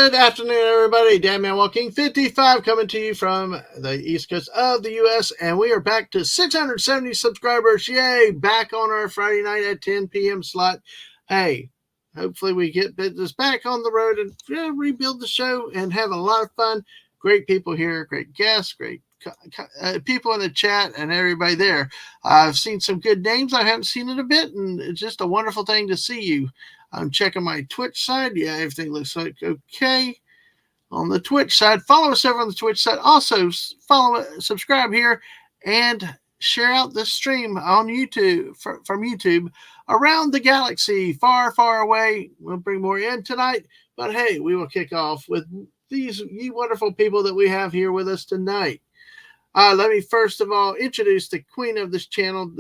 Good afternoon, everybody. Dadman Walking 55 coming to you from the East Coast of the U.S. And we are back to 670 subscribers. Yay! Back on our Friday night at 10 p.m. slot. Hey, hopefully we get this back on the road and rebuild the show and have a lot of fun. Great people here, great guests, great people in the chat and everybody there. I've seen some good names I haven't seen in a bit, and it's just a wonderful thing to see you. I'm checking my Twitch side. Yeah, everything looks like okay on the Twitch side. Follow us over on the Twitch side. Also, subscribe here, and share out this stream on YouTube from YouTube around the galaxy, far, far away. We'll bring more in tonight, but hey, we will kick off with these wonderful people that we have here with us tonight. Let me first of all introduce the queen of this channel.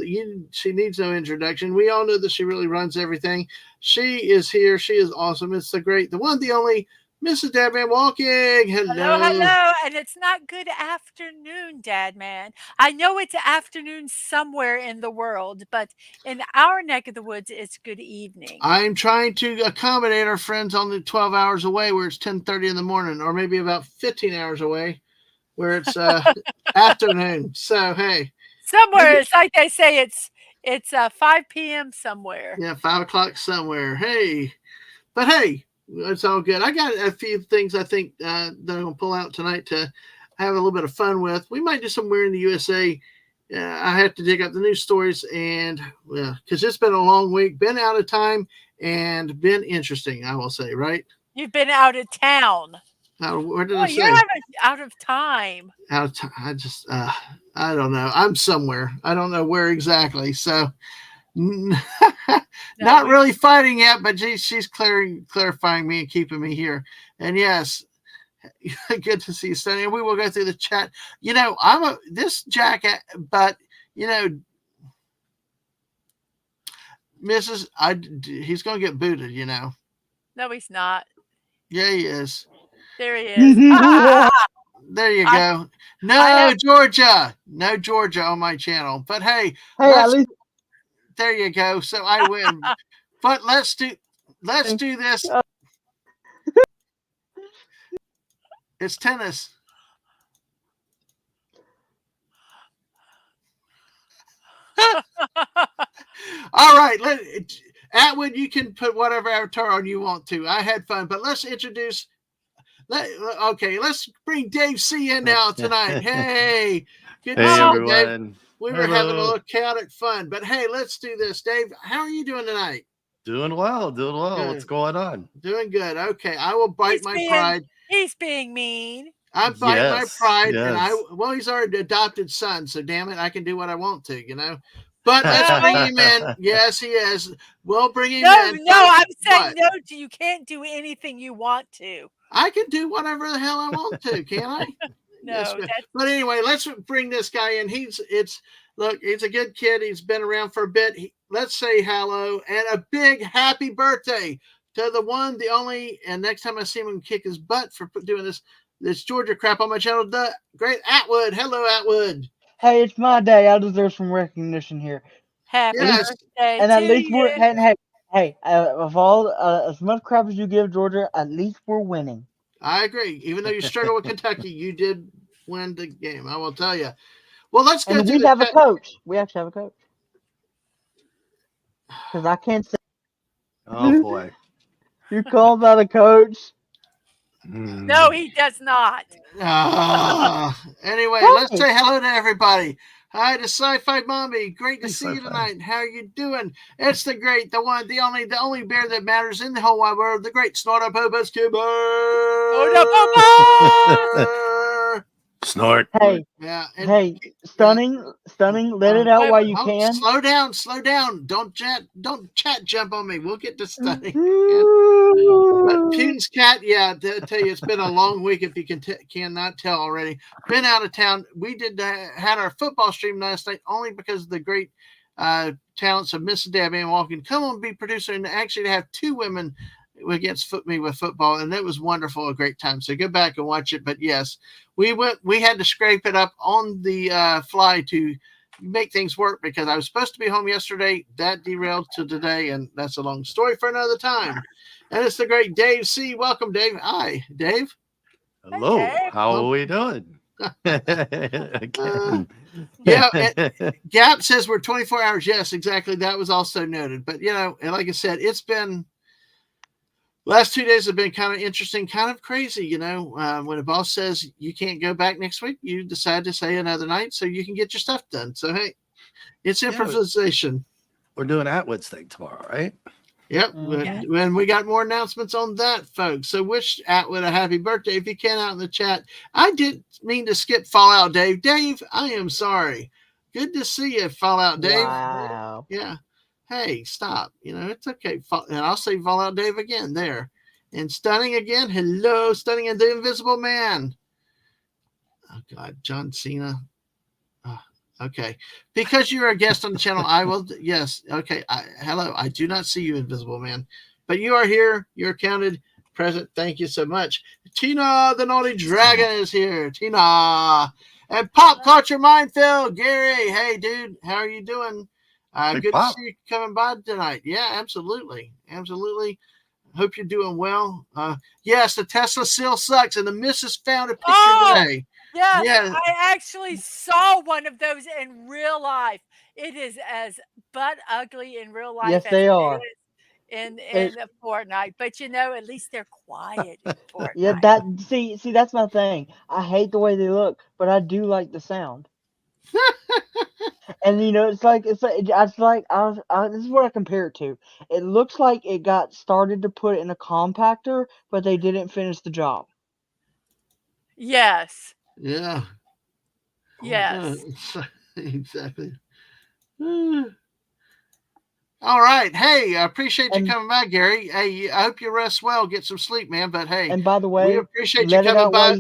She needs no introduction. We all know that she really runs everything. She is here. She is awesome. It's the one, the only Mrs. Dadman Walking. Hello. And it's not good afternoon, Dadman. I know it's afternoon somewhere in the world, but in our neck of the woods, it's good evening. I'm trying to accommodate our friends only 12 hours away where it's 10:30 in the morning, or maybe about 15 hours away where it's afternoon. So, hey. Somewhere, it's like they say, it's 5 p.m. somewhere. Yeah, 5 o'clock somewhere. Hey. But hey, it's all good. I got a few things I think that I'm going to pull out tonight to have a little bit of fun with. We might do somewhere in the USA. I have to dig up the news stories, and because it's been a long week, been out of time, and been interesting, I will say, right? You've been out of town. Where did I say? You're out of time. Out of time. I just, I don't know. I'm somewhere. I don't know where exactly. So, not really fighting yet, but she's clarifying me and keeping me here. And yes, good to see you, Sonny. We will go through the chat. You know, this Jack, but you know, he's going to get booted. You know. No, he's not. Yeah, he is. There he is. There you go. No Georgia on my channel. But hey, at least there you go. So I win. But let's do this. It's tennis. All right, Atwood, you can put whatever avatar on you want to. I had fun, but let's introduce. Let's bring Dave C in now tonight. Hey, good to see you, Dave. We were having a little chaotic fun, but hey, let's do this. Dave, how are you doing tonight? Doing well. Good. What's going on? Doing good. Okay, I will bite my pride. He's being mean. I'm biting my pride, and he's our adopted son, so damn it, I can do what I want to, you know. But let's bring him in. Yes, he is. We'll bring him in. No, I'm saying no. You can't do anything you want to. I can do whatever the hell I want to, can't I? No. Yes, but anyway, let's bring this guy in. He's a good kid. He's been around for a bit. Let's say hello and a big happy birthday to the one, the only, and next time I see him kick his butt for doing this Georgia crap on my channel, the great Atwood. Hello, Atwood. Hey, it's my day. I deserve some recognition here. Happy birthday and at least we're hey, of all as much crap as you give Georgia, at least we're winning. I agree. Even though you struggle with Kentucky, you did win the game. I will tell you. Well, let's go. And we have a coach. We actually have a coach. Because I can't say. Oh boy. You called that a coach? No, he does not. Anyway, let's say hello to everybody. Hi to Sci-Fi Mommy. Great to see you tonight. How are you doing? It's the great, the one, the only bear that matters in the whole wide world, the great Snortopopus Cuber. Snort. Hey. Yeah. Stunning. Let it out while you can. Slow down. Don't chat jump on me. We'll get to stunning. But Putin's cat, I tell you, it's been a long week if you cannot tell already. Been out of town. We had our football stream last night only because of the great talents of Mrs. Dadman Walking. Come on, be producer, and actually to have two women against me with football, and it was wonderful, a great time. So go back and watch it. But yes, we had to scrape it up on the fly to make things work because I was supposed to be home yesterday. That derailed to today, and that's a long story for another time. And it's the great Dave C. Welcome, Dave. Hi, Dave. Hello. Dave. How are we doing? Again. Yeah, Gap says we're 24 hours. Yes, exactly. That was also noted. But, and like I said, it's been last 2 days have been kind of interesting, kind of crazy. When a boss says you can't go back next week, you decide to stay another night so you can get your stuff done. So, hey, it's improvisation. We're doing Atwood's thing tomorrow, right? Yep. Mhm. When we got more announcements on that, folks. So wish Atwood a happy birthday if you can out in the chat. I didn't mean to skip Fallout, Dave. Dave, I am sorry. Good to see you, Fallout Dave. Wow. Yeah. Hey, stop. It's okay. And I'll say Fallout Dave again there. And Stunning again. Hello, Stunning and the Invisible Man. Oh, God. John Cena. Okay. Because you're a guest on the channel, I will. Yes. Okay. Hello. I do not see you, Invisible Man. But you are here. You're counted present. Thank you so much. Tina, the Naughty Dragon, is here. Tina. And Pop Culture Minefield. Gary. Hey, dude. How are you doing? Good Pop. to see you coming by tonight. Yeah, absolutely. Absolutely. Hope you're doing well. Yes, the Tesla still sucks. And the missus found a picture today. Yes, Yeah. I actually saw one of those in real life. It is as butt ugly in real life Yes, as they it are. is in Fortnite. But at least they're quiet in Fortnite. Yeah, see, that's my thing. I hate the way they look, but I do like the sound. And it's like this is what I compare it to. It looks like it got started to put in a compactor, but they didn't finish the job. Yes. Yeah. Yes. Exactly. All right. Hey, I appreciate you coming by, Gary. Hey, I hope you rest well, get some sleep, man. But hey, And by the way, we appreciate you let it coming out by. while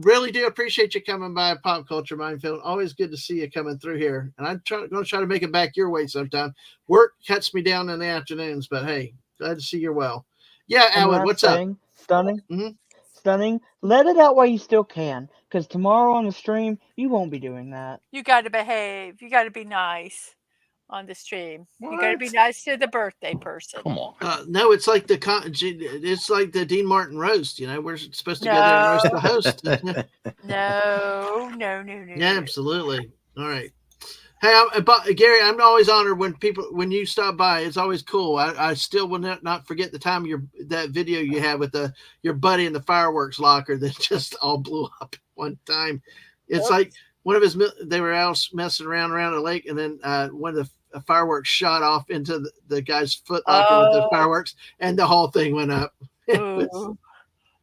Really do appreciate you coming by Pop Culture Minefield. Always good to see you coming through here. And I'm going to try to make it back your way sometime. Work cuts me down in the afternoons, but hey, glad to see you're well. Yeah, and Alwood, last what's thing, up? Stunning. Mhm. Stunning. Let it out while you still can, because tomorrow on the stream you won't be doing that. You got to behave. You got to be nice on the stream. You got to be What? nice to the birthday person. Come on. No, it's like the Dean Martin roast. We're supposed to go there and roast the host. No. Yeah, absolutely. All right. Hey, Gary, I'm always honored when you stop by. It's always cool. I still will not forget the time that video you had with your buddy in the fireworks locker that just all blew up one time. It's like one of they were out messing around a lake, and then one of the fireworks shot off into the guy's foot locker with the fireworks, and the whole thing went up. Ooh,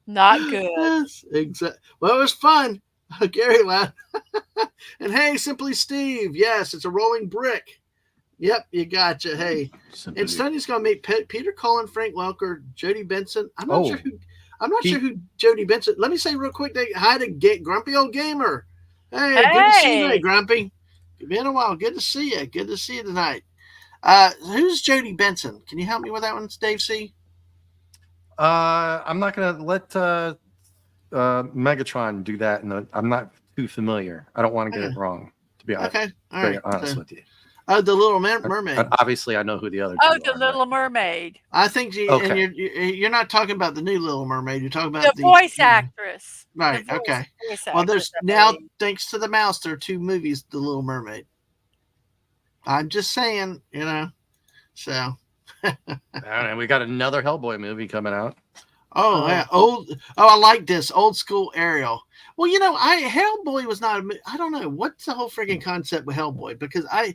not good. Exactly. Well, it was fun. Gary laughed. And hey, Simply Steve. Yes, it's a rolling brick. Yep, you gotcha. Hey, and Stunny's gonna meet Peter Cullen, Frank Welker, Jody Benson. I'm not sure who Jody Benson. Let me say real quick. Hi to Grumpy Old Gamer. Hey, good to see you, Grumpy. It's been a while. Good to see you. Good to see you tonight. Who's Jody Benson? Can you help me with that one, Dave C? I'm not gonna let Megatron do that, and I'm not too familiar. I don't want to get it wrong, to be honest with you. The Little Mermaid. And obviously, I know who the other. The Little Mermaid. I think you're not talking about the new Little Mermaid. You're talking about the voice actress. Right. Okay. Well, there's now, thanks to the mouse, there are 2 movies, The Little Mermaid. I'm just saying, So. And we got another Hellboy movie coming out. Oh, yeah. I like this old school Ariel. Well, Hellboy was not I don't know what's the whole freaking concept with Hellboy, because I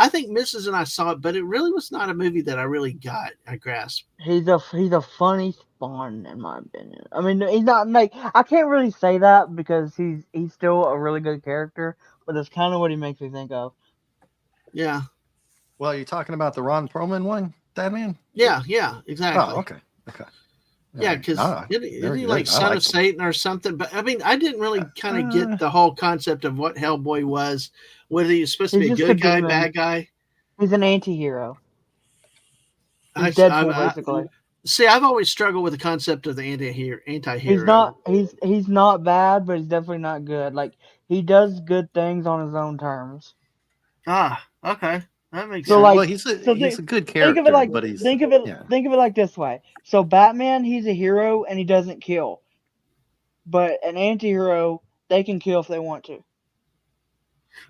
think Mrs. and I saw it, but it really was not a movie that I really I grasped. He's a funny Spawn, in my opinion. I mean, he's not like, I can't really say that because he's still a really good character, but that's kind of what he makes me think of. Yeah. Well, you're talking about the Ron Perlman one, Dadman? Yeah, exactly. Oh, okay. Yeah, because isn't he like Son of Satan or something? But I mean, I didn't really kind of get the whole concept of what Hellboy was. Whether he was supposed to be a good guy, bad guy. He's an anti-hero. He's Deadpool, basically. See, I've always struggled with the concept of the anti-hero. He's not bad, but he's definitely not good. Like, he does good things on his own terms. Ah, okay. That makes So sense. like, well, he's a good character, think of it like but he's think of it like this way. So Batman, he's a hero and he doesn't kill, but an anti-hero, they can kill if they want to.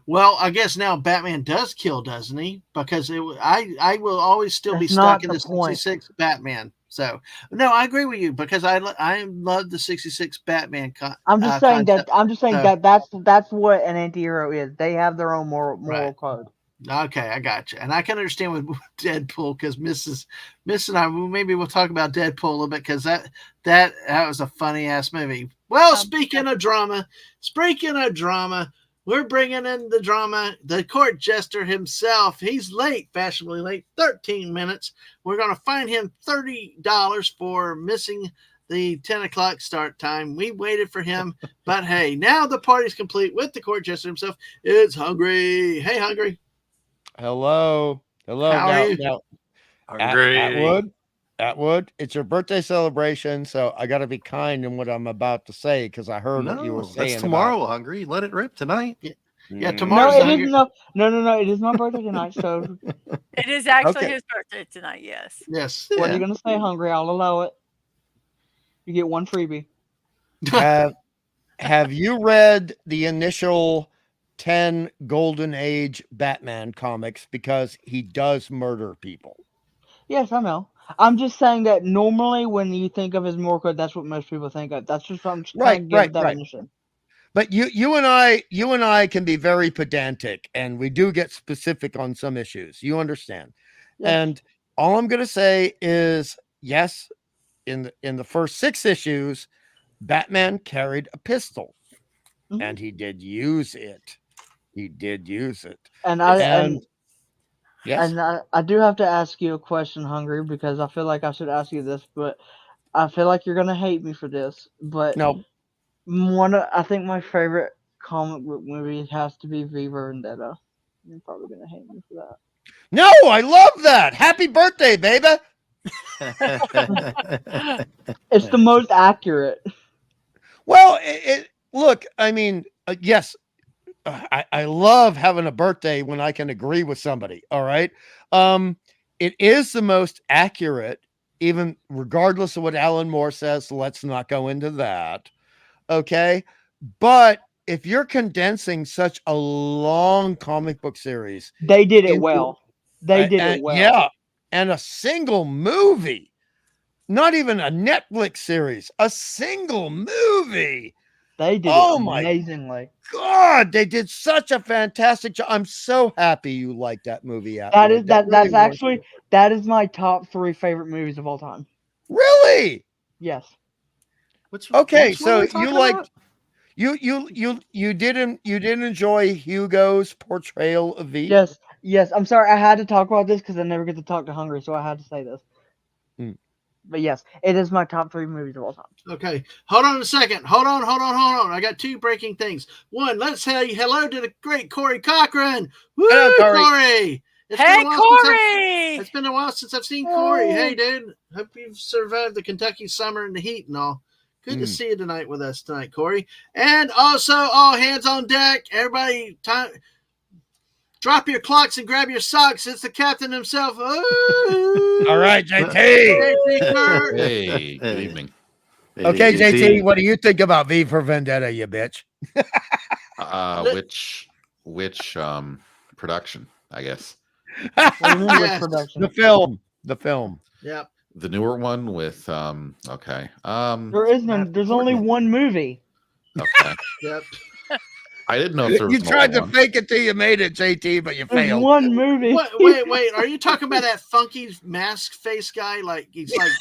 Well, I guess now Batman does kill, doesn't he? Because I will always still be That's stuck not in the the point. 66 Batman. So no, I agree with you because I love the 66 Batman I'm just saying concept. that that's what an anti-hero is. They have their own moral code. Okay, I got you, and I can understand with Deadpool because Miss and I maybe we'll talk about Deadpool a little bit because that was a funny ass movie. Well, speaking of drama, we're bringing in the drama. The court jester himself. He's late, fashionably late, 13 minutes. We're going to fine him $30 for missing the 10 o'clock start time. We waited for him, but hey, now the party's complete with the court jester himself. It's Hungry. Hey, Hungry. Hello. How are you? Now, hungry. Atwood, it's your birthday celebration, so I got to be kind in what I'm about to say because I heard what you were saying. That's tomorrow, Hungry. Let it rip tonight. Yeah, tomorrow's no, it isn't. No. It is my birthday tonight, so It is actually his birthday tonight. Yes. Yes. what are you gonna say, Hungry? I'll allow it. You get one freebie. Have you read the initial 10 Golden Age Batman comics? Because he does murder people. Yes, I know. I'm just saying that normally when you think of his moral code, that's what most people think of. That's just what I'm trying to give definition. But you and I can be very pedantic, and we do get specific on some issues. You understand? Yes. And all I'm going to say is, yes, in the first 6 issues, Batman carried a pistol, and he did use it. And yes, and I do have to ask you a question, Hungry, because I feel like I should ask you this, but I feel like you're gonna hate me for this. But no. I think my favorite comic book movie has to be V for Vendetta. You're probably gonna hate me for that. No, I love that. Happy birthday, baby. It's the most accurate. Well, look, I mean, yes, I love having a birthday when I can agree with somebody. All right. It is the most accurate, even regardless of what Alan Moore says. So let's not go into that. Okay. But if you're condensing such a long comic book series, they did it well. Yeah. And a single movie. Not even a Netflix series, a single movie. They did it amazingly. God, they did such a fantastic job. I'm so happy you like that movie. That is my top 3 favorite movies of all time. Really? Yes. So you liked you didn't enjoy Hugo's portrayal of V? Yes. I'm sorry, I had to talk about this because I never get to talk to Hungry, so I had to say this. But yes, it is my top 3 movies of all time. Okay, hold on a second. Hold on. I got 2 breaking things. One, let's say hello to the great Corey Cochran. Woo, hello, Corey. Hey, Corey. It's been a while since I've seen Corey. Hey, dude. Hope you've survived the Kentucky summer and the heat and all. Good to see you tonight with us tonight, Corey. And also, all hands on deck. Everybody, drop your clocks and grab your socks. It's the captain himself. Ooh. All right, JT. Hey, good evening. Okay, JT, what do you think about V for Vendetta, you bitch? Which production, I guess. Which production? The film. Yep. The newer one with okay. There is none. There's only one movie. Okay. Yep. I didn't know if there was you tried to fake it till you made it, JT, but you failed. One movie. Wait. Are you talking about that funky mask face guy? Like he's like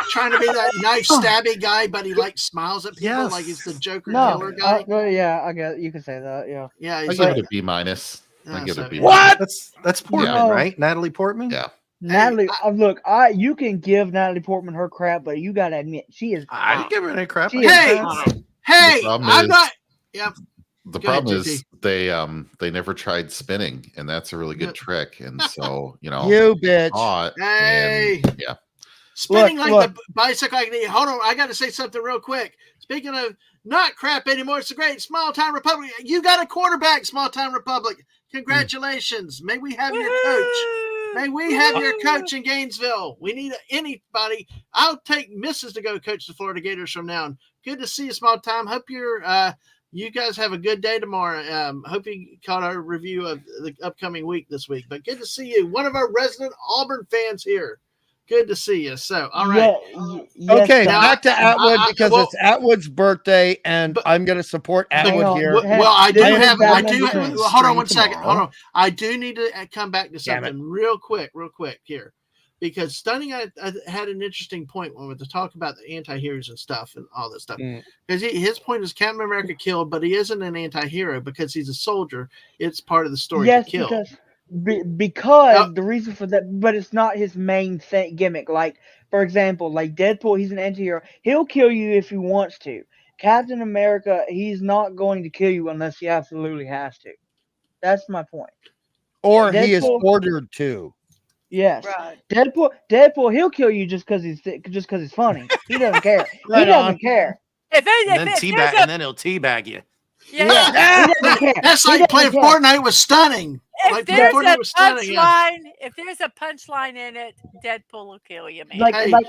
trying to be that nice stabby guy, but he like smiles at people like he's the Joker killer guy. I guess you could say that. Yeah. I give it a B-. I give it a B-. What? That's Portman, right? Natalie Portman. Yeah. Natalie, look, you can give Natalie Portman her crap, but you gotta admit she is. I didn't give her any crap. Hey, I'm not. Yep. The problem is they never tried spinning, and that's a really good trick. And so you bitch. Hey, yeah, spinning like the bicycle. Hold on, I got to say something real quick. Speaking of not crap anymore. It's a great small town republic. You got a quarterback, small town republic. Congratulations. May we have your coach. May we have your coach in Gainesville. We need anybody. I'll take Mrs. to go coach the Florida Gators from now on. Good to see you, small time. Hope you guys have a good day tomorrow. Hope you caught our review of the upcoming week this week. But good to see you. One of our resident Auburn fans here. Good to see you. So, all right. Okay, back to Atwood because it's Atwood's birthday, and I'm going to support Atwood here. Well, I do have. Hold on one second. Hold on. I do need to come back to something real quick here, because Stunning I had an interesting point when we were to talk about the anti-heroes and stuff and all this stuff. Because his point is Captain America killed, but he isn't an anti-hero because he's a soldier. It's part of the story to kill. Because the reason for that, but it's not his main gimmick. Like, for example, like Deadpool, he's an anti-hero. He'll kill you if he wants to. Captain America, he's not going to kill you unless he absolutely has to. That's my point. Or Deadpool, he is ordered to. Yes, right. Deadpool, he'll kill you just because he's funny. He doesn't care. He doesn't care. And then he'll teabag you. Yeah. That's like playing Fortnite with Stunning. If there's a punchline in it, Deadpool will kill you, man.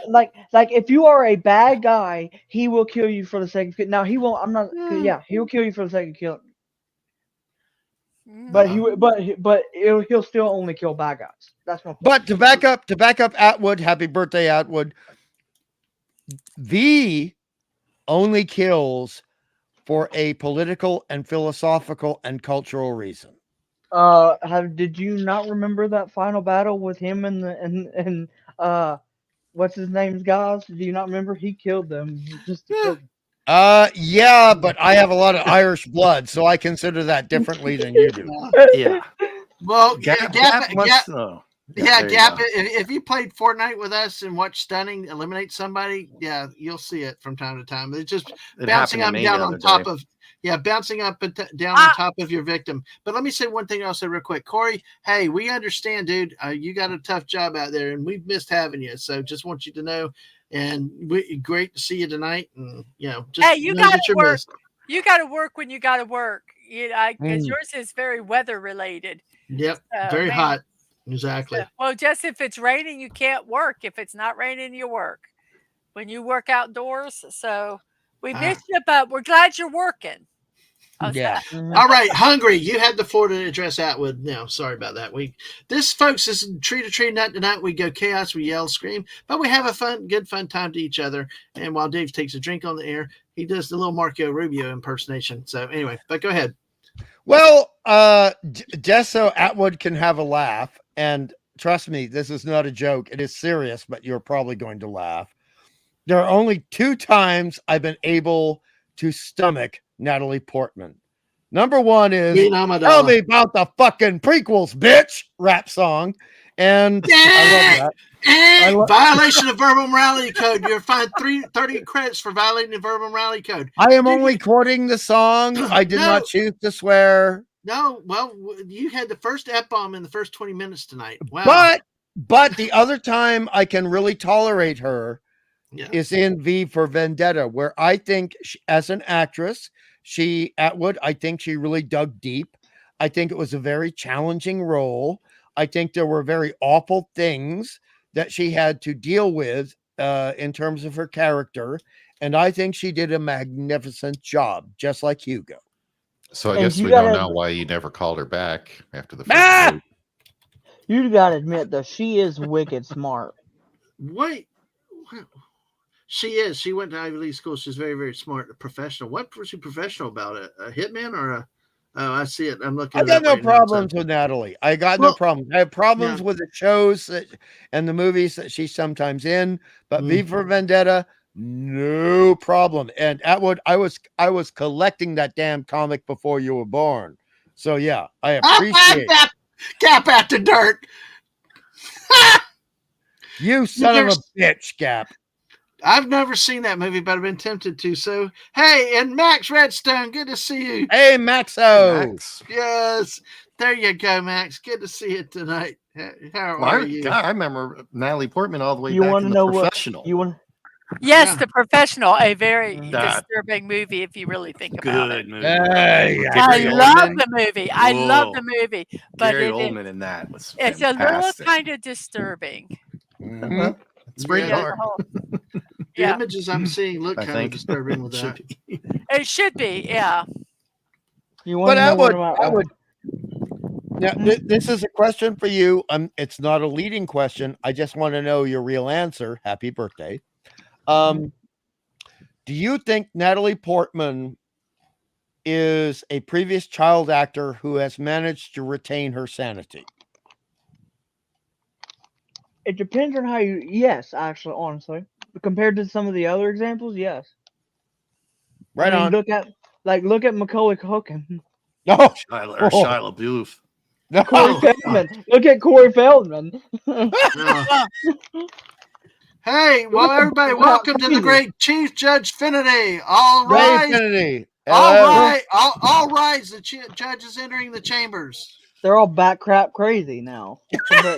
Like if you are a bad guy, he will kill you for the sake of. Now he won't. I'm not. Yeah, he'll kill you for the sake of killing. But he'll still only kill bad guys. That's my point. But to back up Atwood, happy birthday, Atwood. V only kills for a political and philosophical and cultural reason. Did you not remember that final battle with him and what's his name's guys? Do you not remember? He killed them just to kill them. Yeah, but I have a lot of Irish blood, so I consider that differently than you do. Yeah. Well, Gap. If you played Fortnite with us and watched Stunning eliminate somebody, yeah, you'll see it from time to time. It's just bouncing up and down on top of. Yeah, bouncing up and down on top of your victim. But let me say one thing I'll say real quick. Corey, hey, we understand, dude. You got a tough job out there, and we've missed having you. So just want you to know, and great to see you tonight. And, just you got to work. You got to work when you got to work. Because yours is very weather related. Yep, very hot. Exactly. Well, just if it's raining, you can't work. If it's not raining, you work. When you work outdoors, so we missed you, but we're glad you're working. Yeah. All right, Hungry. You had the floor to address Atwood. No, sorry about that. This, folks, is Tree to Tree Night tonight. We go chaos, we yell, scream, but we have a good fun time to each other. And while Dave takes a drink on the air, he does the little Marco Rubio impersonation. So anyway, but go ahead. Well, just so Atwood can have a laugh, and trust me, this is not a joke. It is serious, but you're probably going to laugh. There are only 2 times I've been able to stomach Natalie Portman. Number one is Tell Me About the Fucking Prequels, Bitch rap song. And I love that. Violation of verbal morality code. You're fined 30 credits for violating the verbal morality code. I am only quoting the song. I did not choose to swear. No, well, you had the first F-bomb in the first 20 minutes tonight. Wow. But the other time I can really tolerate her is in V for Vendetta, where I think as an actress, Atwood, I think she really dug deep. I think it was a very challenging role. I think there were very awful things that she had to deal with in terms of her character. And I think she did a magnificent job, just like Hugo. So I guess we know now why you never called her back after the first week. You gotta admit, though, she is wicked smart. Wait. She is. She went to Ivy League school. She's very, very smart, a professional. What was she professional about? A hitman or a... Oh, I see it. I'm looking. I got no problems with Natalie. I got no problems. I have problems with the shows and the movies that she's sometimes in. But V for Vendetta, no problem. And Atwood, I was collecting that damn comic before you were born. So yeah, I appreciate it. Gap after dirt. You son of a bitch, Gap. I've never seen that movie, but I've been tempted to. So, hey, and Max Redstone, good to see you. Hey, Maxo. Yes. There you go, Max. Good to see you tonight. How are you? God, I remember Natalie Portman all the way you back want in to know The Professional. You want Yes, Yeah. The Professional, a very disturbing movie if you really think about it. Good movie. Hey, I Gary love Oldman. the movie. I love the Whoa. movie, but Gary it is Oldman in that was it's a little fantastic. kind of disturbing. Mhm. Well, it's pretty Yeah. dark. The Yeah, images I'm seeing look I kind of think. disturbing with Should that. be. it should be. Yeah. You want But to know one of I would. Now, Hmm? this is a question for you. It's not a leading question. I just want to know your real answer. Happy birthday. Do you think Natalie Portman is a previous child actor who has managed to retain her sanity? It depends on how you. Yes, actually, honestly, compared to some of the other examples, yes. Right I mean, on. look at Macaulay Culkin, No, Shia LaBeouf. no. Corey Feldman. Look at Corey Feldman. Hey, well, everybody, welcome to the great Chief Judge Finity. All Ray right. Infinity. All Hello. right. All rise. The judge is entering the chambers. They're all bat crap crazy now. Hey,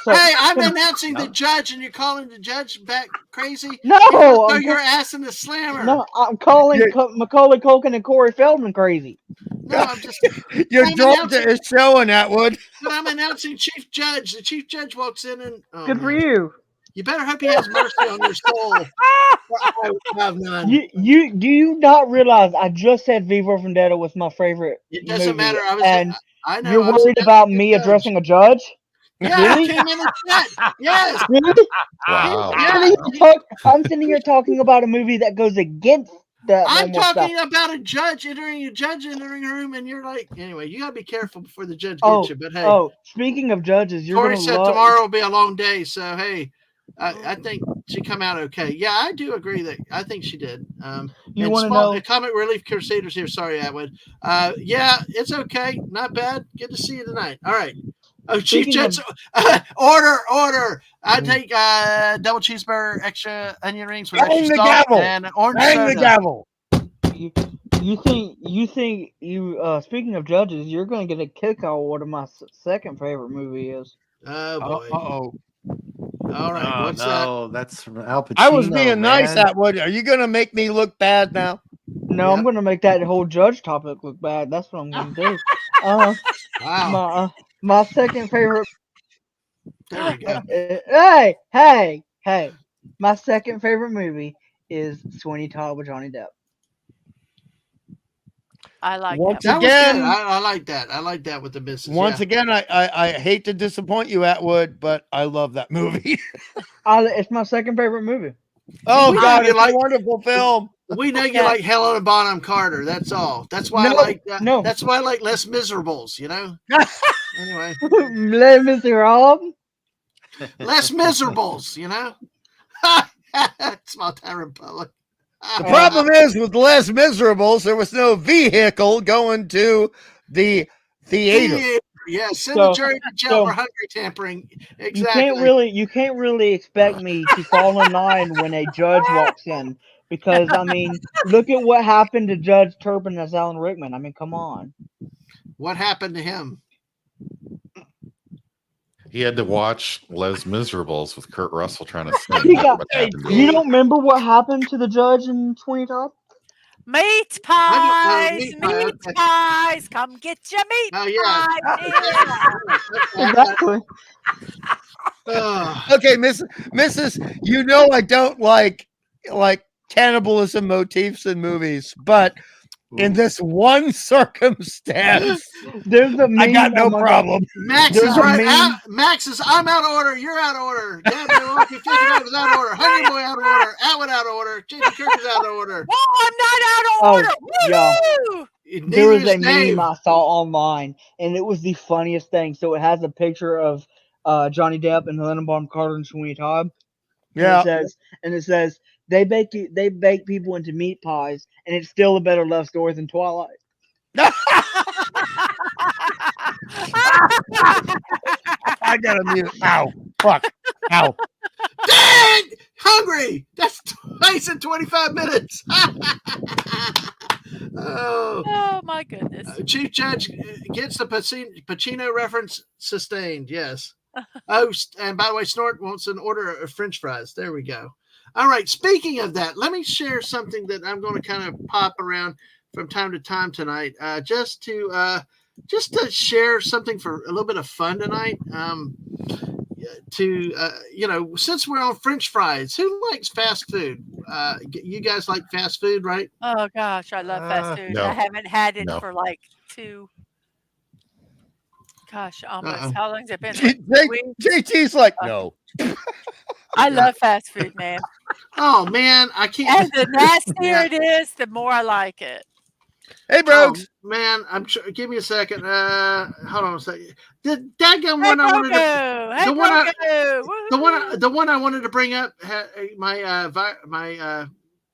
I'm announcing the judge, and you're calling the judge back crazy? No, throw your ass in the slammer. No, I'm calling Macaulay Culkin and Corey Feldman crazy. No, I'm just. Your Georgia is showing, Atwood. But I'm announcing Chief Judge. The Chief Judge walks in and. Oh, Good for you. You better hope he has mercy on your soul. I have none. You do you not realize I just said V for Vendetta was my favorite It doesn't movie, matter. I know. You're worried about me addressing a judge? Yeah, really? came in the chat. Yes. Really? Wow. I'm sitting here talking about a movie that goes against that. I'm talking about a judge entering a room, and you're like, anyway, you gotta be careful before the judge gets you. But hey, speaking of judges, Tori said tomorrow will be a long day, so hey, I think she come out okay. Yeah, I do agree that I think she did. You want to know? Comic Relief Crusaders here. Sorry, Atwood. Yeah, it's okay. Not bad. Good to see you tonight. All right. Oh, Chief Judge, order. I take double cheeseburger, extra onion rings with extra salt, and an orange soda. Bang the gavel. You think speaking of judges, you're going to get a kick out of what my second favorite movie is. Oh boy. Uh-oh. All right. What's that? That's from Al Pacino. I was being nice, Atwood. Are you going to make me look bad now? No, I'm going to make that whole judge topic look bad. That's what I'm going to do. Wow. My second favorite. There we go. Hey! My second favorite movie is Sweeney Todd with Johnny Depp. I like once that. Again, I like that. I like that with the missus. Once again, I hate to disappoint you, Atwood, but I love that movie. It's my second favorite movie. Oh God, it's a wonderful film. We know you like Helena Bonham Carter. That's all. That's why I like that. No. That's why I like Les Miserables. You know. Anyway. Les Miserables. Les Miserables. You know. Small Town Republic. The problem is with Les Miserables, there was no vehicle going to the theater. Yeah, send the jury to jail for hungry tampering. Exactly. You can't really expect me to fall in line when a judge walks in, because I mean, look at what happened to Judge Turpin as Alan Rickman. I mean, come on. What happened to him? He had to watch Les Miserables with Kurt Russell trying to sing. You don't remember what happened to the judge in 2012? Meat pies, meat pies. Come get your meat pies. Exactly. Okay, Mrs. You know I don't like cannibalism motifs in movies, but in this one circumstance, I got no problem. Max is right. Max is. I'm out of order. You're out of order. Dadman Walkie 55 is out of order. Hungry Boy out of order. Atwood out of order. JP Kirk is out of order. Oh, I'm not out of order. Yeah. There was a meme I saw online, and it was the funniest thing. So it has a picture of Johnny Depp and Helena Bonham Carter and Sweeney Todd. Yeah. And it says they bake people into meat pies, and it's still a better love story than Twilight. I gotta mute. Ow. Fuck. Ow. Dang! Hungry! That's twice in 25 minutes. Oh my goodness. Chief Judge gets the Pacino reference sustained. Yes. Oh, and by the way, Snort wants an order of French fries. There we go. All right. Speaking of that, let me share something that I'm going to kind of pop around from time to time tonight, just to share something for a little bit of fun tonight. Since we're on French fries, who likes fast food? You guys like fast food, right? Oh gosh, I love fast food. I No. haven't had it No. for like almost. Uh-oh. How long's it been? Like 2 weeks? JT's like, no. I love fast food, man. Oh man, I can't. And the nastier it is, the more I like it. Hey, Oh Brogues. man, I'm sure. Give me a second. Hold on a second. The daggone Hey, one I wanted to. Brogo! Hey, The one I, Brogo! the one I wanted to bring up had my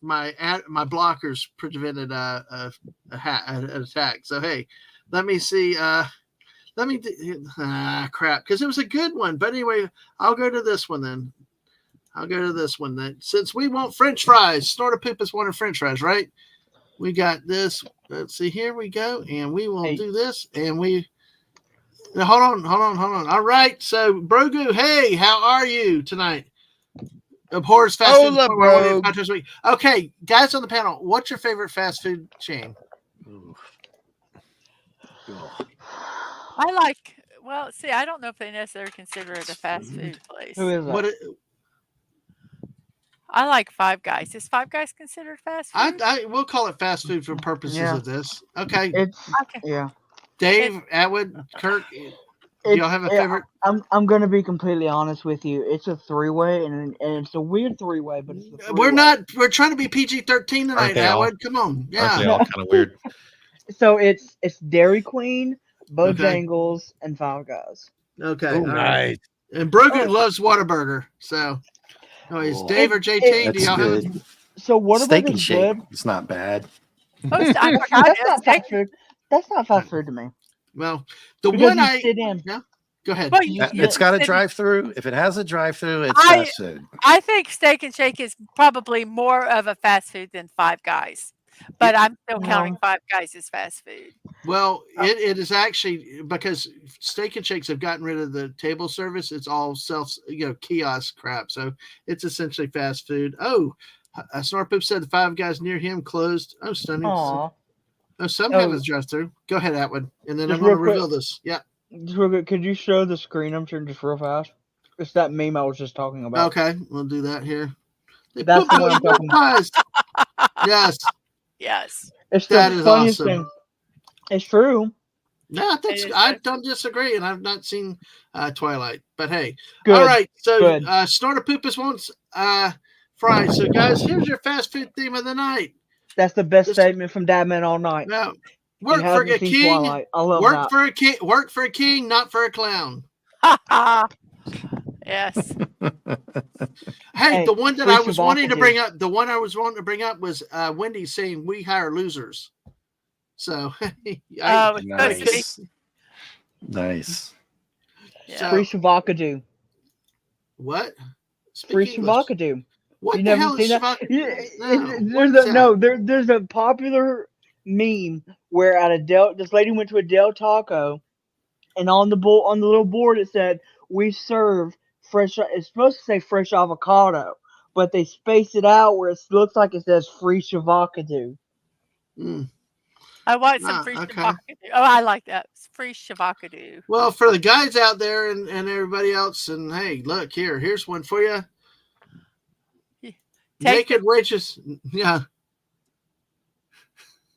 blockers prevented an attack. So hey, let me see. Crap, because it was a good one. But anyway, I'll go to this one then. Then since we want French fries, Snort a Poop is one of French fries, right? We got this. Let's see. Here we go, and we will do this. And we hold on. All right. So, Brogu, hey, how are you tonight? Abhors fast food. Okay, guys on the panel, what's your favorite fast food chain? I like. Well, see, I don't know if they necessarily consider it a fast food place. Who is that? I like Five Guys. Is Five Guys considered fast food? I will call it fast food for purposes of this. Okay. Yeah. Dave, Atwood, Kirk, do y'all have a favorite? I'm gonna be completely honest with you. It's a three-way, and it's a weird three-way, but it's a three-way. We're trying to be PG-13 tonight, Atwood. Come on. Yeah. Aren't they all kind of weird? So it's Dairy Queen, Bojangles, and Five Guys. Okay. Ooh, nice. And Brogan loves Whataburger. So anyways, Dave or JT, do y'all have it? So Whataburger Steak and is Shake. good. It's not bad. I forgot That's not fast food. That's not fast food to me. Well, the Because one you I sit in. yeah. Go ahead. Well, It's got a drive-through. If it has a drive-through, it's fast food. I think Steak and Shake is probably more of a fast food than Five Guys, but I'm still counting Five Guys as fast food. Well, it is actually because Steak and Shakes have gotten rid of the table service. It's all kiosk crap. So it's essentially fast food. Oh, Snort Poop said the Five Guys near him closed. Oh, stunning. Aww. Oh, some have a drive-through. Go ahead, Atwood, and then Just I'm going to real quick. reveal this. Yeah. Just real quick, could you show the screen I'm sharing just real fast? It's that meme I was just talking about. Okay, we'll do that here. That's the one I'm talking about. Yes. Yes. It's the funniest thing. It's true. Yeah, I don't disagree, and I've not seen Twilight, but hey. Good. All right, so Good. Snorter Poopus wants fries. So guys, here's your fast food theme of the night. That's the best statement from Dadman all night. Now, work for a king. I love work that. for a king. Work for a king, not for a clown. Yes. Hey, the one that I was wanting to bring up. The one I was wanting to bring up was Wendy saying we hire losers. So nice. Nice. Yeah. Free Shavakadu. What? Free Shavakadu. What you the never hell seen is that? There's a popular meme where this lady went to a Del Taco, and on the little board it said we serve fresh. It's supposed to say fresh avocado, but they space it out where it looks like it says free Shavakadu. I want some free Shavakadu. Oh, I like that. It's free Shavakadu. Well, for the guys out there and everybody else, and hey, look here's one for you. Naked waitress, yeah.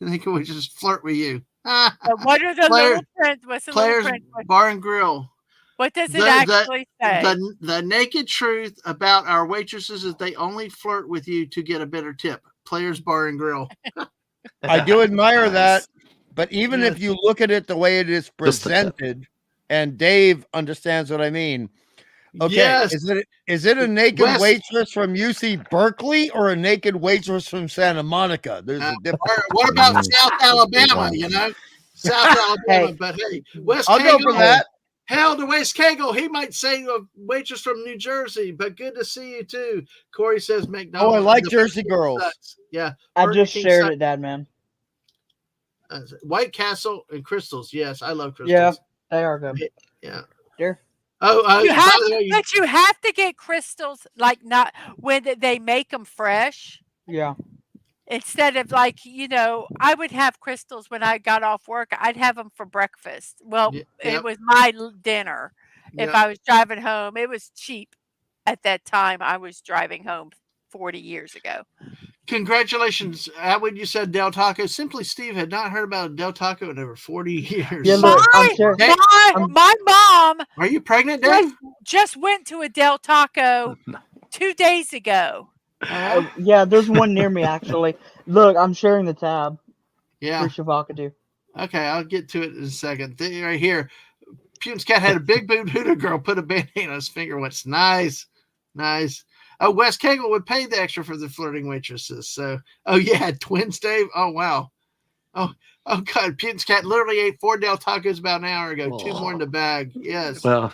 Naked waitress flirt with you. What are the little print? What's the Players little print? Bar and Grill. What does it actually say? The naked truth about our waitresses is they only flirt with you to get a better tip. Players Bar and Grill. I do admire that, but even if you look at it the way it is presented, and Dave understands what I mean. Okay, yes. Is it a naked waitress from UC Berkeley or a naked waitress from Santa Monica? There's a difference. What about South Alabama? South Alabama. But hey, West I'll Cagle, go for that. Hell to West Cagle. He might say a waitress from New Jersey, but good to see you too. Corey says McDonald's. Oh, I like Jersey girls. Sucks. Yeah, I just shared it, Dad, man. White Castle and Crystals. Yes, I love Crystals. Yeah, they are good. Yeah. Sure. But you have to get crystals like not when they make them fresh. Yeah. Instead of like, I would have crystals when I got off work. I'd have them for breakfast. Well, it was my dinner. If I was driving home, it was cheap at that time. I was driving home 40 years ago. Congratulations, Atwood. You said Del Taco. Simply Steve had not heard about Del Taco in over 40 years. Yeah, look, I'm sure. My mom. Are you pregnant, Dave? Just went to a Del Taco 2 days ago. Yeah, there's one near me actually. Look, I'm sharing the tab. Yeah. For Shavakadu. Okay, I'll get to it in a second. Right here, Putin's cat had a big boob Hooter girl put a band-aid on his finger. What's nice. Oh, Wes Cagle would pay the extra for the flirting waitresses. So, twins, Dave. Oh, wow. Oh, God. Putin's cat literally ate 4 Del Tacos about an hour ago. 2 more in the bag. Yes. Well,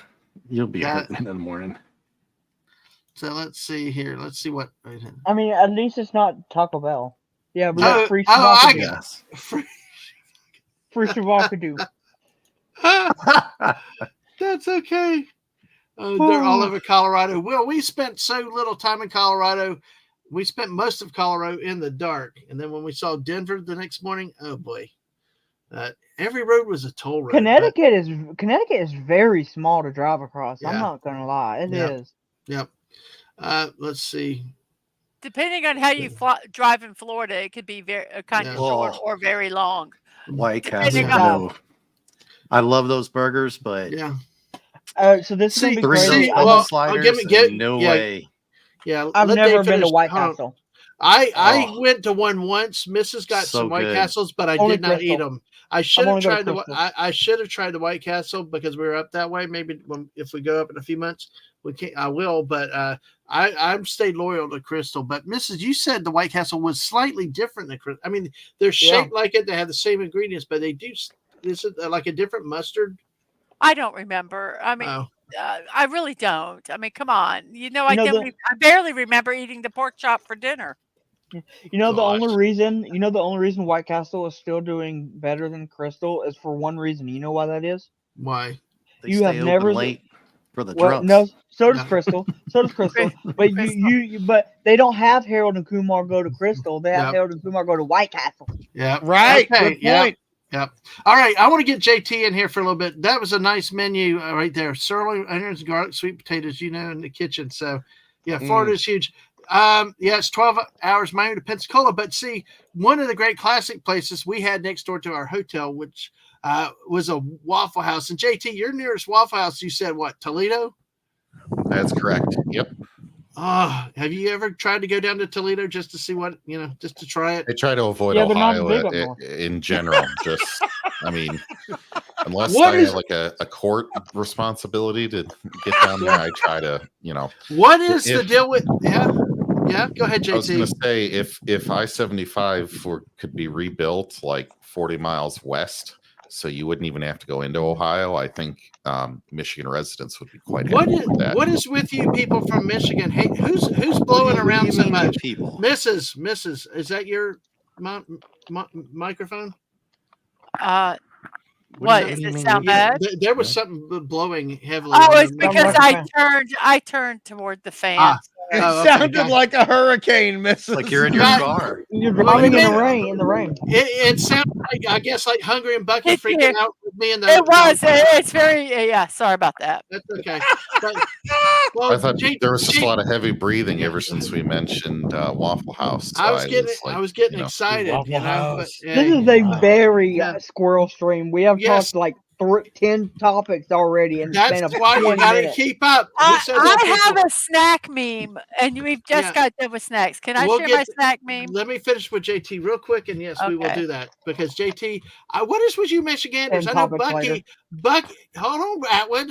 you'll be hurting in the morning. So let's see here. Let's see what. I mean, at least it's not Taco Bell. Yeah, we got free Shavakadu. Free Shavakadu. That's okay. They're all over Colorado. Well, we spent so little time in Colorado. We spent most of Colorado in the dark. And then when we saw Denver the next morning, oh boy. Every road was a toll road. Connecticut is very small to drive across. Yeah. I'm not going to lie. It is. Yep. Let's see. Depending on how you drive in Florida, it could be very kind of short or very long. White Castle. No. I love those burgers, but so this is gonna be crazy. No way. Yeah, I've never been to White Castle. I went to one once. Mrs. got some White Castles, but I did not eat them. I should have tried I should have tried the White Castle because we were up that way. Maybe if we go up in a few months, we can't. I will, but I've stayed loyal to Crystal. But Mrs., you said the White Castle was slightly different than Crystal. I mean, they're shaped like it. They have the same ingredients, but they do. Is it like a different mustard? I don't remember. I mean, I really don't. I mean, come on. I barely remember eating the pork chop for dinner. The only reason White Castle is still doing better than Crystal is for one reason. You know why that is? Why? You have never late for the drums. No, so does Crystal. But but they don't have Harold and Kumar go to Crystal. They have Harold and Kumar go to White Castle. Yeah. Right. Okay. Good point. Yep. All right. I want to get JT in here for a little bit. That was a nice menu right there. Sirloin, onions, garlic, sweet potatoes, in the kitchen. So, Florida is huge. It's 12 hours Miami to Pensacola. But see, one of the great classic places we had next door to our hotel, which was a Waffle House. And JT, your nearest Waffle House, you said what, Toledo? That's correct. Yep. Have you ever tried to go down to Toledo just to see what, just to try it? I try to avoid Ohio in general. Unless I have like a court responsibility to get down there, I try to, What is the deal with, yeah, go ahead, JT. I was going to say, if I-75 could be rebuilt like 40 miles west, so you wouldn't even have to go into Ohio, I think Michigan residents would be quite happy with that. What is with you people from Michigan? Hey, who's blowing around so much? People? Mrs. Is that your microphone? What? Does it sound bad? There was something blowing heavily. Oh, it's because I turned toward the fan. It sounded like a hurricane, Mrs. Like you're in your car. You're driving in the rain. It sounded like, I guess, like Hungry and Bucky freaking out with me. It was. It's very, sorry about that. That's okay. I thought there was just a lot of heavy breathing ever since we mentioned Waffle House. So I was getting excited. This is a very squirrel stream. We have talked like 10 topics already, and that's why you got to keep up. I have a snack meme, and we've just got done with snacks. Can I share my snack meme? Let me finish with JT real quick, and yes, we will do that because JT. What is with you Michiganders? I know Bucky. Hold on, Atwood.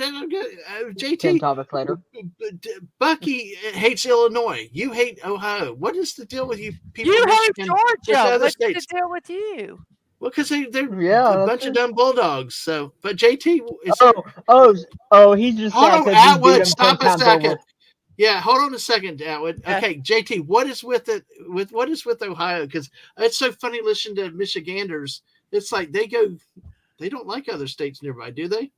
JT. 10 topics later. Bucky hates Illinois. You hate Ohio. What is the deal with you people? You hate Georgia. What's the deal with you? Well, because they're a bunch of dumb bulldogs. So, but JT is. He's just. Hold on, Atwood. Stop a second. Over. Yeah, hold on a second, Atwood. Okay, JT, what is with Ohio? Because it's so funny listening to Michiganders. It's like they don't like other states nearby, do they?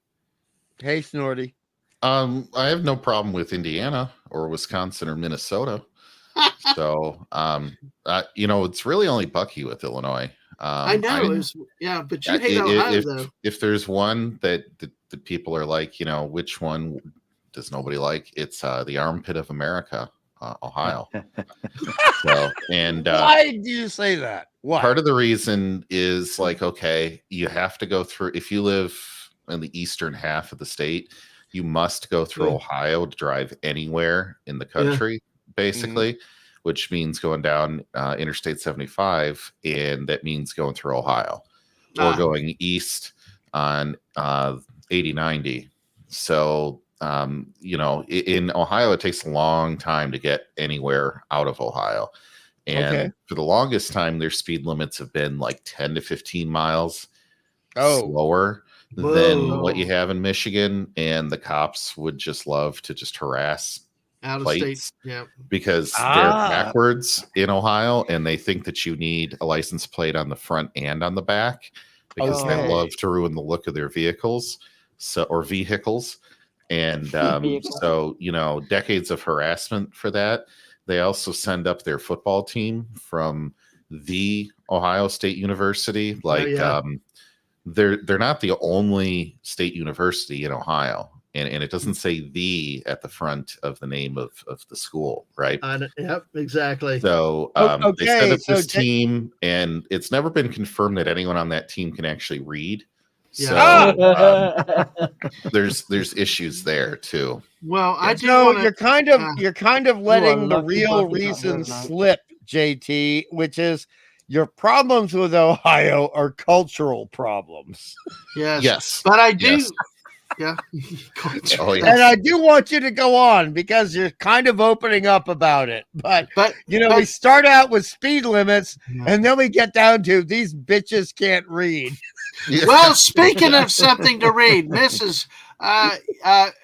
Hey, Snorty. I have no problem with Indiana or Wisconsin or Minnesota. So, it's really only Bucky with Illinois. I know. But you hate Ohio, though. If there's one that the people are like, which one does nobody like? It's the armpit of America, Ohio. Why do you say that? Why? Part of the reason is like, okay, you have to go through. If you live in the eastern half of the state, you must go through Ohio to drive anywhere in the country, basically, which means going down Interstate 75, and that means going through Ohio or going east on 8090. So, in Ohio, it takes a long time to get anywhere out of Ohio. And for the longest time, their speed limits have been like 10 to 15 miles slower than what you have in Michigan. And the cops would just love to just harass out of plates state, because they're backwards in Ohio, and they think that you need a license plate on the front and on the back because they love to ruin the look of their vehicles, and so decades of harassment for that. They also send up their football team from the Ohio State University. They're not the only state university in Ohio. And it doesn't say "the" at the front of the name of the school, right? Yep, exactly. So they set up this team, and it's never been confirmed that anyone on that team can actually read. Yeah. So there's issues there too. Well, you're kind of letting the real reason slip, JT, which is your problems with Ohio are cultural problems. Yes. But I do. Yes. Yeah. And I do want you to go on because you're kind of opening up about it. But we start out with speed limits and then we get down to these bitches can't read. Well, speaking of something to read, Mrs.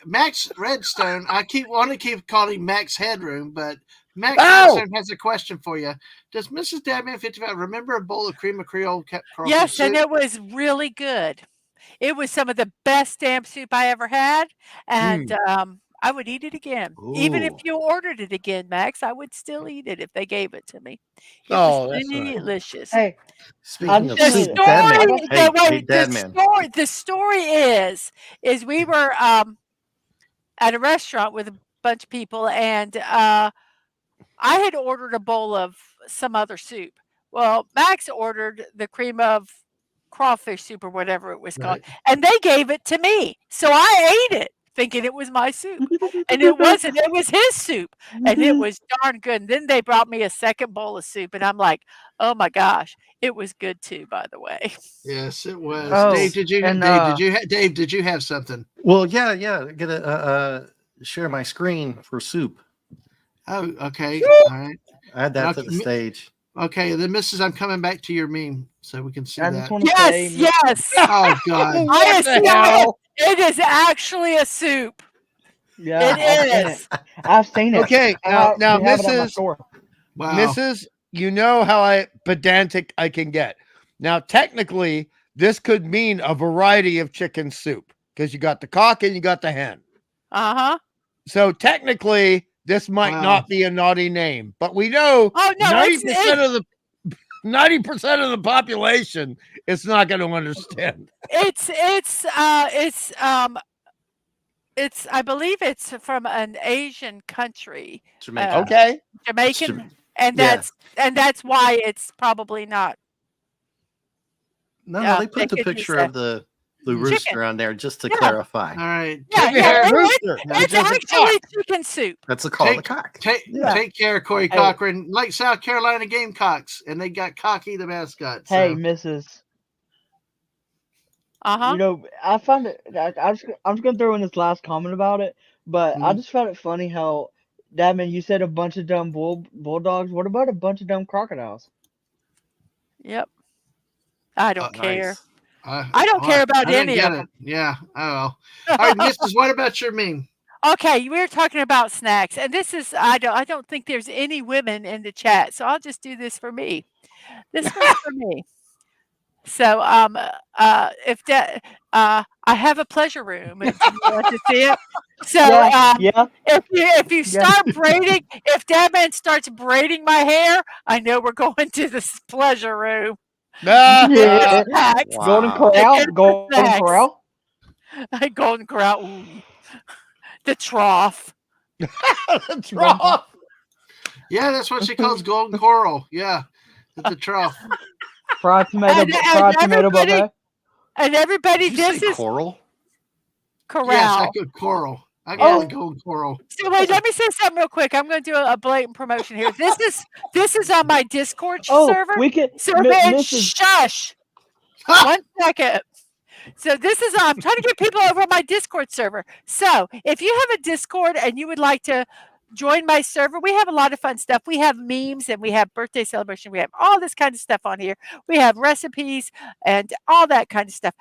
Max Redstone, I want to keep calling Max Headroom, but Max Redstone has a question for you. Does Mrs. Dadman 55 remember a bowl of cream of Creole crawfish Yes, soup? and it was really good. It was some of the best damn soup I ever had, and I would eat it again. Ooh. Even if you ordered it again, Max, I would still eat it if they gave it to me. It was delicious. Hey, speaking of soup, the story is we were at a restaurant with a bunch of people, and I had ordered a bowl of some other soup. Well, Max ordered the cream of crawfish soup or whatever it was called, and they gave it to me. So I ate it thinking it was my soup, and it wasn't. It was his soup, and it was darn good. And then they brought me a second bowl of soup, and I'm like, oh my gosh, it was good too, by the way. Yes, it was. Dave, did you have something? Well, yeah. Gonna share my screen for soup. Oh, okay. Woo! All right. Add that to the stage. Okay, then, Mrs. I'm coming back to your meme so we can see that. Yes. Oh God! It is actually a soup. Yeah, it is. I've seen it. Okay, now, Mrs. Wow. Mrs. You know how pedantic I can get. Now, technically, this could mean a variety of chicken soup because you got the cock and you got the hen. So technically, this might not be a naughty name, but we know 90% of the population is not going to understand. It's I believe it's from an Asian country. Jamaican. Jamaican, and that's why it's probably not. No, they put the picture of the rooster on there just to clarify. All right. It's actually chicken soup. That's a call of the cock. Take care, Corey Cochran. Like South Carolina Gamecocks, and they got Cocky the mascot. So. Hey, Mrs. I find it. I'm just gonna throw in this last comment about it, but I just found it funny how, Dadman, you said a bunch of dumb bulldogs. What about a bunch of dumb crocodiles? Yep. I don't care. Nice. I don't care about any of them. Yeah. Oh. All right, Mrs. What about your meme? Okay, we were talking about snacks, and this is I don't think there's any women in the chat, so I'll just do this for me. This one's for me. So I have a pleasure room. If you want to see it. So Yeah. if you start braiding, if Dadman starts braiding my hair, I know we're going to this pleasure room. Yeah. Snacks. Golden Wow. Corral. Golden Snacks. Corral. Golden Corral. Ooh. The trough. The trough. Yeah, that's what she calls golden coral. Yeah, it's a trough. Fried tomato buffet. And everybody, Did you this say is coral? corral. Yes, I could coral. I call it golden coral. So wait, let me say something real quick. I'm going to do a blatant promotion here. This is on my Discord server. We could. Mrs. Shush. 1 second. So I'm trying to get people over on my Discord server. So if you have a Discord and you would like to join my server, we have a lot of fun stuff. We have memes and we have birthday celebration. We have all this kind of stuff on here. We have recipes and all that kind of stuff.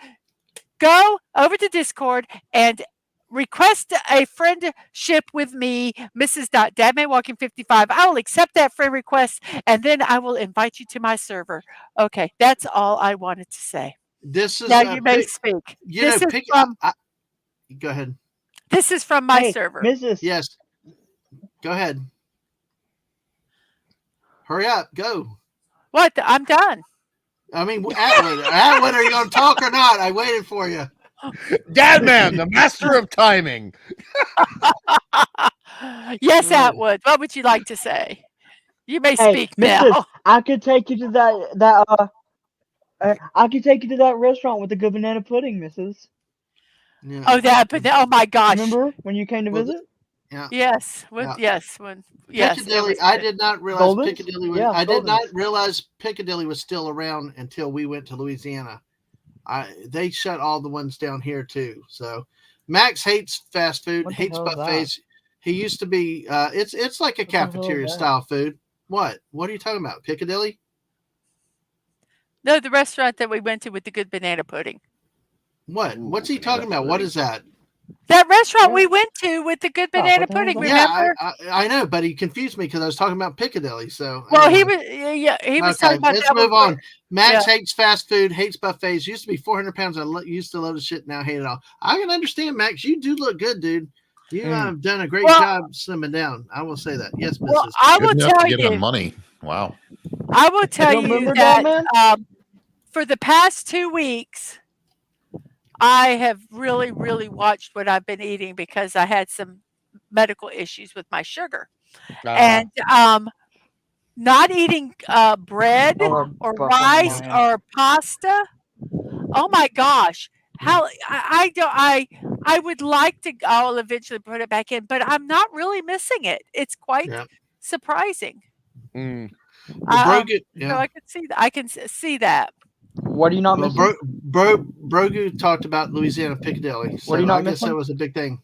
Go over to Discord and request a friendship with me, Mrs. Dadman55. I will accept that friend request and then I will invite you to my server. Okay, that's all I wanted to say. This is now you may speak. Go ahead. This is from my server. Mrs. Yes. Go ahead. Hurry up. Go. What? I'm done. I mean, Atwood, are you going to talk or not? I waited for you. Dadman, the master of timing. Yes, Atwood. What would you like to say? You may speak now. I could take you to I could take you to that restaurant with the good banana pudding, Mrs. Yeah. Oh my gosh! Remember when you came to visit? Yeah. Yes. Piccadilly. I did not realize Piccadilly was. I did not Golden's. realize Piccadilly was still around until we went to Louisiana. They shut all the ones down here too. So Max hates fast food, What the hates hell is buffets. He used to be. It's like a What the hell is cafeteria that? style food. What are you talking about? Piccadilly? No, the restaurant that we went to with the good banana pudding. What's he talking about? What is that? That restaurant we went to with the good banana pudding. Remember? Yeah, I know, but he confused me because I was talking about Piccadilly. So he was talking about. Let's move on. Max hates fast food, hates buffets. Used to be 400 pounds. I used to love the shit. Now hate it all. I can understand, Max. You do look good, dude. You have done a great job slimming down. I will say that. Yes, Mrs. Well, I will tell you. Give him money. Wow. I will tell you that for the past 2 weeks, I have really, really watched what I've been eating because I had some medical issues with my sugar. And not eating bread or rice or pasta. Oh my gosh. How I would like to. I'll eventually put it back in, but I'm not really missing it. It's quite surprising. So I can see that. I can see that. What are you not missing? Brogu talked about Louisiana Piccadilly. So What are you not I guess missing? that was a big thing.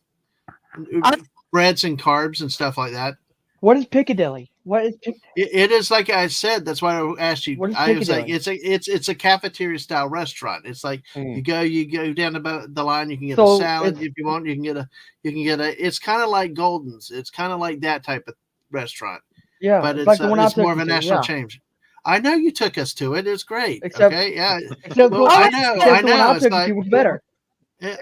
Breads and carbs and stuff like that. What is Piccadilly? What is it is like I said. That's why I asked you. What is I was like, Piccadilly? it's a cafeteria style restaurant. It's like you go down the line. You can get So a salad if you want. You can get a. It's kind of like Golden's. It's kind of like that type of restaurant. Yeah, but it's like the one it's I more of took a you to, national yeah. change. I know you took us to it. It's great. Except- okay, yeah. Except Well, the- I know. except I the one know. I It's took you like to was better.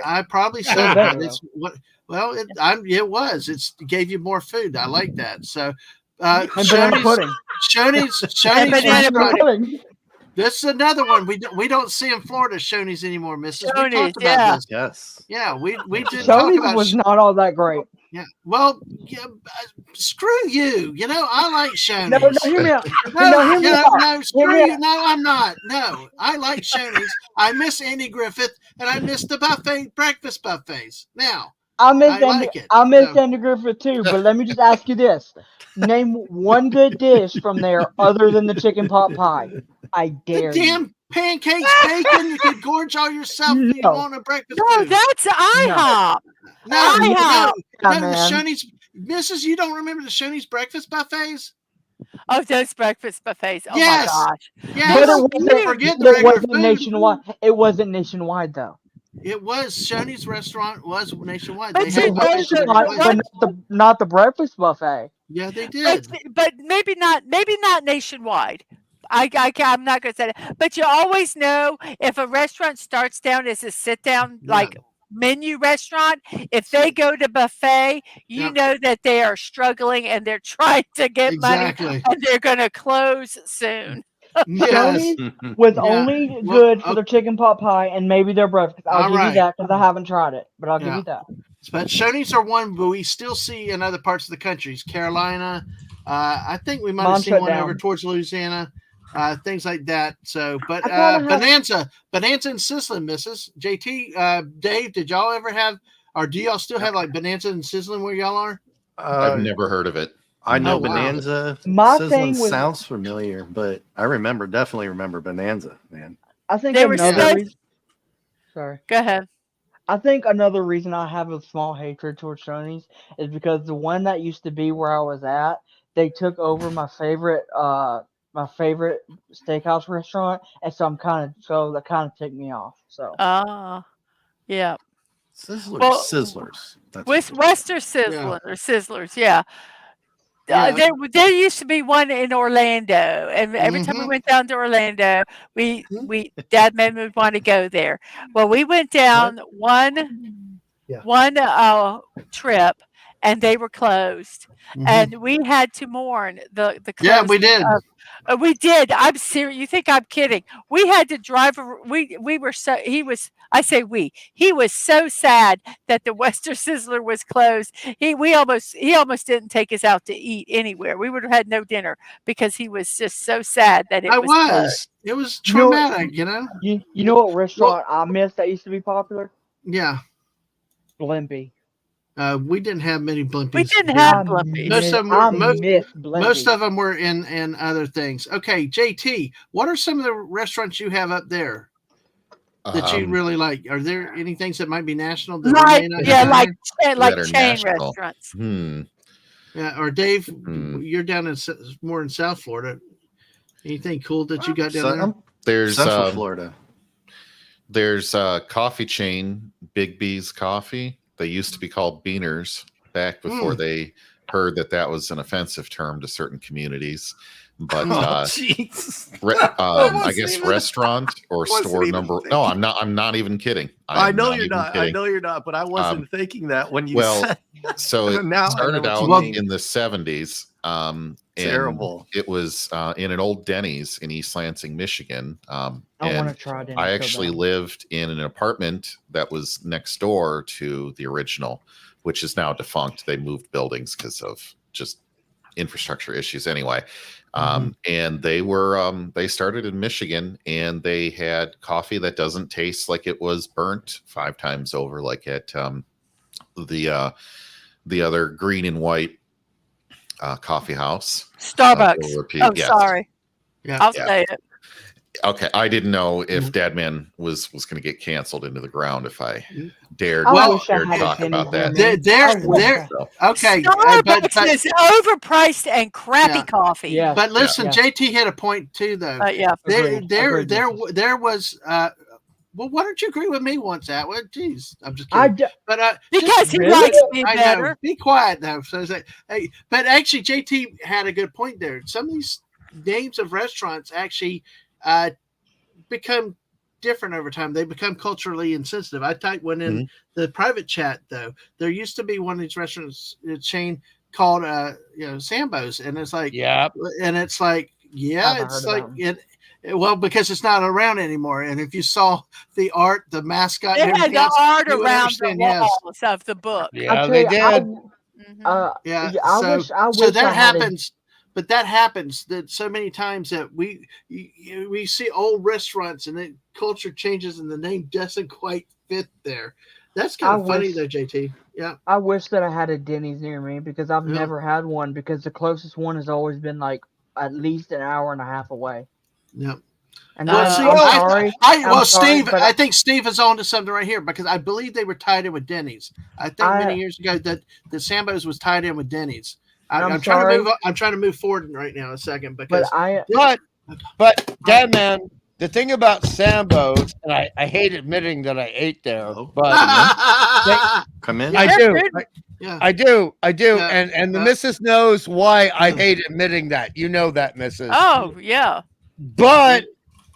I probably should. Way But better, it's what. Well, it was. It gave you more food. I like that. So, And banana pudding. Shoney's banana restaurant. Pudding. This is another one we don't see in Florida. Shoney's anymore, Mrs. We Shoney's, talked about yeah. this. Yes. Yeah, we did talk Shoney's about. was not all that great. Yeah. Well, screw you. You know I like Shoney's. No, hear me out. No, hear me out. no, screw Hear me you. out. No, I'm not. No, I like Shoney's. I miss Andy Griffith, and I miss the breakfast buffets. Now, I miss it. Andy Griffith too, but let me just ask you this. Name one good dish from there other than the chicken pot pie. I dare the you. damn pancakes, bacon. You could gorge all yourself if you No. want a breakfast No, food. that's IHOP. No, IHOP. the man. Shoney's. Mrs., you don't remember the Shoney's breakfast buffets? Oh, those breakfast buffets. Oh Yes. my gosh. Yes. But You forget the it regular wasn't food. nationwide. It wasn't nationwide though. It was. Shoney's restaurant was nationwide. But They you had know buffets the- everywhere. But not the breakfast buffet. Yeah, they did. But maybe not nationwide. I'm not going to say that. But you always know if a restaurant starts down as a sit down, like menu restaurant, if they go to buffet, you know that they are struggling and they're trying to get money and they're going to close soon. Shoney's was only good for their chicken pot pie and maybe their breakfast. I'll give you that because I haven't tried it, but I'll give you that. But Shoney's are one, but we still see in other parts of the country. Carolina, I think we might have seen one over towards Louisiana, things like that. So, but Bonanza and Sizzling, Mrs. JT, Dave, did y'all ever have, or do y'all still have like Bonanza and Sizzling where y'all are? I've never heard of it. I know Bonanza. My Sizzling thing was, sounds familiar, but I definitely remember Bonanza, man. I think another reason. Sorry. Go ahead. I think another reason I have a small hatred towards Shoney's is because the one that used to be where I was at, they took over my favorite steakhouse restaurant, and so that kind of ticked me off. So. Yeah. Sizzlers. Western Sizzler or Sizzlers, yeah. There used to be one in Orlando, and every time we went down to Orlando, Dadman would want to go there. Well, we went down one trip, and they were closed, and we had to mourn the closing. Yeah, we did. We did. I'm serious. You think I'm kidding? We had to drive. We were so. He was so sad that the Western Sizzler was closed. He almost didn't take us out to eat anywhere. We would have had no dinner because he was just so sad that it was closed. It was traumatic, You know what restaurant I missed that used to be popular? Yeah. Blimpie. We didn't have many Blimpies. We didn't have Blimpies. Most of them were in other things. Okay, JT, what are some of the restaurants you have up there that you really like? Are there any things that might be national? Like chain restaurants. Yeah, or Dave, you're down more in South Florida. Anything cool that you got down there? There's Central Florida. There's a coffee chain, Big B's Coffee. They used to be called Beaners back before they heard that was an offensive term to certain communities. But I guess restaurant or store number. No, I'm not even kidding. I know you're not. I know you're not. But I wasn't thinking that when you said. So it started out in the 70s. Terrible. It was in an old Denny's in East Lansing, Michigan. I want to try it. I actually lived in an apartment that was next door to the original, which is now defunct. They moved buildings because of just infrastructure issues anyway. And they started in Michigan, and they had coffee that doesn't taste like it was burnt 5 times over, like at the other green and white coffee house. Starbucks. Sorry. Yeah. I'll say it. Okay, I didn't know if Dadman was going to get canceled into the ground if I dared talk about that. Okay. Starbucks is overpriced and crappy coffee. Yeah. But listen, JT had a point too, though. There was. Well, why don't you agree with me once, Atwood? Jeez, I'm just kidding. Because he likes me better. Know. Be quiet now. So hey, but actually, JT had a good point there. Some of these names of restaurants actually become different over time. They become culturally insensitive. I typed one in the private chat, though. There used to be one of these restaurants chain called Sambo's, and it's like, and it's like, it's like it. Well, because it's not around anymore, and if you saw the art, the mascot, they had the art around the walls of the book. Yeah, they did. So that happens. But that happens that so many times that we see old restaurants and the culture changes and the name doesn't quite fit there. That's kind of funny though, JT. Yeah. I wish that I had a Denny's near me because I've never had one because the closest one has always been like at least an hour and a half away. Yep. And I'm sorry. Steve, I think Steve is on to something right here because I believe they were tied in with Denny's. I think many years ago that the Sambo's was tied in with Denny's. I'm trying to move forward right now a second because but Dadman, the thing about Sambo's, and I hate admitting that I ate there, but come in. I do. And the missus knows why I hate admitting that. You know that, missus. Oh yeah. But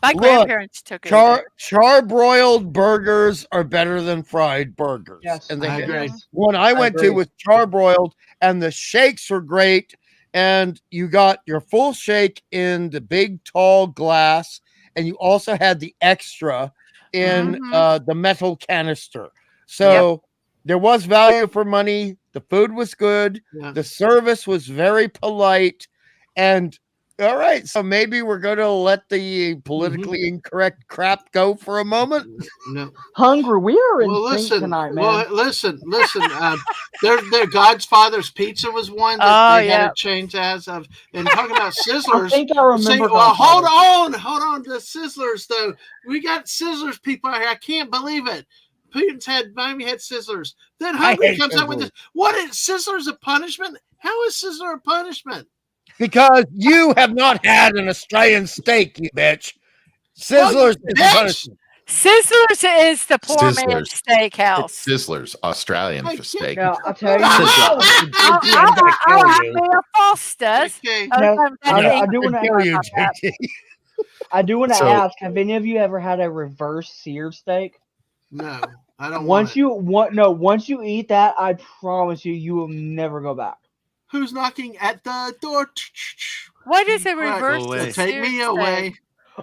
my grandparents took it. Charbroiled burgers are better than fried burgers. Yes, and I agree. One I went to was charbroiled, and the shakes were great. And you got your full shake in the big tall glass, and you also had the extra in the metal canister. So there was value for money. The food was good. Yeah. The service was very polite. And all right, so maybe we're going to let the politically incorrect crap go for a moment. No, Hungry. We are in sync tonight, man. Well, listen. Their God's Father's Pizza was one that they had a change as of. And talking about Sizzlers, I think I remember. Well, hold on. The Sizzlers though, we got Sizzlers people out here. I can't believe it. Miami had Sizzlers. Then Hungry comes up with this. What is Sizzlers a punishment? How is Sizzler a punishment? Because you have not had an Australian steak, you bitch. Sizzlers is punishment. Sizzlers is the poor man's steakhouse. Sizzlers, Australian for steak. No, I'll tell you. I'll Foster's. I do want to. I do want to ask: have any of you ever had a reverse seared steak? No, I don't. Once you eat that, I promise you will never go back. Who's knocking at the door? What is a reverse? Take me away.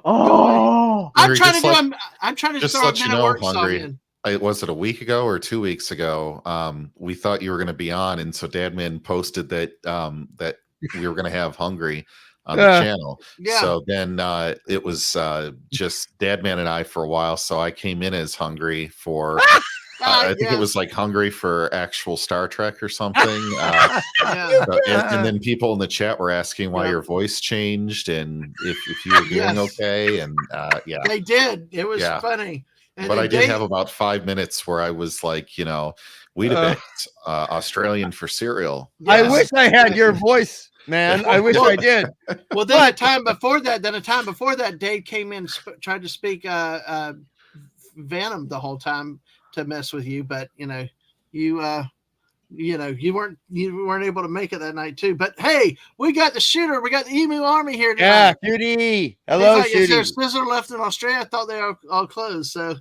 Oh, I'm trying to throw a minute work song in. Was it a week ago or 2 weeks ago? We thought you were going to be on, and so Dadman posted that that we were going to have Hungry on the channel. Yeah. So then it was just Dadman and I for a while. So I came in as Hungry for. I think it was like Hungry for actual Star Trek or something. And then people in the chat were asking why your voice changed and if you were doing okay. And they did. It was funny. And but I did have about 5 minutes where I was like, Weetabix, Australian for cereal. Yes. I wish I had your voice, man. I wish I did. Well, then a time before that, Dave came in, tried to speak Venom the whole time to mess with you, but you weren't able to make it that night too. But hey, we got the shooter, we got the Emu Army here tonight. Yeah, Shooty. Hello, Shooty. Is there a Sizzler left in Australia? I thought they were all closed. So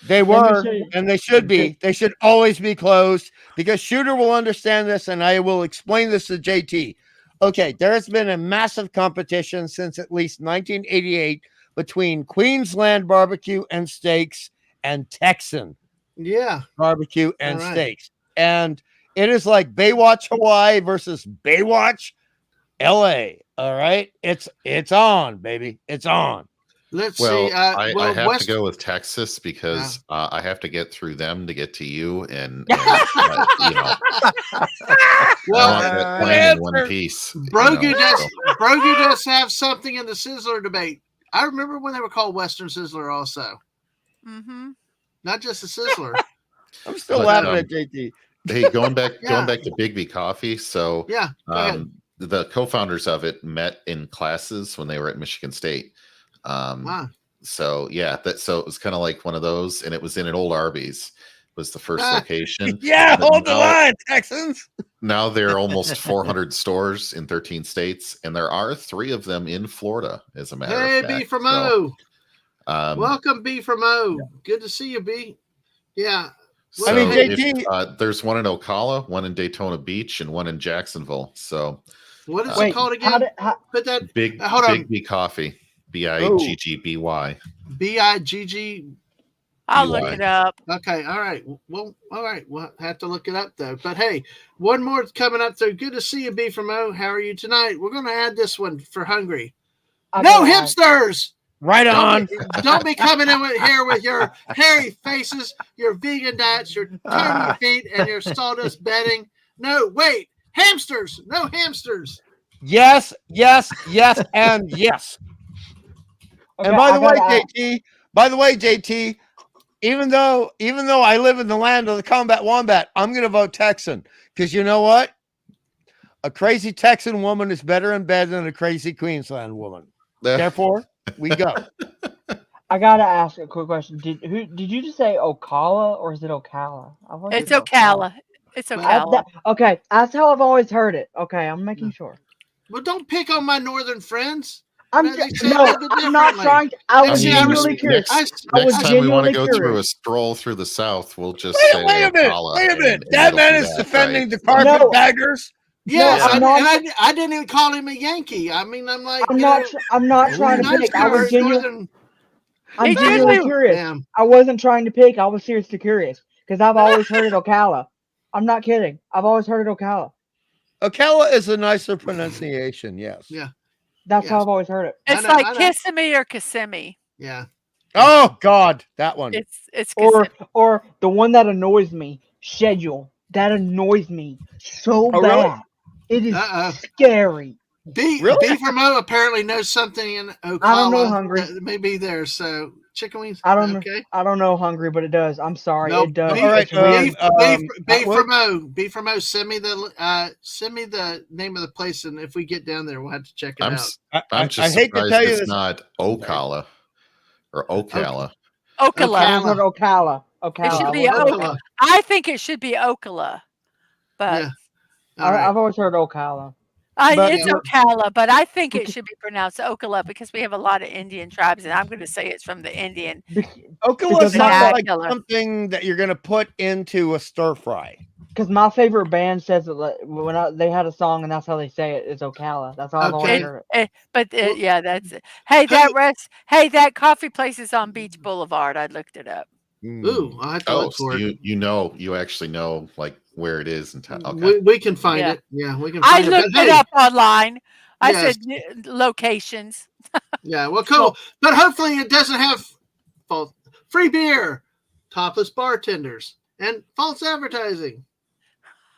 they were, and they should be. They should always be closed because Shooter will understand this, and I will explain this to JT. Okay, there has been a massive competition since at least 1988 between Queensland barbecue and steaks and Texan barbecue and steaks. And it is like Baywatch Hawaii versus Baywatch LA. All right. It's on, baby. It's on. Let's see. I have to go with Texas because I have to get through them to get to you, and in one piece. Brogu does have something in the Sizzler debate. I remember when they were called Western Sizzler also. Mm-hmm. Not just a Sizzler. I'm still laughing at JT. Hey, going back to Bigby Coffee. So the co-founders of it met in classes when they were at Michigan State. So it was kind of like one of those, and it was in an old Arby's. Was the first location. Hold the line, Texans. Now there are almost 400 stores in 13 states, and there are 3 of them in Florida, as a matter of fact. Hey, B from O. Welcome, B from O. Good to see you, B. Yeah. So JT, there's one in Ocala, one in Daytona Beach, and one in Jacksonville. So what is it called again? Put that Bigby Coffee. BIGGBY. BIGG. I'll look it up. Okay. All right. Well, all right. We'll have to look it up though. But hey, one more coming up. So good to see you, B from O. How are you tonight? We're going to add this one for Hungry. No hipsters. Right on. Don't be coming in here with your hairy faces, your vegan diets, your tiny feet, and your sawdust bedding. No, wait. Hamsters. No hamsters. Yes, and yes. Okay, and by the way, JT, even though I live in the land of the combat wombat, I'm going to vote Texan because you know what? A crazy Texan woman is better in bed than a crazy Queensland woman. Therefore, we go. I gotta ask a quick question. Did you just say Ocala or is it Ocala? It's Ocala. It's Ocala. Okay, that's how I've always heard it. Okay, I'm making sure. Well, don't pick on my northern friends. I'm not trying. I was genuinely curious. Next time we want to go through a stroll through the South, we'll just say wait a minute. That man is defending the carpetbaggers. Yes, I didn't even call him a Yankee. I mean, I'm like, I'm not trying to pick. I was genuinely. I'm genuinely curious. Damn. I wasn't trying to pick. I was seriously curious because I've always heard it Ocala. I'm not kidding. I've always heard it Ocala. Ocala is a nicer pronunciation. Yes. Yeah. That's how I've always heard it. It's like Kissimmee or Kissimmee. Yeah. Oh God, that one. It's or the one that annoys me. Schedule. That annoys me so bad. Really? It is scary. B from O apparently knows something in Ocala. I don't know Hungry. That may be there. So chicken wings. I don't know. I don't know Hungry, but it does. I'm sorry, it does. All right, B from O. Send me the name of the place, and if we get down there, we'll have to check it out. I'm just surprised it's not Ocala or Ocala. Ocala. It should be Ocala. I think it should be Ocala, but I've always heard Ocala. It's Ocala, but I think it should be pronounced Ocala because we have a lot of Indian tribes, and I'm going to say it's from the Indian. Ocala sounds like something that you're going to put into a stir fry. Because my favorite band says it they had a song, and that's how they say it. It's Ocala. That's all I've always heard it. Yeah, that's it. Hey, that coffee place is on Beach Boulevard. I looked it up. Ooh, I have to look for it. You actually know like where it is in town. Okay. We can find it. Yeah, we can find it. I looked it up online. I said locations. Yeah, well, cool. But hopefully it doesn't have free beer, topless bartenders, and false advertising.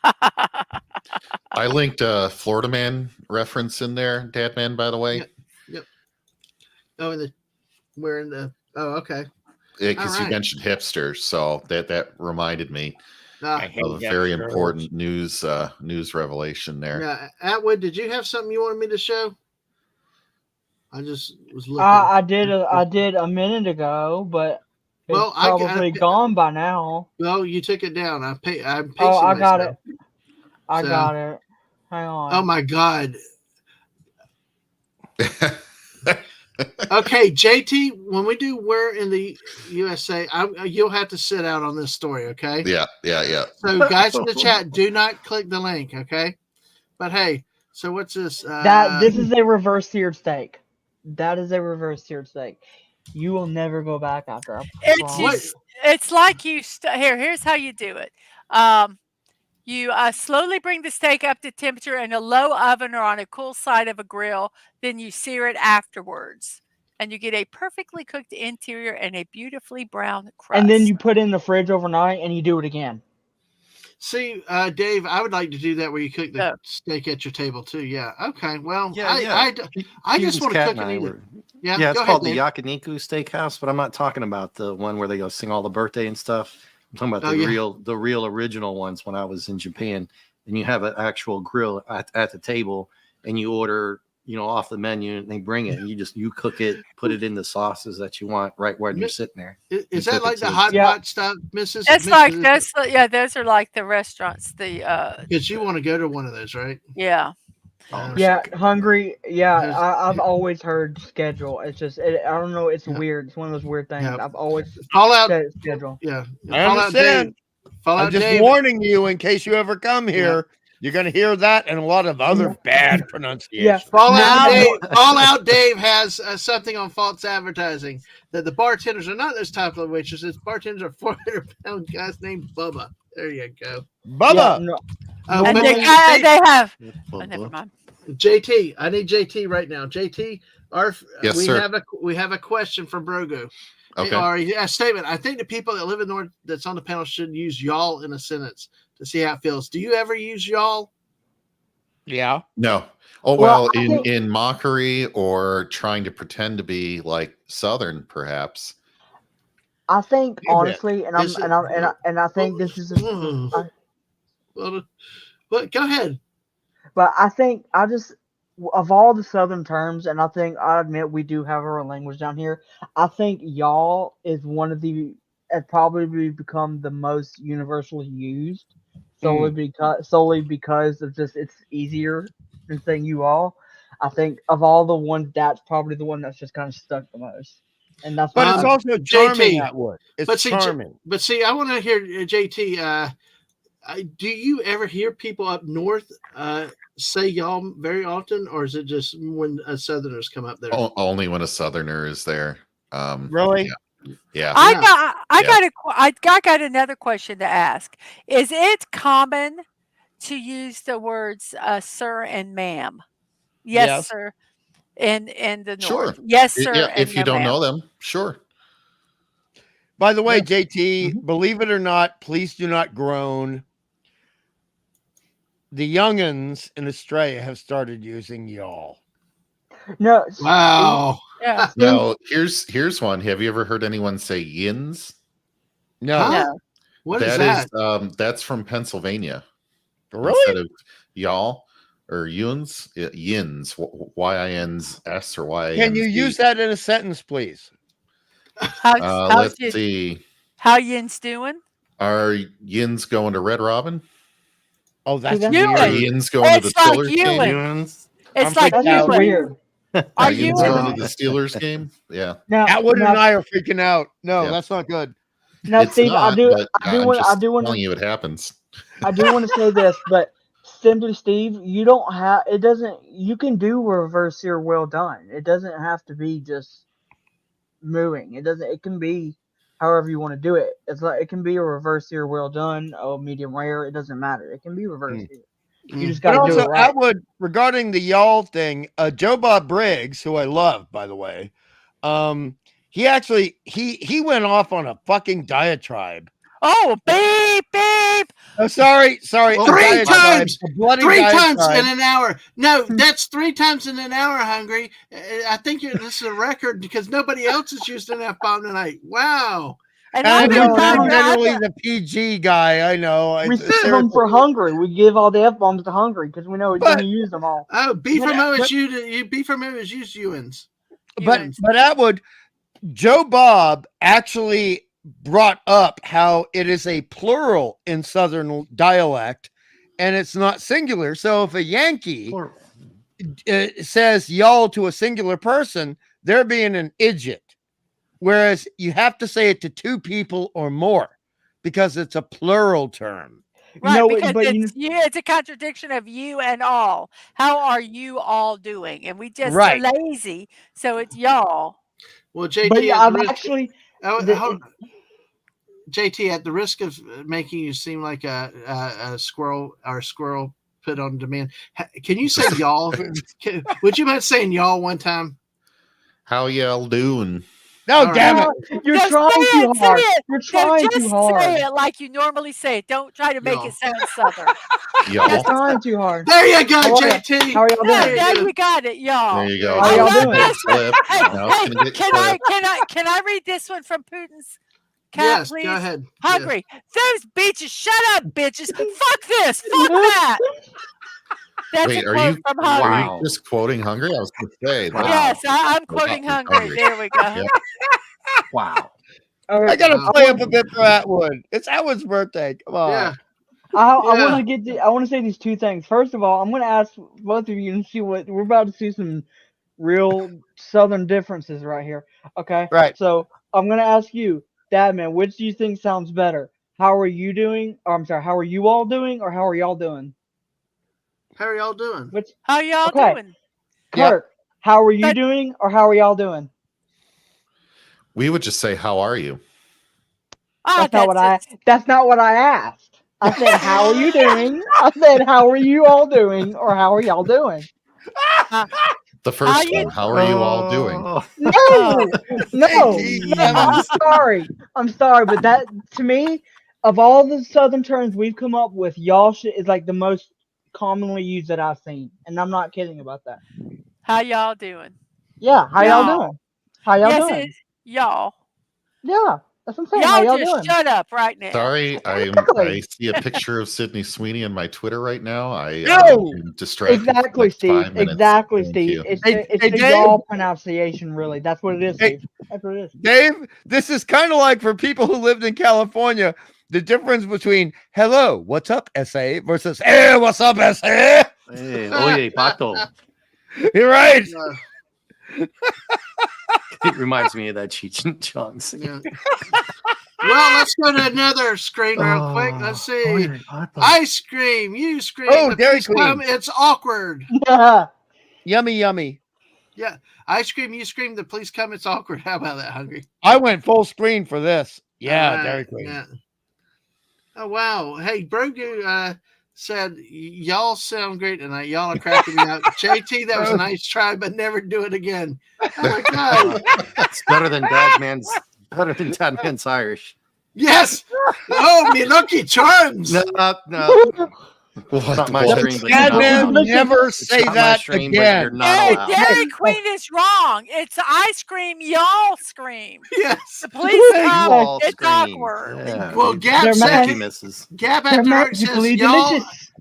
I linked a Florida Man reference in there, Dadman, by the way. Yep. Oh, okay. Because you mentioned hipsters, so that reminded me of a very important news revelation there. Yeah, Atwood, did you have something you wanted me to show? I just was looking. I did a minute ago, but it's probably gone by now. No, you took it down. I'm I got it. I got it. Hang on. Oh my God. Okay, JT, when we do We're in the USA, you'll have to sit out on this story, okay? Yeah. So, guys in the chat, do not click the link, okay? But hey, so what's this? This is a reverse seared steak. That is a reverse seared steak. You will never go back after. It's like here's how you do it. You slowly bring the steak up to temperature in a low oven or on a cool side of a grill. Then you sear it afterwards. And you get a perfectly cooked interior and a beautifully brown crust. And then you put it in the fridge overnight and you do it again. See, Dave, I would like to do that where you cook the steak at your table too. Yeah. Okay. Well, I just want to cook it. Yeah, it's called the Yakiniku Steakhouse, but I'm not talking about the one where they go sing all the birthday and stuff. I'm talking about the real original ones when I was in Japan, and you have an actual grill at the table, and you order, off the menu, and they bring it, and you cook it, put it in the sauces that you want right where you're sitting there. Is that like the hot pot stuff, Mrs.? Those are like the restaurants. Because you want to go to one of those, right? Yeah. Hungry. Yeah, I've always heard schedule. It's just I don't know. It's weird. It's one of those weird things. I've always said schedule. Yeah, I understand. I'm just warning you in case you ever come here. Yeah. You're going to hear that and a lot of other bad pronunciation. Yeah. Fallout Dave has something on false advertising that the bartenders are not those type of waitresses. Bartenders are 400-pound guys named Bubba. There you go. Bubba. Yeah, and they have. Never mind. JT, I need JT right now. JT, sir. We have a question from Brogo. Okay. Or a statement. I think the people that live in North that's on the panel should use y'all in a sentence to see how it feels. Do you ever use y'all? Yeah. No. Oh, well, in mockery or trying to pretend to be like Southern, perhaps. I think honestly, and I think this is. Well, go ahead. But I think of all the Southern terms, and I admit we do have our own language down here. I think y'all is one of the probably become the most universally used, solely because of just it's easier than saying you all. I think of all the ones, that's probably the one that's just kind of stuck the most. And that's but it's also charming. Atwood. It's charming. But see, I want to hear JT. Do you ever hear people up north say y'all very often, or is it just when Southerners come up there? Only when a Southerner is there. Really? Yeah. I got another question to ask. Is it common to use the words sir and ma'am? Yes. Sir. In the north. Sure. Yes, sir. Yeah, if you don't ma'am. know them, sure. By the way, JT, believe it or not, please do not groan. The youngins in Australia have started using y'all. No. Wow. Yeah. Now, here's one. Have you ever heard anyone say yins? No. Huh? No. What is that? That's from Pennsylvania. Really? Instead of y'all or yins, yins, Y-I-N-S or Y-A-N-Z. Can you use that in a sentence, please? Let's see. How yins doing? Are yins going to Red Robin? Oh, that's Are weird. Are yins going to the Steelers game? It's like that's weird. Are yins going to the Steelers game? Yeah. Atwood and I are freaking out. No, that's not good. Now, Steve, I do want telling you it happens. I do want to say this, but simply, Steve, you don't have. It doesn't. You can do reverse here. Well done. It doesn't have to be just mooing. It doesn't. It can be however you want to do it. It's like it can be a reverse here. Well done. Oh, medium rare. It doesn't matter. It can be reverse here. You just got to do it right. Atwood, regarding the y'all thing, Joe Bob Briggs, who I love, by the way, he actually he went off on a fucking diatribe. Oh, beep, beep. Oh, sorry. Well, three times in an hour. No, that's 3 times in an hour, Hungry. I think this is a record because nobody else has used an F-bomb tonight. Wow. And I'm generally the PG guy. I know. We save them for Hungry. We give all the F-bombs to Hungry because we know he's going to use them all. Oh, B from OSU. B from OSU's Ewins. But Atwood, Joe Bob actually brought up how it is a plural in Southern dialect and it's not singular. So if a Yankee says y'all to a singular person, they're being an idiot. Whereas you have to say it to 2 people or more because it's a plural term. Right, because it's a contradiction of you and all. How are you all doing? And we just are lazy, so it's y'all. Well, JT, but yeah, I've actually... JT, at the risk of making you seem like a squirrel or squirrel put on demand, can you say y'all? Would you mind saying y'all one time? How y'all doing? No, damn it! You're trying too hard. You're trying too hard. Say it like you normally say it. Don't try to make it sound Southern. You're trying too hard. There you go, JT. How are y'all doing? There you got it, y'all. There you go. How y'all doing? Can I read this one from Putin's? Yes, please? Go ahead. Hungry. Yes. Those beaches. Shut up, bitches. Fuck this. Fuck that. That's a quote from Hungry. Are you just quoting Hungry? I was going to say. Wow. Yes, I'm quoting Hungry. There we go. Yep. Wow. I got to play up a bit for Atwood. It's Atwood's birthday. Come on. Yeah. I want to say these 2 things. First of all, I'm going to ask both of you and see what we're about to see some real Southern differences right here. Okay. Right. So I'm going to ask you, Dadman, which do you think sounds better? How are you doing? Or, I'm sorry. How are you all doing? Or how are y'all doing? How are y'all doing? How y'all doing? Kirk, how are you doing? Or how are y'all doing? We would just say, "How are you?" That's not what I asked. I said, "How are you doing?" I said, "How are you all doing?" Or how are y'all doing? The first one. How are you all doing? No. I'm sorry, but that to me, of all the Southern terms we've come up with, y'all is like the most commonly used that I've seen, and I'm not kidding about that. How y'all doing? Yeah, how y'all doing? How y'all doing? Y'all. Yeah, that's what I'm saying. Y'all how y'all just doing? Shut up right now. Sorry, I see a picture of Sydney Sweeney on my Twitter right now. I'm distracted. Exactly, Steve. Exactly, Steve. It's the y'all pronunciation, really. That's what it is, Steve. That's what it is. Dave, this is kind of like for people who lived in California, the difference between hello, what's up, SA versus hey, what's up, SA? Hey, oye, pato. You're right. It reminds me of that Cheech and Chong scene. Yeah. Well, let's go to another screen real quick. Let's see. Ice cream, you scream. Oh, the Dairy police come, Queen. it's awkward. Yummy, yummy. Yeah. Ice cream, you scream. The police come, it's awkward. How about that, Hungry? I went full screen for this. Yeah, Dairy Queen. Yeah. Oh, wow. Hey, Brogu said, y'all sound great tonight. Y'all are cracking me out. JT, that was a nice try, but never do it again. Oh, my God. It's better than Dadman's Irish. Yes. Oh, me lucky charms. No. What? Not my What? stream, but Dadman, never say not my that stream, but again. you're not allowed. Dairy Queen is wrong. It's ice cream, y'all scream. Yes. The police come, Y'all it's scream. awkward. Yeah. Well, Gab They're said, magic. Misses. Gab They're After Dark magically says, y'all, delicious.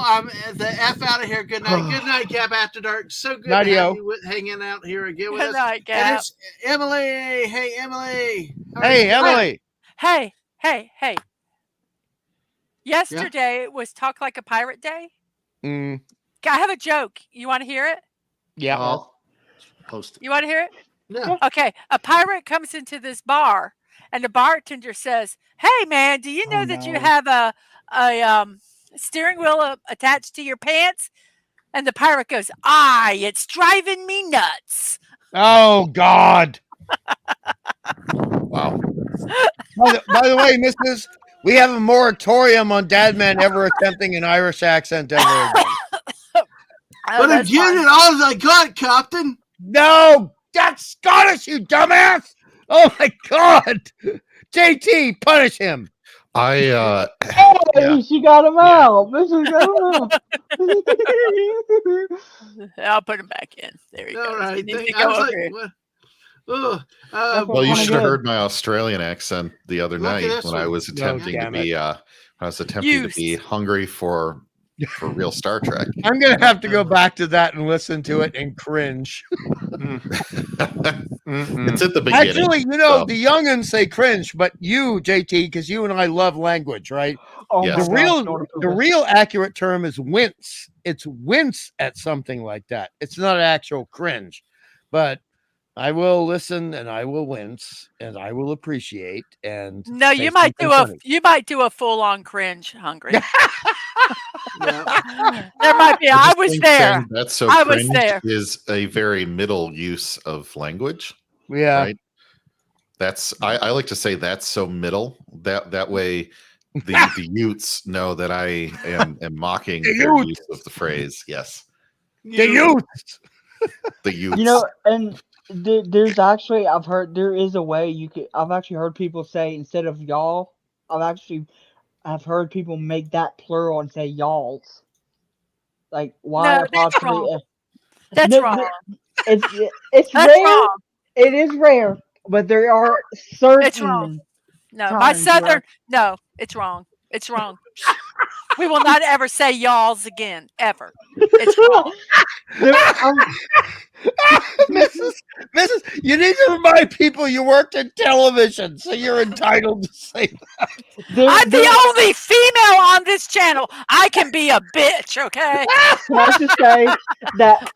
I'm the F out of here. Good night. Good night, Gab After Dark. So good to have you hanging out here again with Good us. night, And Gab. it's Emily. Hey, Emily. Hey, Emily. Hey. Yesterday was Talk Like a Pirate Day. Mm, I have a joke. You want to hear it? yeah. I'll post it. You want to hear it? Yeah. Okay. A pirate comes into this bar, and the bartender says, "Hey, man, do you know that you have a steering wheel attached to your pants?" And the pirate goes, "Aye, it's driving me nuts." Oh, God. Wow. By the way, Mrs., we have a moratorium on Dadman ever attempting an Irish accent ever again. But I did it all I got, Captain. No, that's Scottish, you dumbass. Oh, my God. JT, punish him. Hey, she got him out. Mrs. got him out. I'll put him back in. There you go. All right. You need to I go was over like, here. Well, you Wanna should have go. heard my Australian accent the other Look at night this when one. I was attempting to damn be to be hungry for real Star Trek. I'm going to have to go back to that and listen to it and cringe. It's at the beginning. Actually, you know, the young'uns say cringe, but you, JT, because you and I love language, right? Oh Yes. my The gosh, real accurate term is wince. It's wince at something like that. It's not actual cringe, but I will listen and I will wince and I will appreciate and No, say you might do something a full on cringe, Hungry. Yeah. There might be. I was think there. saying That's so I was cringe there. is a very middle use of language. funny. Yeah. Right. That's I like to say that's so middle. That way the Utes know that I am mocking their use of the phrase. Yes. The youth. The Utes. You know, and there's actually there is a way I've actually heard people say instead of y'all, I've heard people make that plural and say y'alls. Like why? No, that's wrong. That's No, wrong. It's That's rare. wrong. It is rare, but there are It's certain. wrong. No, times my where- southern. No, it's wrong. It's wrong. We will not ever say y'alls again, ever. It's wrong. Mrs., you need to remind people you worked in television, so you're entitled to say that. I'm the only female on this channel. I can be a bitch, okay? Can I just say that,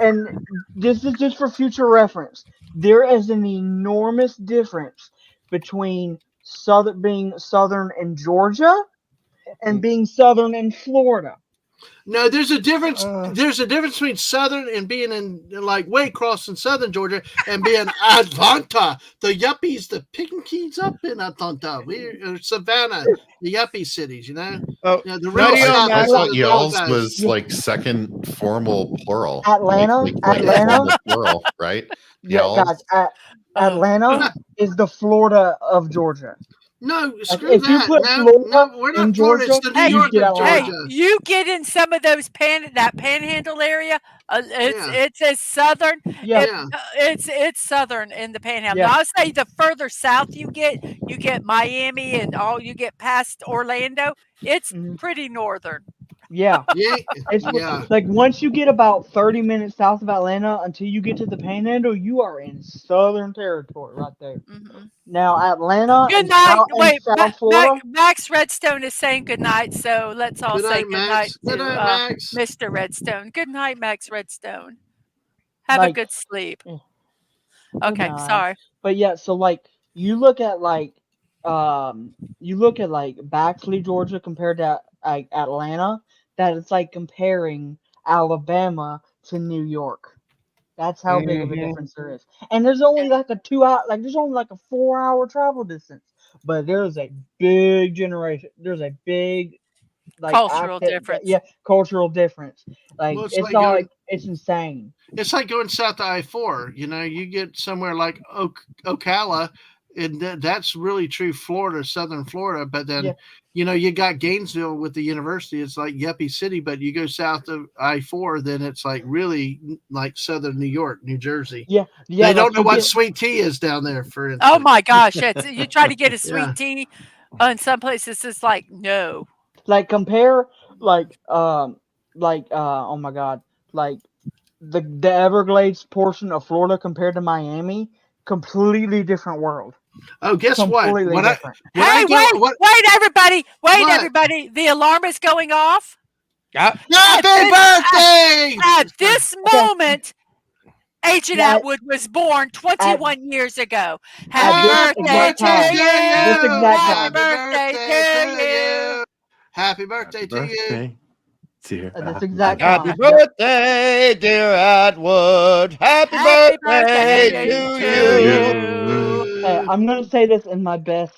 and this is just for future reference, there is an enormous difference between being southern in Georgia and being southern in Florida. No, there's a difference. There's a difference between southern and being in like Waycross in southern Georgia and being Atlanta. The yuppies, the Pinkies up in Atlanta, Savannah, the yuppie cities. You know. Oh, The real I South, thought the y'all's guys. was like second formal plural. Atlanta, Atlanta, formal plural, right? yeah, guys, Atlanta is the Florida of Georgia. No, screw if you that. put No, we're in not Florida. It's Georgia, the New York of Hey, Georgia. you get in some of those that panhandle area. It's as southern. Yeah. It's southern in the panhandle. Yeah. Now, I'll say the further south you get Miami and all you get past Orlando. It's pretty northern. Yeah. Yeah. Like once you get about 30 minutes south of Atlanta until you get to the Panhandle, you are in Southern territory right there. Mm-hmm. Now Atlanta Good and night. South Florida. Max Redstone is saying good night, so let's all say good night Good to night, Max. Mr. Redstone. Good night, Max Redstone. Have a good sleep. Okay, sorry. But yeah, so like you look at Baxley, Georgia compared to Atlanta, that it's like comparing Alabama to New York. That's how big of a difference there is. And there's only like a 2 hour, like there's only like a 4 hour travel distance. But there's a big like cultural difference. Yeah, cultural difference. Like it's insane. It's like going south to I-4. You get somewhere like Ocala, and that's really true Florida, southern Florida. But then, you got Gainesville with the university. It's like Yuppie City, but you go south of I-4, then it's like really like southern New York, New Jersey. Yeah. They don't know what sweet tea is down there, for instance. Oh my gosh. You try to get a sweet tea in some places, it's like, no. Like compare oh my God, like the Everglades portion of Florida compared to Miami, completely different world. Oh, guess what? Wait, everybody! Everybody! The alarm is going off. Happy birthday! At this moment, Agent Atwood was born 21 years ago. Happy birthday to you! Happy birthday to you! Happy birthday to you! That's exactly. Happy birthday, dear Atwood. Happy birthday to you. Hey, I'm gonna say this in my best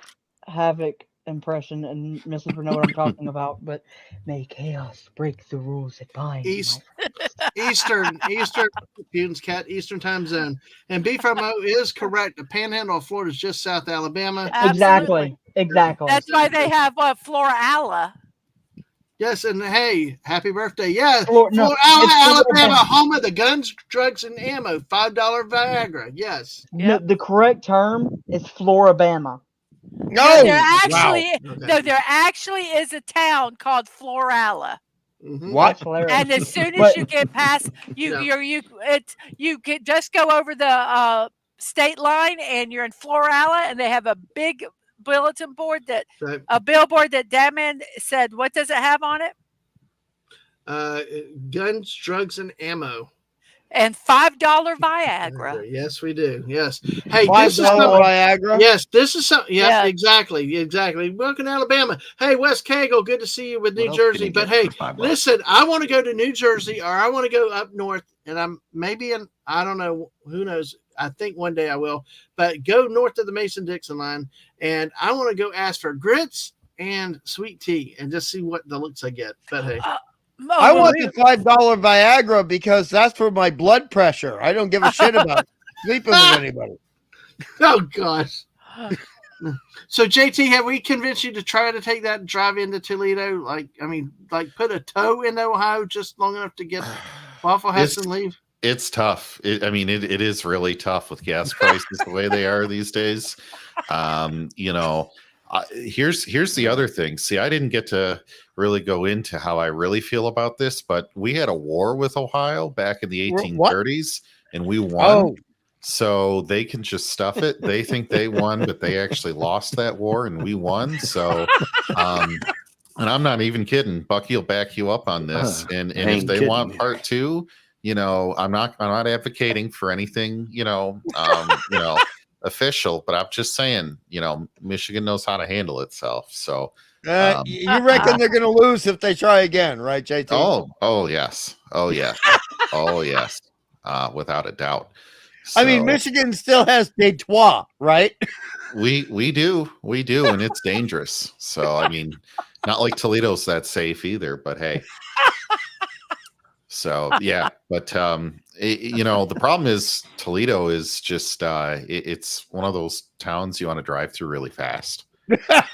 Havoc impression, and Mrs. Renault, what I'm talking about. But may chaos break the rules that bind. Eastern Eastern time zone, and B-Mo is correct. The Panhandle of Florida is just South Alabama. Exactly. That's why they have Florala. Yes, and hey, happy birthday. Yeah, Florala, Alabama, home of the guns, drugs, and ammo. $5 Viagra. Yes. Yep. The correct term is Florabama. No, there actually is a town called Florala. Mm-hmm. What? And as soon as you get past, you can just go over the state line, and you're in Florala, and they have a big bulletin board a billboard that Dadman said, what does it have on it? Guns, drugs, and ammo. And $5 Viagra. Yes, we do. Yes. Hey, this is Viagra. Yes, this is something. Yeah, exactly. Welcome to Alabama. Hey, Wes Cagle, good to see you with New Jersey. But hey, listen, I want to go to New Jersey, or I want to go up north, and I'm maybe I don't know, who knows. I think one day I will, but go north of the Mason-Dixon line, and I want to go ask for grits and sweet tea and just see what the looks I get. But hey. I want the $5 Viagra because that's for my blood pressure. I don't give a shit about sleeping with anybody. Oh, gosh. So, JT, have we convinced you to try to take that drive into Toledo? Like put a toe into Ohio just long enough to get Waffle House and leave? It's tough. It is really tough with gas prices the way they are these days. Here's the other thing. See, I didn't get to really go into how I really feel about this, but we had a war with Ohio back in the 1830s, and we won. Oh. So they can just stuff it. They think they won, but they actually lost that war, and we won. So, and I'm not even kidding. Bucky will back you up on this. And if they want part two, I'm not advocating for anything, official, but I'm just saying, Michigan knows how to handle itself. So you reckon they're going to lose if they try again, right, JT? Oh yes. Oh yes. Without a doubt. So, Michigan still has Detroit, right? We do, and it's dangerous. So not like Toledo's that safe either, but hey. So yeah, but the problem is Toledo is just it's one of those towns you want to drive through really fast.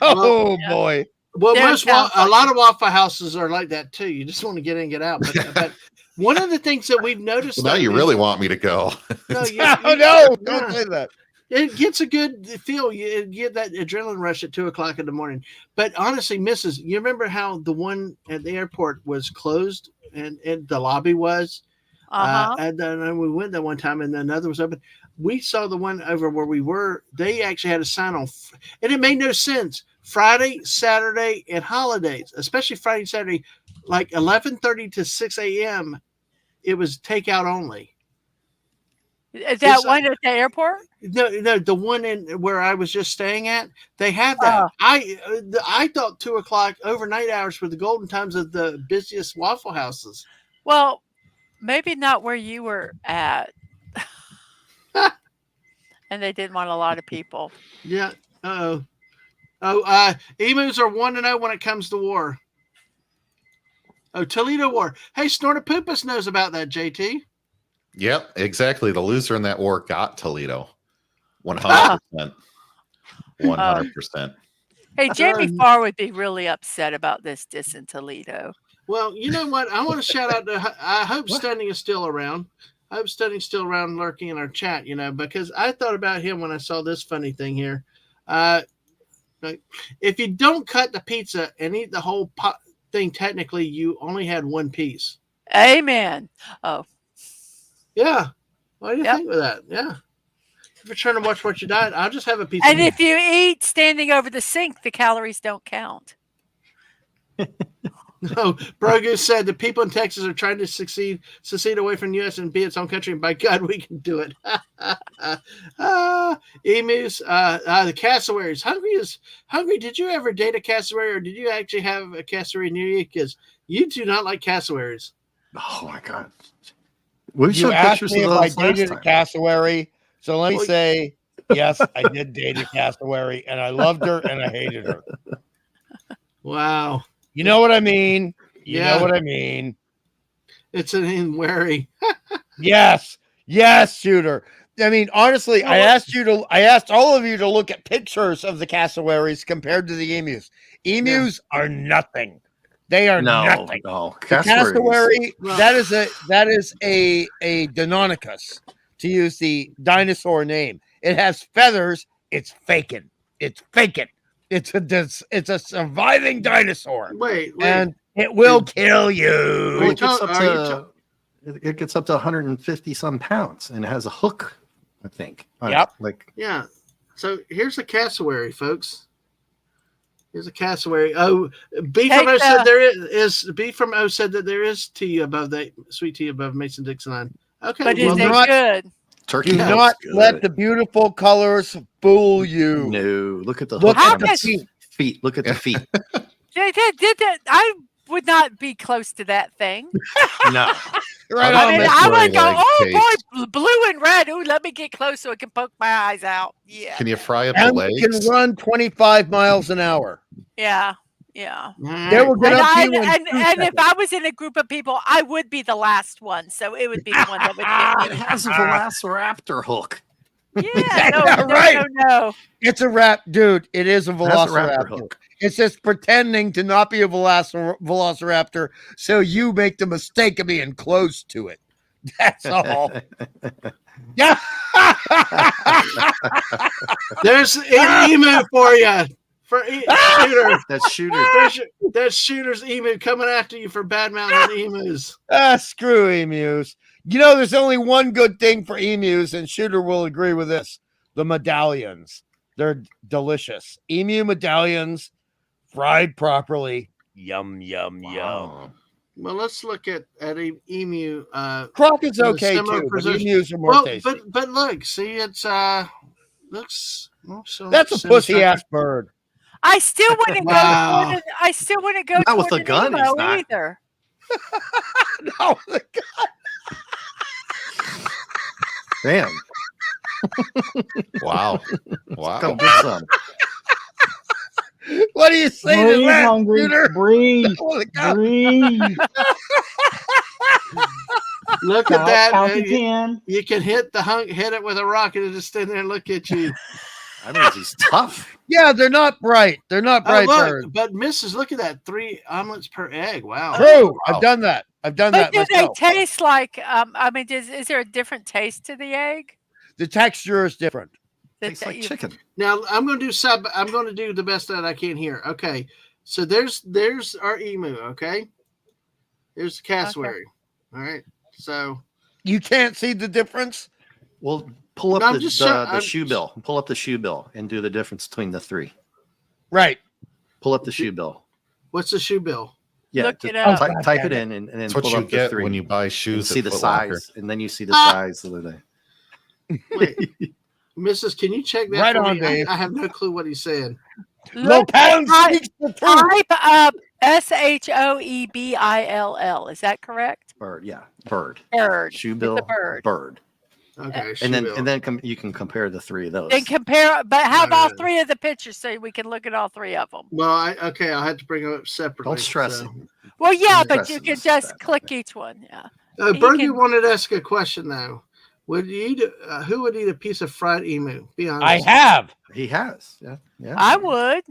Boy. Well, a lot of Waffle Houses are like that too. You just want to get in and get out. But one of the things that we've noticed. Well, now you really want me to go. No, don't say that. It gets a good feel. You get that adrenaline rush at 2:00 in the morning. But honestly, Mrs., you remember how the one at the airport was closed and the lobby was? And then we went that one time and another was open. We saw the one over where we were. They actually had a sign on, and it made no sense. Friday, Saturday, and holidays, especially Friday, Saturday, like 11:30 to 6 a.m., it was takeout only. Is that one at the airport? No, the one in where I was just staying at, they have that. I thought 2:00 overnight hours were the golden times of the busiest Waffle Houses. Well, maybe not where you were at. And they didn't want a lot of people. Yeah. Emus are 1-0 when it comes to war. Oh, Toledo War. Hey, Snortopoopus knows about that, JT. Yep, exactly. The loser in that war got Toledo. 100%. 100%. Hey, Jamie Farr would be really upset about this in Toledo. Well, you know what? I want to shout out to, I hope Stunning is still around. I hope Stunning's still around lurking in our chat, because I thought about him when I saw this funny thing here. If you don't cut the pizza and eat the whole thing, technically, you only had one piece. Amen. Oh. Yeah. What do you think of that? Yeah. If you're trying to watch what you diet, I'll just have a pizza. And if you eat standing over the sink, the calories don't count. No, Brogu said the people in Texas are trying to secede away from the U.S. and be its own country, and by God, we can do it. Emus, the cassowaries. Hungry. Did you ever date a cassowary, or did you actually have a cassowary near you? Because you do not like cassowaries. Oh my God! We you asked me if I dated a cassowary, so let me say yes, I did date a cassowary, and I loved her and I hated her. Wow. You know what I mean? You know what I mean? It's an inwary. Yes, Shooter. I mean, honestly, I asked all of you to look at pictures of the cassowaries compared to the emus. Emus are nothing. They are nothing. No, cassowary. That is a Deinonychus, to use the dinosaur name. It has feathers. It's faking. It's a surviving dinosaur. Wait. And it will kill you. It gets up to 150 some pounds, and it has a hook, I think. Yep. Yeah. So here's a cassowary, folks. Here's a cassowary. Oh, B from O said there is. B from O said that there is tea above the sweet tea above Mason-Dixon line. Okay, but is it good? Turkey. Do not let the beautiful colors fool you. No, look at the feet. Look at the feet. I would not be close to that thing. No. Right. I would go, boy, blue and red. Ooh, let me get close so it can poke my eyes out. Yeah. Can you fry up the legs? You can run 25 miles an hour. Yeah. They will get up to you and if I was in a group of people, I would be the last one. So it would be the one that would get me. It has a velociraptor hook. Yeah, no. It's a dude. It is a velociraptor. It's just pretending to not be a velociraptor, so you make the mistake of being close to it. That's all. Yeah. There's an emu for you. Shooter. That's Shooter. That's Shooter's emu coming after you for bad mouthing emus. Screw emus. There's only one good thing for emus, and Shooter will agree with this. The medallions. They're delicious. Emu medallions, fried properly. Yum, yum, yum. Well, let's look at an emu. Croc is okay, too, but emus are more tasty. But look, see, it's looks... That's a pussy-ass bird. I still wouldn't go. I still wouldn't go. Not with a gun, he's not either. Not with a gun. Damn! Wow! Come get some. What do you say to that, hungry, Shooter? Breathe. Look at that! You can hit it with a rocket and just stand there and look at you. That means he's tough. Yeah, they're not bright. They're not bright birds. But Mrs., look at that. 3 omelets per egg. Wow. True. Wow. I've done that. But do they taste like, is there a different taste to the egg? The texture is different. Tastes like chicken. Now I'm going to do the best that I can here. Okay, so there's our emu. Okay, there's the cassowary. Okay. All right, so you can't see the difference. Well, pull up the shoe bill. Pull up the shoe bill and do the difference between the three. Right. Pull up the shoe bill. What's the shoe bill? Yeah, look it up. Type it in and then That's what pull you up the get three. when you buy shoes. See the Foot Locker. size, and then you see the size of the. Wait, Mrs. Can you check that? Right for on, me? Dave. I have no clue what he's saying. No pound speaks the truth. Type up SHOEBILL. Is that correct? Bird, yeah, bird. Bird. Shoe bill, It's a bird. bird. Okay, And then you can compare the three of those. Then compare, but have all three of the pictures so we can look at all three of them. Well, I'll have to bring them up separately. Don't stress it. Well, yeah, Don't but stress you it, can Mrs. just Batman. click each one. Yeah. Bernie wanted to ask a question though. Would you eat? Who would eat a piece of fried emu? Be honest. I have. He has. Yeah. I would.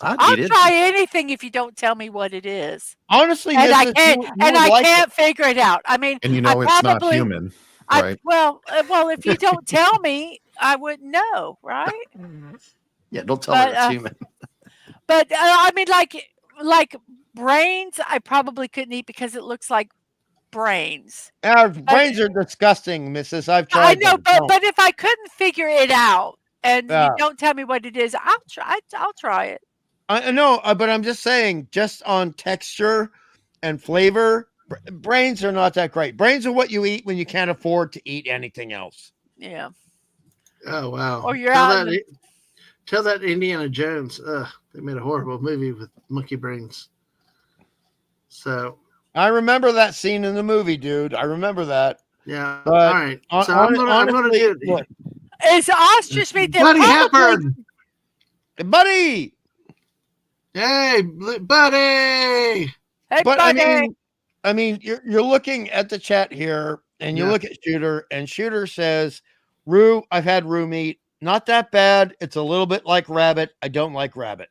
I'd eat it. Try anything if you don't tell me what it is. Honestly, And I Mrs., can't. you And would I like can't figure it out. I mean, And you know I it's not probably- human, I, right? well, if you don't tell me, I wouldn't know, right? Yeah, don't tell her it's human. But I mean, like brains, I probably couldn't eat because it looks like brains. Our brains are disgusting, Mrs. I've tried. I know, them. but if I couldn't figure it out and Yeah. you don't tell me what it is, I'll try it. I know, but I'm just saying, just on texture and flavor, brains are not that great. Brains are what you eat when you can't afford to eat anything else. Yeah. Oh wow. Or you're Tell that Indiana Jones. They made a horrible movie with monkey brains. So I remember that scene in the movie, dude. I remember that. yeah. But all right. So I'm gonna do it. look, It's ostrich meat. Buddy Hepburn. buddy. Hey, buddy. Hey, But buddy. I mean, you're looking at the chat here, and you look at Shooter, and Shooter says, "Roo, I've had roo meat. Not that bad. It's a little bit like rabbit. I don't like rabbit."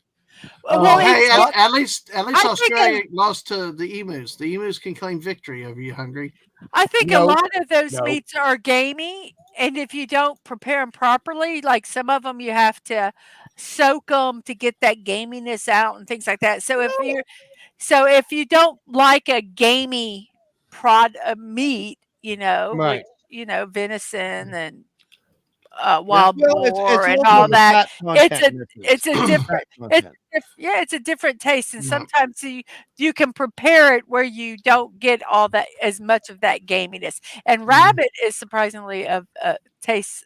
Well, hey, it's- at least I think Australia lost to the emus. The emus can claim victory over you, hungry. I think No, a lot of those no. meats are gamey, and if you don't prepare them properly, like some of them, you have to soak them to get that gaminess out and things like that. So if you don't like a gamey meat, Right. venison and wild Well, it's boar and also all the that, fat it's content, Mrs. it's a different. Fat It's content. it's a different taste, and No. sometimes you can prepare it where you don't get all that as much of that gaminess. And rabbit is surprisingly tastes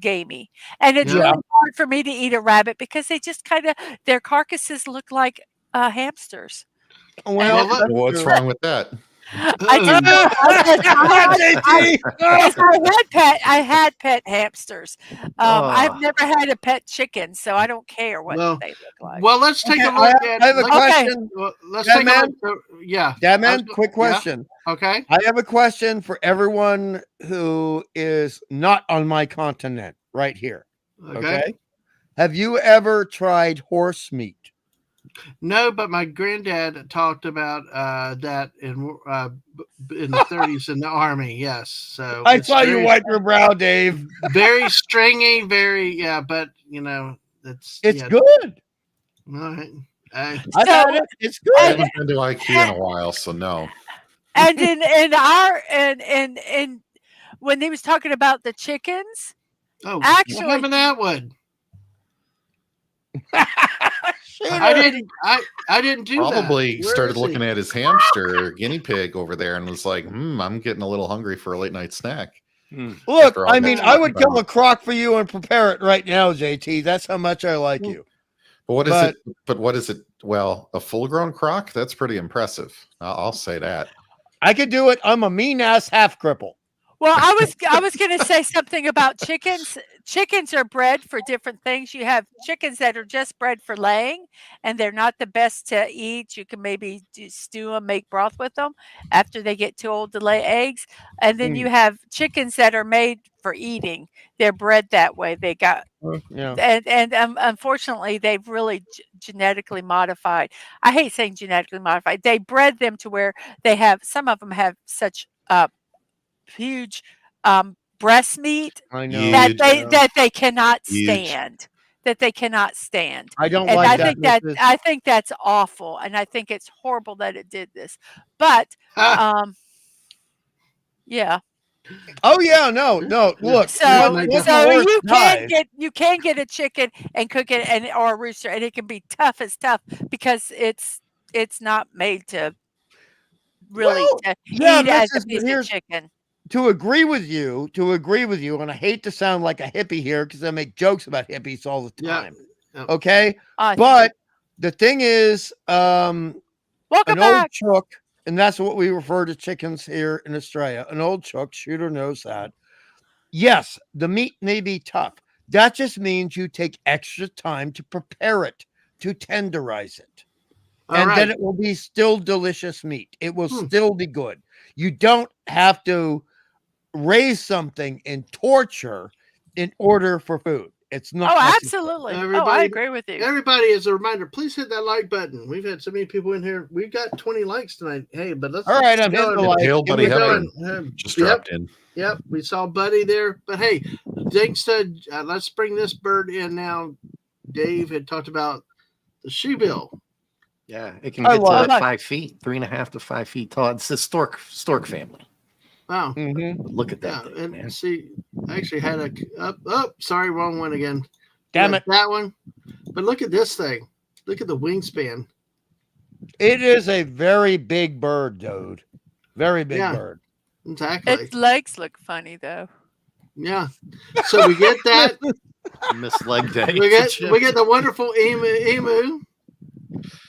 gamey, and it's Yeah. really hard for me to eat a rabbit because they just their carcasses look like Well, hamsters. Well, that's What's true. wrong with that? I just I had pet hamsters. I've never had a pet chicken, so I don't care what Well, they look like. Well, let's take Okay, a look at. I have a let's- question. Let's Yeah, take man. a look. Yeah. Dadman, quick question. Okay. I have a question for everyone who is not on my continent right here. Okay. Okay. Have you ever tried horse meat? No, but my granddad talked about that in the 30s in the army. Yes. So I it's saw you very- wipe your brow, Dave. Very stringy, but It's good. All right. I've had it. It's I good. haven't been to IKEA in a while, so no. And in our and when he was talking about the chickens, Oh, Actually- what happened to that one? Shooter. I didn't do that. Probably Where started is he? looking at his hamster or guinea pig over there and was like, I'm getting a little hungry for a late night snack. Look, After all I that mean, talk I would kill about- a croc for you and prepare it right now, JT. That's how much I like you. But what is But- it? But what is it? Well, a full grown croc? That's pretty impressive. I'll say that. I could do it. I'm a mean ass half cripple. well, I was going to say something about chickens. Chickens are bred for different things. You have chickens that are just bred for laying, and they're not the best to eat. You can maybe stew them, make broth with them after they get too old to lay eggs. And then you have chickens that are made for eating. They're bred that way. They got Yeah. and unfortunately, they've really genetically modified. I hate saying genetically modified. They bred them to where they have some of them have such huge breast meat I know that they cannot Huge. stand. That they cannot stand. I don't And like I that. think I think that's awful, and I think it's horrible that it did this. But yeah. Oh yeah, no. Look, So when the horse you can get a chicken and cook it or a rooster, and it can be tough as tough because it's not made to really to eat as a piece of chicken. To agree with you, and I hate to sound like a hippie here because I make jokes about hippies all the time. Yeah. Okay, but the thing is, welcome an back. old chook, and that's what we refer to chickens here in Australia. An old chook, Shooter knows that. Yes, the meat may be tough. That just means you take extra time to prepare it, to tenderize it. Then it will be still delicious meat. It will still be good. You don't have to raise something in torture in order for food. It's not. Oh, absolutely. I agree with you. Everybody, as a reminder, please hit that like button. We've had so many people in here. We've got 20 likes tonight. Hey, but let's. All right, I'm hitting the like. Hail, Buddy Hepburn just dropped in. Yep, we saw Buddy there. But hey, thanks to let's bring this bird in now. Dave had talked about the shoebill. Yeah, it can get to 5 feet, 3.5 to 5 feet tall. It's the stork family. Wow. Look at that. And man. see, I actually had sorry, wrong one again. Damn it. That one. But look at this thing. Look at the wingspan. It is a very big bird, dude. Very big bird. Exactly. Its legs look funny though. Yeah. So we get that. Miss Leg Day. we get the wonderful emu.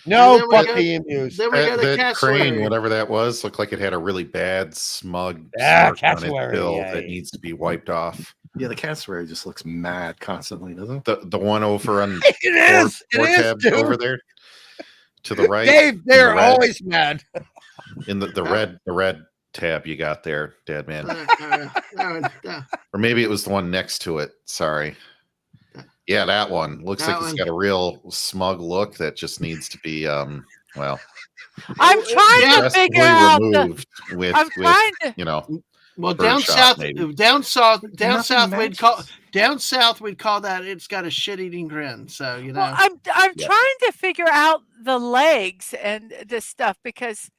No, fuck the emus. Then we got a cassowary. Crane, whatever that was, looked like it had a really bad smug mark on its bill that needs to be wiped off. Yeah, the cassowary just looks mad constantly, doesn't it? The one over on it is over there to the right. Dave, they're always mad. In the red tab you got there, Dadman. Or maybe it was the one next to it. Sorry. Yeah, that one looks like it's got a real smug look that just needs to be well. I'm trying to figure out well, down south we'd call that it's got a shit-eating grin. So Well, I'm trying to figure out the legs and this stuff because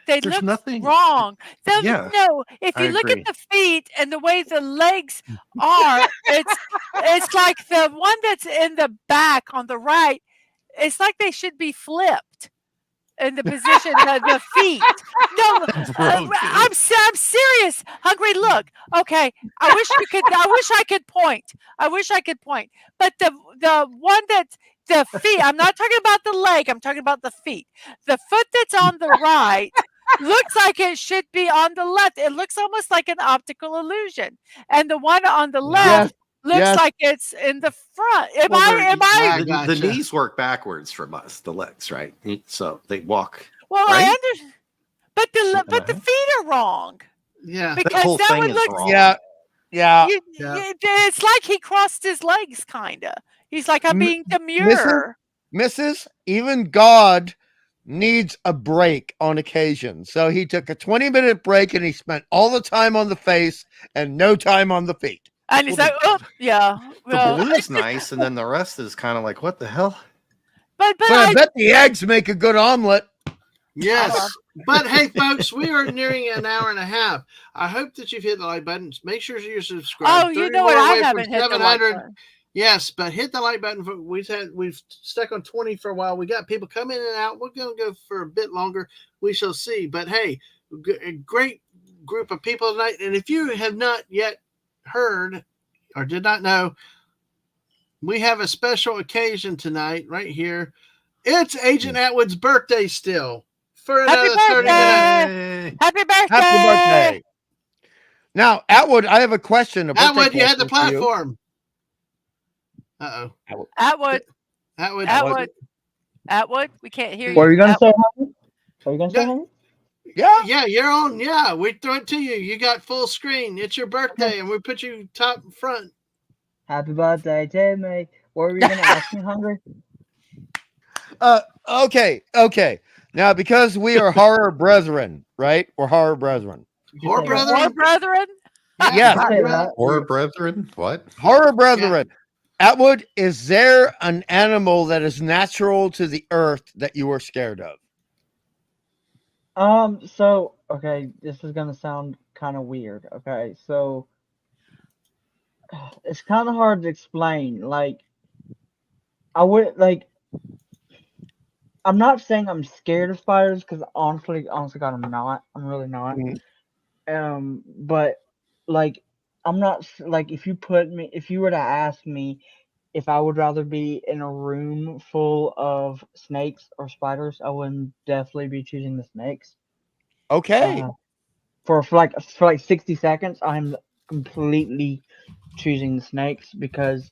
they look wrong. No, if you look at the feet and the way the legs are, it's like the one that's in the back on the right. It's like they should be flipped in the position of the feet. No, I'm serious. Hungry, look. Okay, I wish I could point. But the one that's the feet, I'm not talking about the leg, I'm talking about the feet. The foot that's on the right looks like it should be on the left. It looks almost like an optical illusion. And the one on the left looks like it's in the front. The knees work backwards from us, the legs, right? So they walk. Well, right? I understand. But the feet are wrong. Yeah. Because whole that thing would is look wrong. Yeah. It's like he crossed his legs, kinda. He's like, I'm being demure. Mrs. Even God needs a break on occasion. So he took a 20-minute break and he spent all the time on the face and no time on the feet. And he's like, oh, yeah. The blue's nice, and then the rest is kind of like, what the hell? But I bet the eggs make a good omelet. Yes. But hey, folks, we are nearing an hour and a half. I hope that you've hit the like button. Make sure you're subscribed. Oh, you know what? I haven't hit the like button. Yes, but hit the like button. We've stuck on 20 for a while. We got people coming in and out. We're going to go for a bit longer. We shall see. But hey, a great group of people tonight. And if you have not yet heard or did not know, we have a special occasion tonight right here. It's Agent Atwood's birthday still. For another 30 minutes. Happy birthday! Happy birthday! Now, Atwood, I have a question. Atwood, you had the platform. Atwood, we can't hear you. What are you gonna say, Hungry? Are you gonna say, Hungry? Yeah, you're on. Yeah, we throw it to you. You got full screen. It's your birthday, and we put you top front. Happy birthday to me. What were you gonna ask me, Hungry? Okay. Now, because we are horror brethren, right? We're horror brethren. Horror brethren? Yes. Horror Brethren? What? Horror Brethren. Yeah. Atwood, is there an animal that is natural to the earth that you are scared of? So, okay, this is gonna sound kind of weird. Okay, so it's kind of hard to explain. Like, I'm not saying I'm scared of spiders, because honestly, God, I'm not. I'm really not. But like, I'm not like, if you were to ask me if I would rather be in a room full of snakes or spiders, I would definitely be choosing the snakes. Okay. For like 60 seconds, I'm completely choosing the snakes because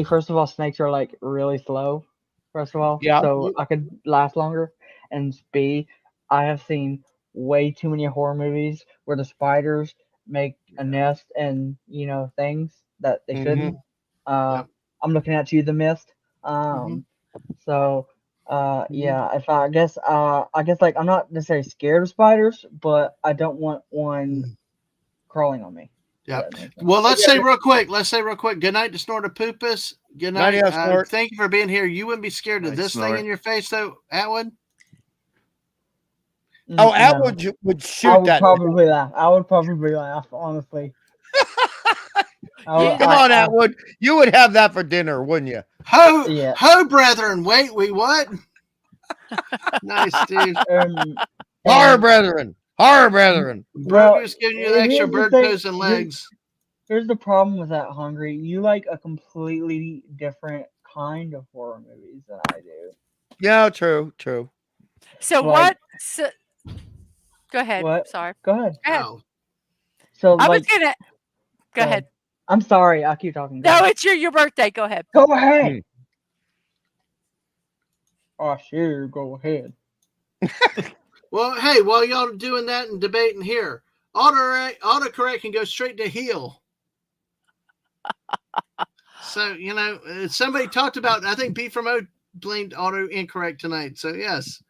first of all, snakes are like really slow. First of all, so I could last longer, and B, I have seen way too many horror movies where the spiders make a nest and things that they shouldn't. I'm looking at you, The Mist. So yeah, I guess like, I'm not necessarily scared of spiders, but I don't want one crawling on me. Yeah. Well, let's say real quick. Good night to Snortopoopus. Good night. Thank you for being here. You wouldn't be scared of this thing in your face, though, Atwood? Oh, Atwood would shoot that. I would probably laugh, honestly. Come on, Atwood. You would have that for dinner, wouldn't you? Ho, brethren. Wait, we what? Nice, dude. Horror brethren. Brogu's giving you the extra bird toes and legs. Here's the problem with that, Hungry. You like a completely different kind of horror movies than I do. Yeah, true. So like, go ahead. What? Sorry. Go ahead. Oh. So I was gonna. Go ahead. I'm sorry. I'll keep talking. No, it's your birthday. Go ahead. Go ahead. Oh, sure. Go ahead. Well, hey, while y'all are doing that and debating here, autocorrect can go straight to heel. So, somebody talked about, I think Pete from O blamed auto incorrect tonight. So, yes,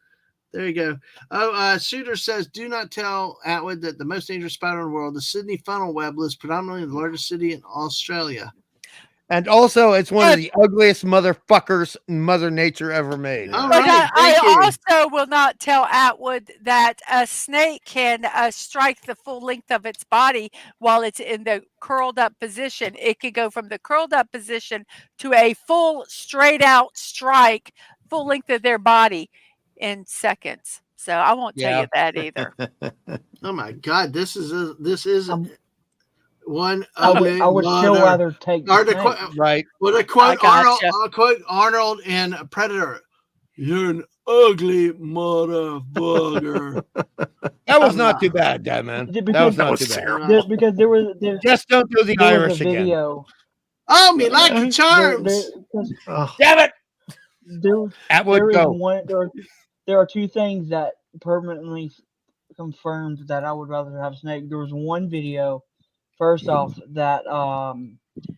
there you go. Oh, Shooter says, do not tell Atwood that the most dangerous spider in the world, the Sydney funnel web, lives predominantly in the largest city in Australia. And also, it's one of the ugliest motherfuckers Mother Nature ever made. All right, I also will not tell Atwood that a snake can strike the full length of its body while it's in the curled up position. It can go from the curled up position to a full straight out strike, full length of their body in seconds. So I won't tell you that either. Oh my God, this is one. I would still rather take right. With a quote Arnold in Predator. You're an ugly motherfucker. That was not too bad, Dadman. That was not too bad. Because there was just don't do the Irish again. Oh, me Lucky Charms. Damn it! There are two things that permanently confirmed that I would rather have a snake. There was one video. First off, that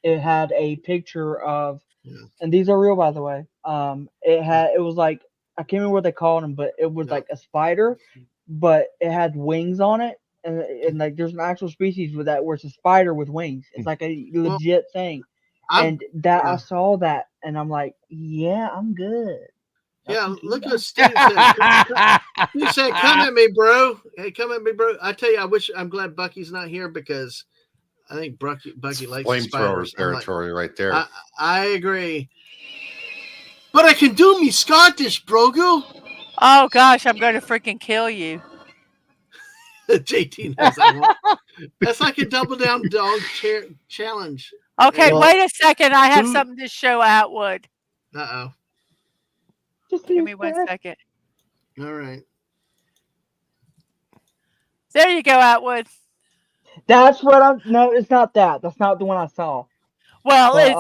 it had a picture of, and these are real, by the way. It was like, I can't remember what they called them, but it was like a spider, but it had wings on it, and like there's an actual species with that where it's a spider with wings. It's like a legit thing, I saw that, and I'm like, yeah, I'm good. Yeah, look what Steve said. He said, "Come at me, bro. Hey, come at me, bro." I tell you, I'm glad Bucky's not here because I think Bucky likes flamethrower territory right there. I agree. But I can do me Scottish, Brogu. Oh gosh, I'm going to freaking kill you. JT knows that one. That's like a double down dog challenge. Okay, wait a second. I have something to show Atwood. Uh-oh. Just give me 1 second. All right. There you go, Atwood. That's what no, it's not that. That's not the one I saw. Well, it's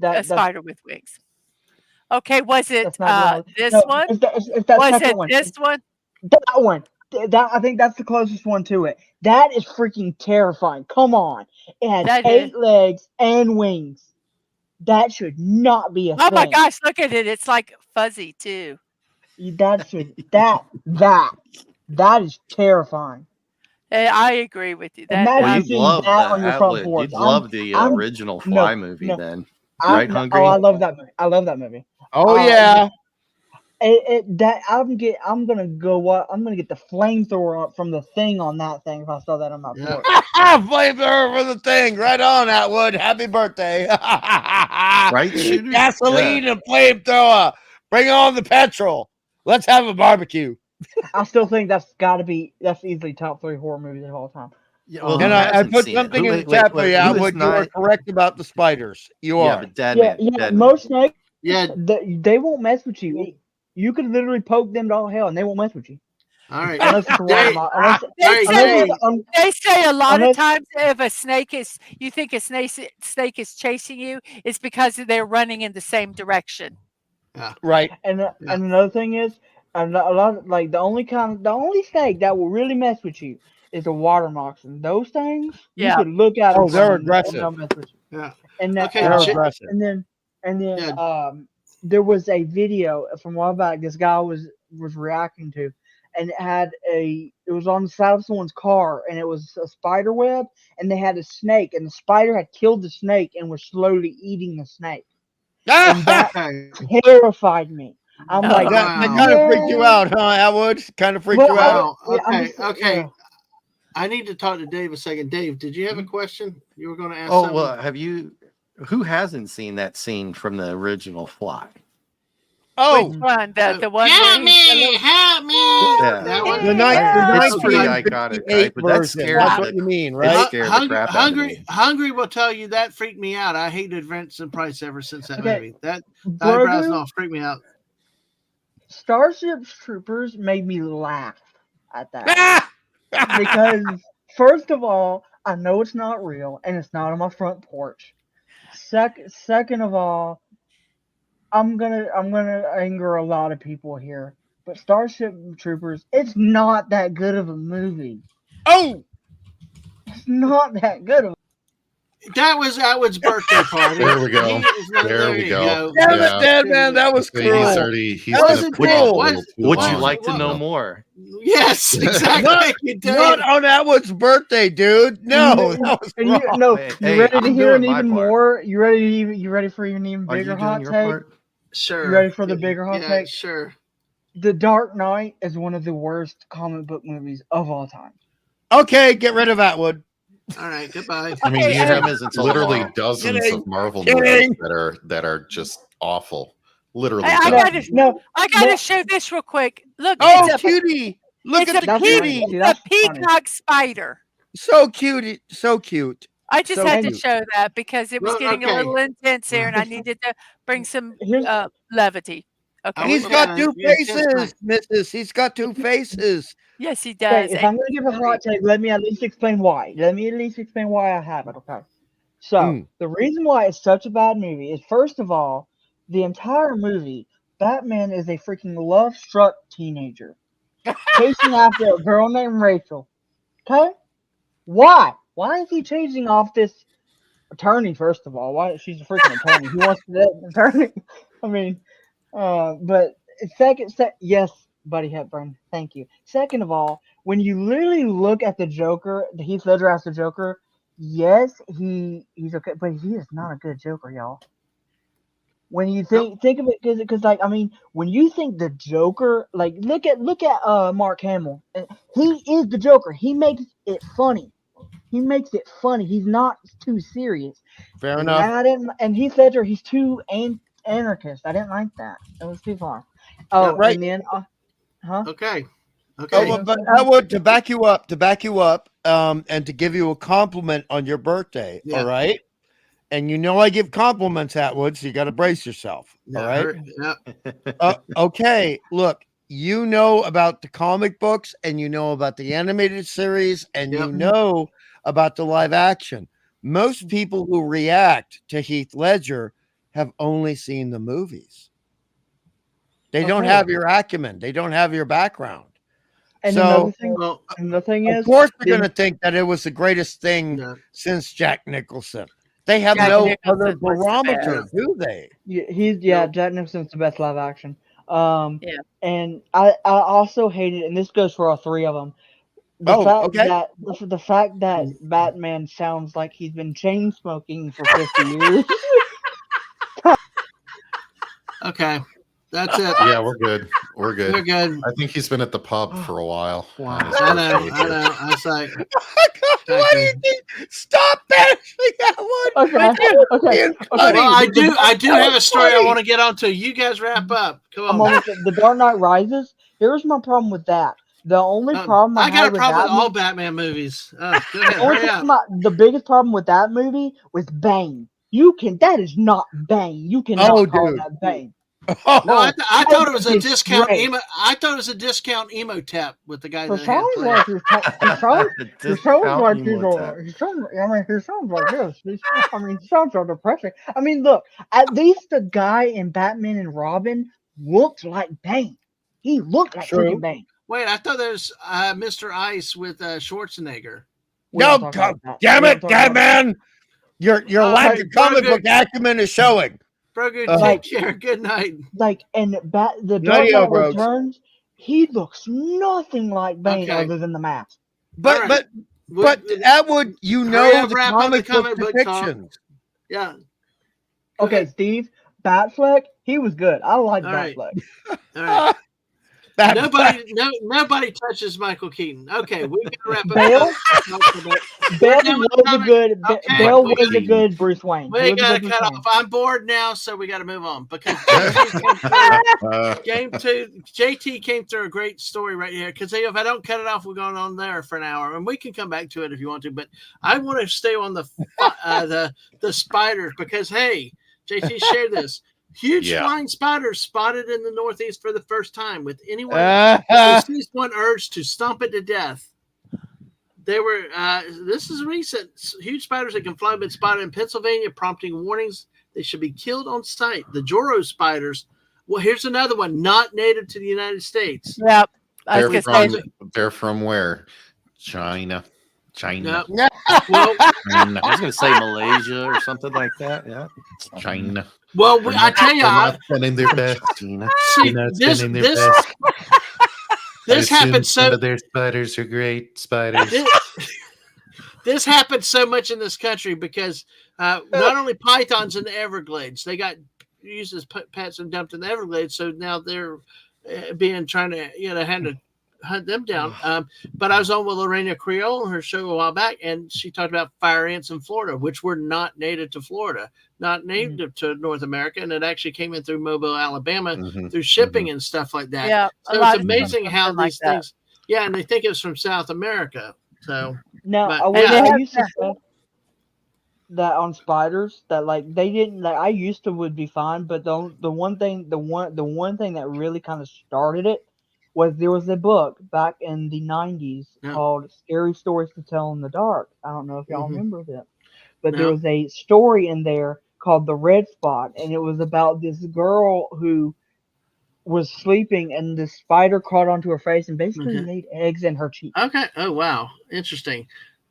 a spider with wings. Okay, was it this one? Was it this one? That one. I think that's the closest one to it. That is freaking terrifying. Come on. It has 8 legs and wings. That should not be a thing. Oh my gosh, look at it. It's like fuzzy too. That is terrifying. I agree with you. Imagine you'd seeing love that on your front porch. You'd love the original Fly movie then, right, Hungry? Oh, I love that movie. I love that movie. Oh yeah. I'm gonna get the flamethrower up from the thing on that thing if I saw that on my porch. Flamethrower for the thing. Right on, Atwood. Happy birthday. Right, Shooter? Gasoline and flamethrower. Bring on the petrol. Let's have a barbecue. I still think that's easily top 3 horror movies of all time. Yeah, well, and I put something in the chat for you, Atwood. You are correct about the spiders. You are. But Dadman. Most snakes, Yeah, they won't mess with you. You could literally poke them to all hell and they won't mess with you. all right. Unless it's a watermark. They say a lot of times if a snake you think a snake is chasing you, it's because they're running in the same direction. Yeah. Right. And another thing is, a lot of, like the only snake that will really mess with you is the water moccasin. Those things you could look at. Oh, they're aggressive. Yeah. And that, Okay, they're aggressive. And then there was a video from a while back. This guy was reacting to, and it was on the side of someone's car, and it was a spider web, and they had a snake, and the spider had killed the snake and was slowly eating the snake. And that terrified me. I'm like, that kind of freaked you out, huh, Atwood? Kind of freaked you out. Okay. I need to talk to Dave a second. Dave, did you have a question you were going to ask? Oh, well, who hasn't seen that scene from the original Fly? Oh, which one? The one help me! Yeah. That one. It's pretty iconic, right? But that's scary. That's what you mean, right? Hungry will tell you that freaked me out. I hated Vincent Price ever since that movie. That eyebrows and all freaked me out. Starship Troopers made me laugh at that. Because first of all, I know it's not real and it's not on my front porch. Second of all, I'm gonna anger a lot of people here, but Starship Troopers, it's not that good of a movie. Oh, it's not that good of. That was Atwood's birthday party. There we go. There we go. Damn it, Dadman, that was cool. Would you like to know more? Yes, exactly. Not on Atwood's birthday, dude. No, that was wrong. You ready to hear an even more? You ready for an even bigger hot take? Sure. You ready for the bigger hot take? Sure. The Dark Knight is one of the worst comic book movies of all time. Okay, get rid of Atwood. All right, goodbye. I mean, you have literally dozens of Marvel movies that are just awful. Literally, I gotta show this real quick. Look, it's cutie. Look at the cutie. The peacock spider. So cute, so cute. I just had to show that because it was getting a little intense here, and I needed to bring some levity. Okay, he's got two faces, Mrs. He's got two faces. Yes, he does. Okay, if I'm going to give a hot take, let me at least explain why. I have it, okay? So, the reason why it's such a bad movie is, first of all, the entire movie, Batman is a freaking love-struck teenager chasing after a girl named Rachel. Okay? Why? Why is he chasing off this attorney, first of all? Why? She's a freaking attorney. He wants to be an attorney. I mean, but yes, Buddy Hepburn, thank you. Second of all, when you literally look at the Joker, Heath Ledger as the Joker, yes, he's okay, but he is not a good Joker, y'all. When you think of it, because like, I mean, when you think the Joker, like look at Mark Hamill, he is the Joker. He makes it funny. He's not too serious. Fair enough. And Heath Ledger, he's too anarchist. I didn't like that. It was too far. Oh, right. And then. Okay. Oh, but Atwood, to back you up, and to give you a compliment on your birthday, all right? And you know I give compliments, Atwood, so you got to brace yourself, all right? Okay, look, you know about the comic books, and you know about the animated series, and you know about the live action. Most people who react to Heath Ledger have only seen the movies. They don't have your acumen. They don't have your background. And so, another thing is, of course, they're going to think that it was the greatest thing since Jack Nicholson. They have no other barometer, do they? Jack Nicholson's the best live action. And I also hated, and this goes for all three of them. The fact that Batman sounds like he's been chain smoking for 50 years. Okay. That's it. Yeah, we're good. We're good. We're good. I think he's been at the pub for a while. Wow. I know. I was like, what do you think? Stop bashing that one. Okay. Well, I do have a story I want to get onto. You guys wrap up. Come on. The Dark Knight Rises. Here's my problem with that. The only problem I got a problem with all Batman movies. Go ahead, hurry up. The biggest problem with that movie was Bane. That is not Bane. You cannot call that Bane. No, I thought it was a discount emo. I thought it was a discount emo tap with the guy that had played. He sounds like this. I mean, he sounds so depressing. I mean, look, at least the guy in Batman and Robin looked like Bane. He looked like freaking Bane. Wait, I thought there was Mr. Ice with Schwarzenegger. No, damn it, Dadman! Your lack of comic book acumen is showing. Brogu, take care. Good night. The Dark Knight Returns, he looks nothing like Bane other than the mask. But Atwood, the comic book depictions. Yeah. Okay, Steve, Batfleck, he was good. I like Batfleck. All right. Nobody touches Michael Keaton. Okay, we gotta wrap it up. Bale was a good Bruce Wayne. We gotta cut off. I'm bored now, so we gotta move on because game two, JT came through a great story right here. Because if I don't cut it off, we're going on there for an hour, and we can come back to it if you want to. But I want to stay on the spiders because hey, JT shared this. Huge flying spiders spotted in the Northeast for the first time, with anyone who sees one urged to stomp it to death. They were. This is recent. Huge spiders that can fly have been spotted in Pennsylvania, prompting warnings they should be killed on sight. The Joro spiders. Well, here's another one, not native to the United States. Yep. They're from where? China. Well, I was going to say Malaysia or something like that. Yeah, China. Well, I tell you, spending their best. See, this happened so. Their spiders are great spiders. This happens so much in this country because not only pythons in the Everglades, they got used as pets and dumped in the Everglades. So now they're trying to had to hunt them down. But I was on with Lorena Creole on her show a while back, and she talked about fire ants in Florida, which were not native to Florida, not native to North America, and it actually came in through Mobile, Alabama, through shipping and stuff like that. Yeah, so it's amazing how these things. Yeah, and they think it's from South America. So now I used to say that on spiders that they didn't I used to would be fine, but the one thing that really kind of started it was there was a book back in the 90s called Scary Stories to Tell in the Dark. I don't know if y'all remember that. But there was a story in there called The Red Spot, and it was about this girl who was sleeping and the spider crawled onto her face and basically laid eggs in her cheek. Okay. Oh, wow. Interesting.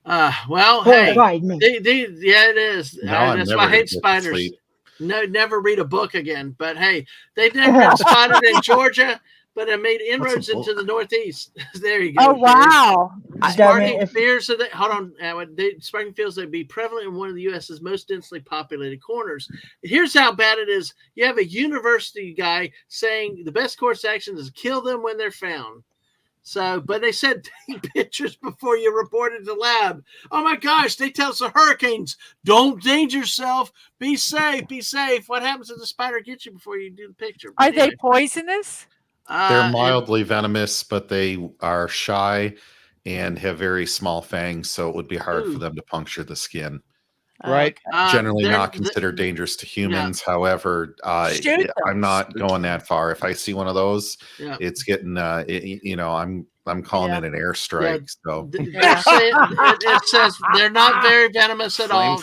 Well, hey. It is. That's why I hate spiders. Sleep. No, never read a book again. But hey, they've never been spotted in Georgia. But it made inroads into the Northeast. There you go. Oh, wow. Sparking fears that hold on. Sparking feels they'd be prevalent in one of the U.S.'s most densely populated corners. Here's how bad it is. You have a university guy saying the best course of action is kill them when they're found. So, but they said take pictures before you report it to lab. Oh my gosh, they tell us the hurricanes, don't danger yourself. Be safe, be safe. What happens if the spider gets you before you do the picture? Are they poisonous? They're mildly venomous, but they are shy and have very small fangs, so it would be hard for them to puncture the skin. Right. Generally not considered dangerous to humans. However, I'm not going that far. If I see one of those, it's getting, I'm calling it an airstrike. So it says they're not very venomous at all.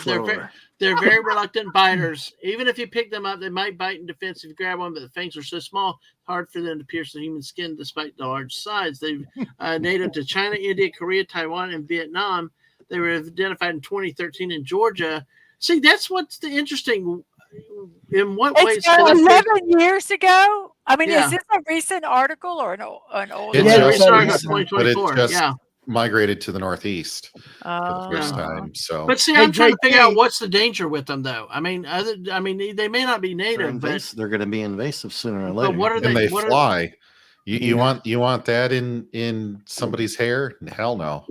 They're very reluctant biters. Even if you pick them up, they might bite in defense if you grab one, but the fangs are so small, hard for them to pierce the human skin despite the large size. They're native to China, India, Korea, Taiwan, and Vietnam. They were identified in 2013 in Georgia. See, that's what's the interesting. In what ways? 11 years ago? I mean, is this a recent article or an old? It's 2024. migrated to the Northeast for the first Oh. time. So, But see, I'm trying to figure out what's the danger with them, though. I mean, they may not be native, but they're going to be invasive sooner or later. But what are they? And they what fly. You want that in somebody's hair? Hell no.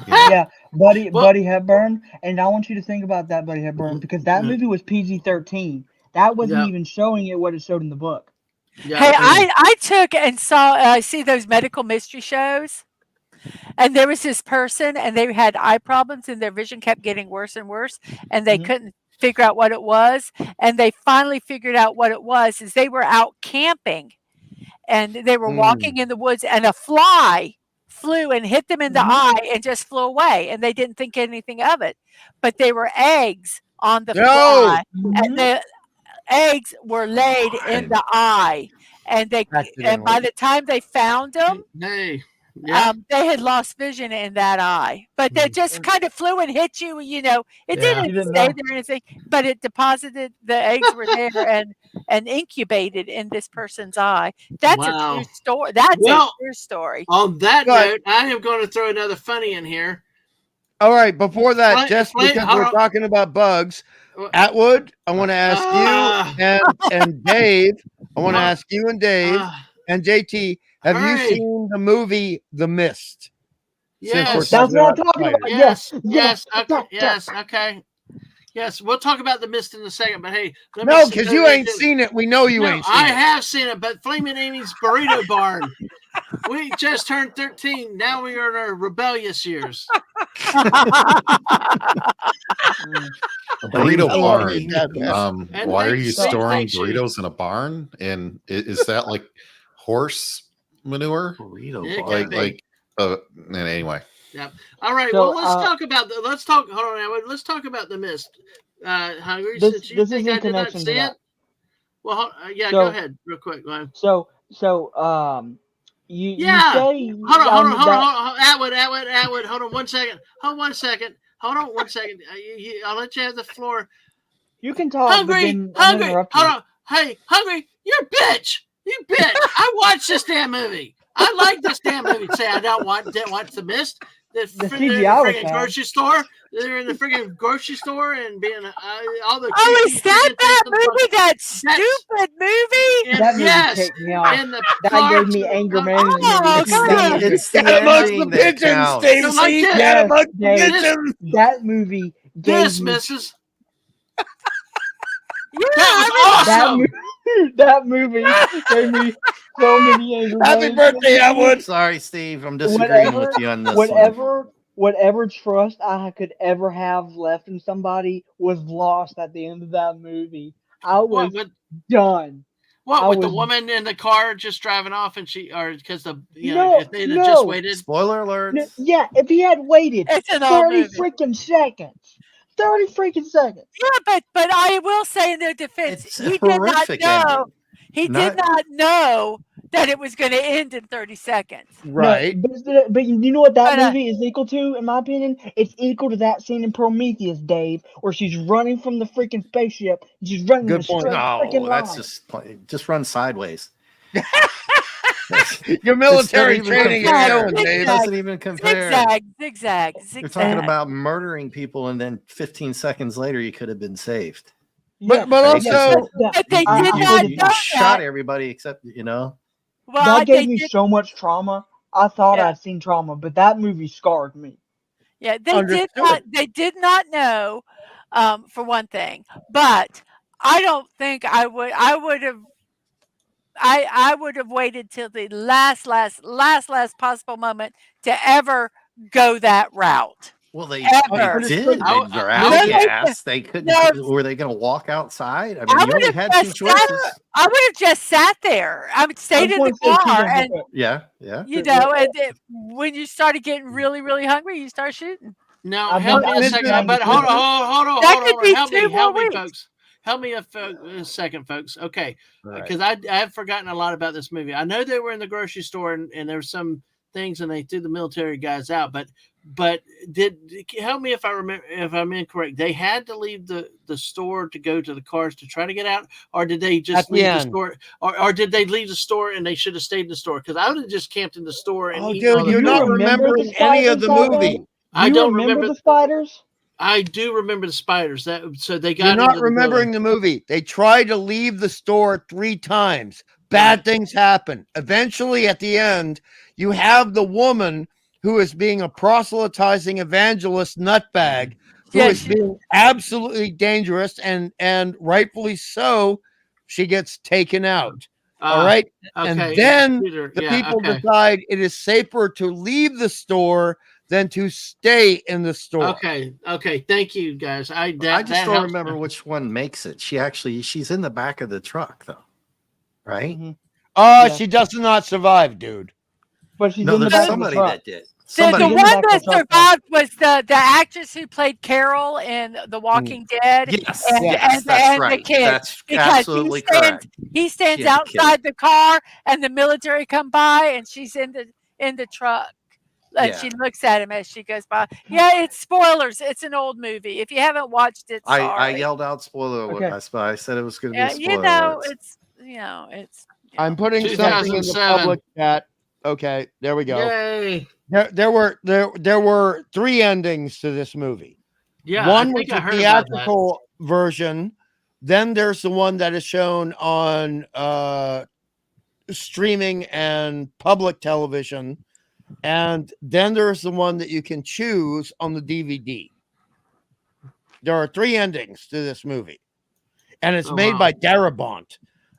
Yeah, Buddy Hepburn, and I want you to think about that, Buddy Hepburn, because that movie was PG-13. That wasn't even showing it what it showed in the book. Yeah, hey, I took and saw see those medical mystery shows, and there was this person, and they had eye problems, and their vision kept getting worse and worse, and they couldn't figure out what it was, and they finally figured out what it was. Is they were out camping, and they were walking in the woods, and a fly flew and hit them in the eye and just flew away, and they didn't think anything of it, but they were eggs on the fly, and the eggs were laid in the eye, and by the time they found them, they had lost vision in that eye, but they just kind of flew and hit you. It didn't stay there or anything, but it deposited, the eggs were there and incubated in this person's eye. That's a true story. That's a true story. On that note, I am going to throw another funny in here. All right, before that, because we're talking about bugs, Atwood, I want to ask you and Dave. I want to ask you and Dave and JT. Have you seen the movie The Mist? Yes, that's what I'm talking about. Yes. Okay. Yes, we'll talk about The Mist in a second, but hey, no, because you ain't seen it. We know you ain't seen it. I have seen it, but Flaming Amy's Burrito Barn. We just turned 13. Now we are in our rebellious years. Burrito barn. Why are you storing burritos in a barn? And is that like horse manure? Burrito barn. And anyway. Yep. All right. So, well, let's talk. Hold on, Edward. Let's talk about The Mist. Hungry, since you think I did not see it. Well, go ahead, real quick. You say hold on, Atwood. Hold on 1 second. Hold on 1 second. I'll let you have the floor. You can talk. Hungry. Hold on. Hey, Hungry, you're a bitch. You bitch. I watched this damn movie. I like this damn movie. Say I didn't watch The Mist. The freaking grocery store. They're in the freaking grocery store and being all the. Oh, is that movie? That stupid movie? That movie kicked me off. That gave me anger management. It's the ending that counts. That movie gave me. Mrs. That movie gave me so many anger. Happy birthday, Atwood. Sorry, Steve. I'm disagreeing with you on this. Whatever trust I could ever have left in somebody was lost at the end of that movie. I was done. What with the woman in the car just driving off, and because if they had just waited. Spoiler alert. Yeah, if he had waited 30 freaking seconds. 30 freaking seconds. Yeah, but I will say in their defense, he did not know. He did not know that it was going to end in 30 seconds. Right. No, but you know what that movie is equal to, in my opinion? It's equal to that scene in Prometheus, Dave, where she's running from the freaking spaceship. She's running in a straight freaking line. Just run sideways. Your military training is showing, Dave. It doesn't even compare. Zigzag. You're talking about murdering people, and then 15 seconds later, you could have been saved. But also, but they did not know shot everybody except Well, that gave me so much trauma. I thought I'd seen trauma, but that movie scarred me. Yeah, they did not know, for one thing. But I don't think I would have waited till the last possible moment to ever go that route. Well, they did. They're outcasts. They couldn't. Were they going to walk outside? I mean, you only had two choices. I would have just sat there. I would stayed in the car, and and when you started getting really, really hungry, you start shooting. Now, help me a second. But hold on. Help me, folks. Help me a second, folks. Okay, because I have forgotten a lot about this movie. I know they were in the grocery store, and there was some things and they threw the military guys out. But did help me if I'm incorrect. They had to leave the store to go to the cars to try to get out, or did they just leave the store, or did they leave the store and they should have stayed in the store? Because I would have just camped in the store and dude, you're not remembering any of the movie. I don't remember the spiders. I do remember the spiders. So they got. You're not remembering the movie. They tried to leave the store 3 times. Bad things happen. Eventually, at the end, you have the woman who is being a proselytizing evangelist nutbag, who is being absolutely dangerous, and rightfully so. She gets taken out. All right. Okay. And then the people decide it is safer to leave the store than to stay in the store. Okay. Thank you, guys. I just don't remember which one makes it. She's in the back of the truck, though. Right? Mm-hmm. She does not survive, dude. But she's in the back somebody of the that did. The one that survived was the actress who played Carol in The Walking Dead. Yes, and right. The kid. That's absolutely correct. He stands outside the car, and the military come by, and she's in the truck. And she looks at him as she goes by. Yeah, it's spoilers. It's an old movie. If you haven't watched it, sorry. I yelled out spoiler alert. I said it was going to be a spoiler alert. It's. I'm putting something in the public chat. Okay, there we go. Yay. There were 3 endings to this movie. Yeah, one was the theatrical version. Then there's the one that is shown on streaming and public television, and then there's the one that you can choose on the DVD. There are 3 endings to this movie, and it's made by Darabont,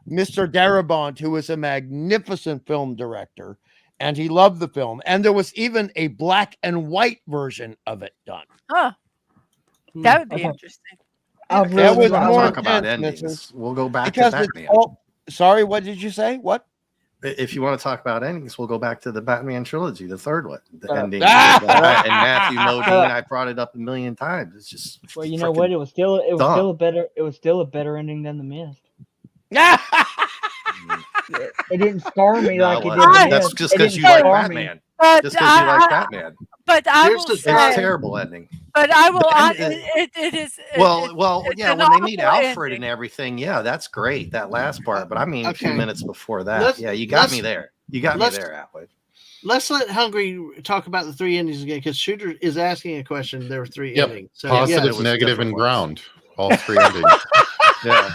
Mr. Darabont, who is a magnificent film director. And he loved the film. And there was even a black and white version of it done. Huh. That would be interesting. That was more talk about endings. We'll go back to Batman. Sorry, what did you say? What? If you want to talk about endings, we'll go back to the Batman trilogy, the third one. The ending. And Matthew Modine, I brought it up a million times. It's just well, you know what? It was still a better ending than The Mist. It didn't scar me like it did. That's just because you like Batman. Just because you like Batman. But I will say, it's a terrible ending. But I will. It is. Well, yeah. When they meet Alfred and everything, that's great. That last part. But I mean, a few minutes before that, you got me there. You got me there, Alfred. Let's let Hungry talk about the 3 endings again, because Shooter is asking a question. There were 3 endings. So, positive, negative, and ground. All 3 endings. Yeah.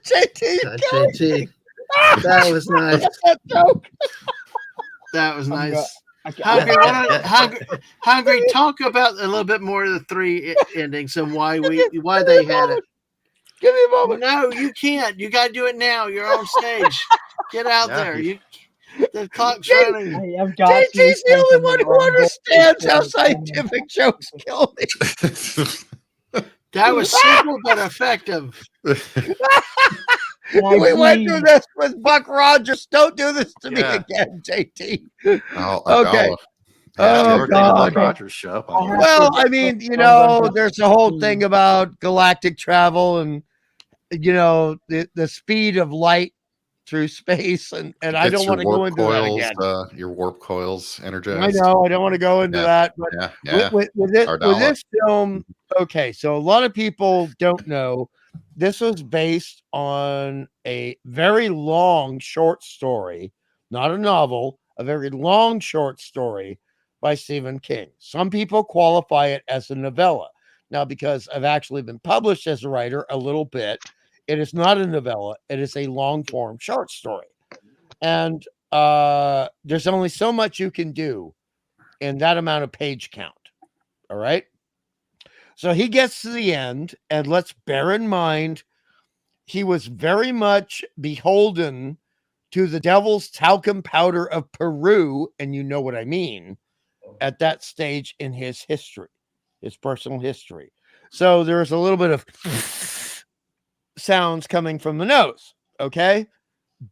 JT. That was nice. That was nice. Hungry, talk about a little bit more of the 3 endings and why they had it. Give me a moment. No, you can't. You got to do it now. You're on stage. Get out there. The clock's running. JT's the only one who understands how scientific jokes kill me. That was simple but effective. We went through this with Buck Rogers. Don't do this to me again, JT. Okay. Buck Rogers show. Well, I mean, there's a whole thing about galactic travel and, the speed of light through space. And I don't want to go into that again. Your warp coils energized. I know. I don't want to go into that. But with this film, okay, so a lot of people don't know. This was based on a very long short story, not a novel, a very long short story by Stephen King. Some people qualify it as a novella. Now, because I've actually been published as a writer a little bit, it is not a novella. It is a long-form short story. And there's only so much you can do in that amount of page count. All right? So he gets to the end, and let's bear in mind, he was very much beholden to the devil's talcum powder of Peru, and you know what I mean, at that stage in his history, his personal history. So there's a little bit of sounds coming from the nose, okay?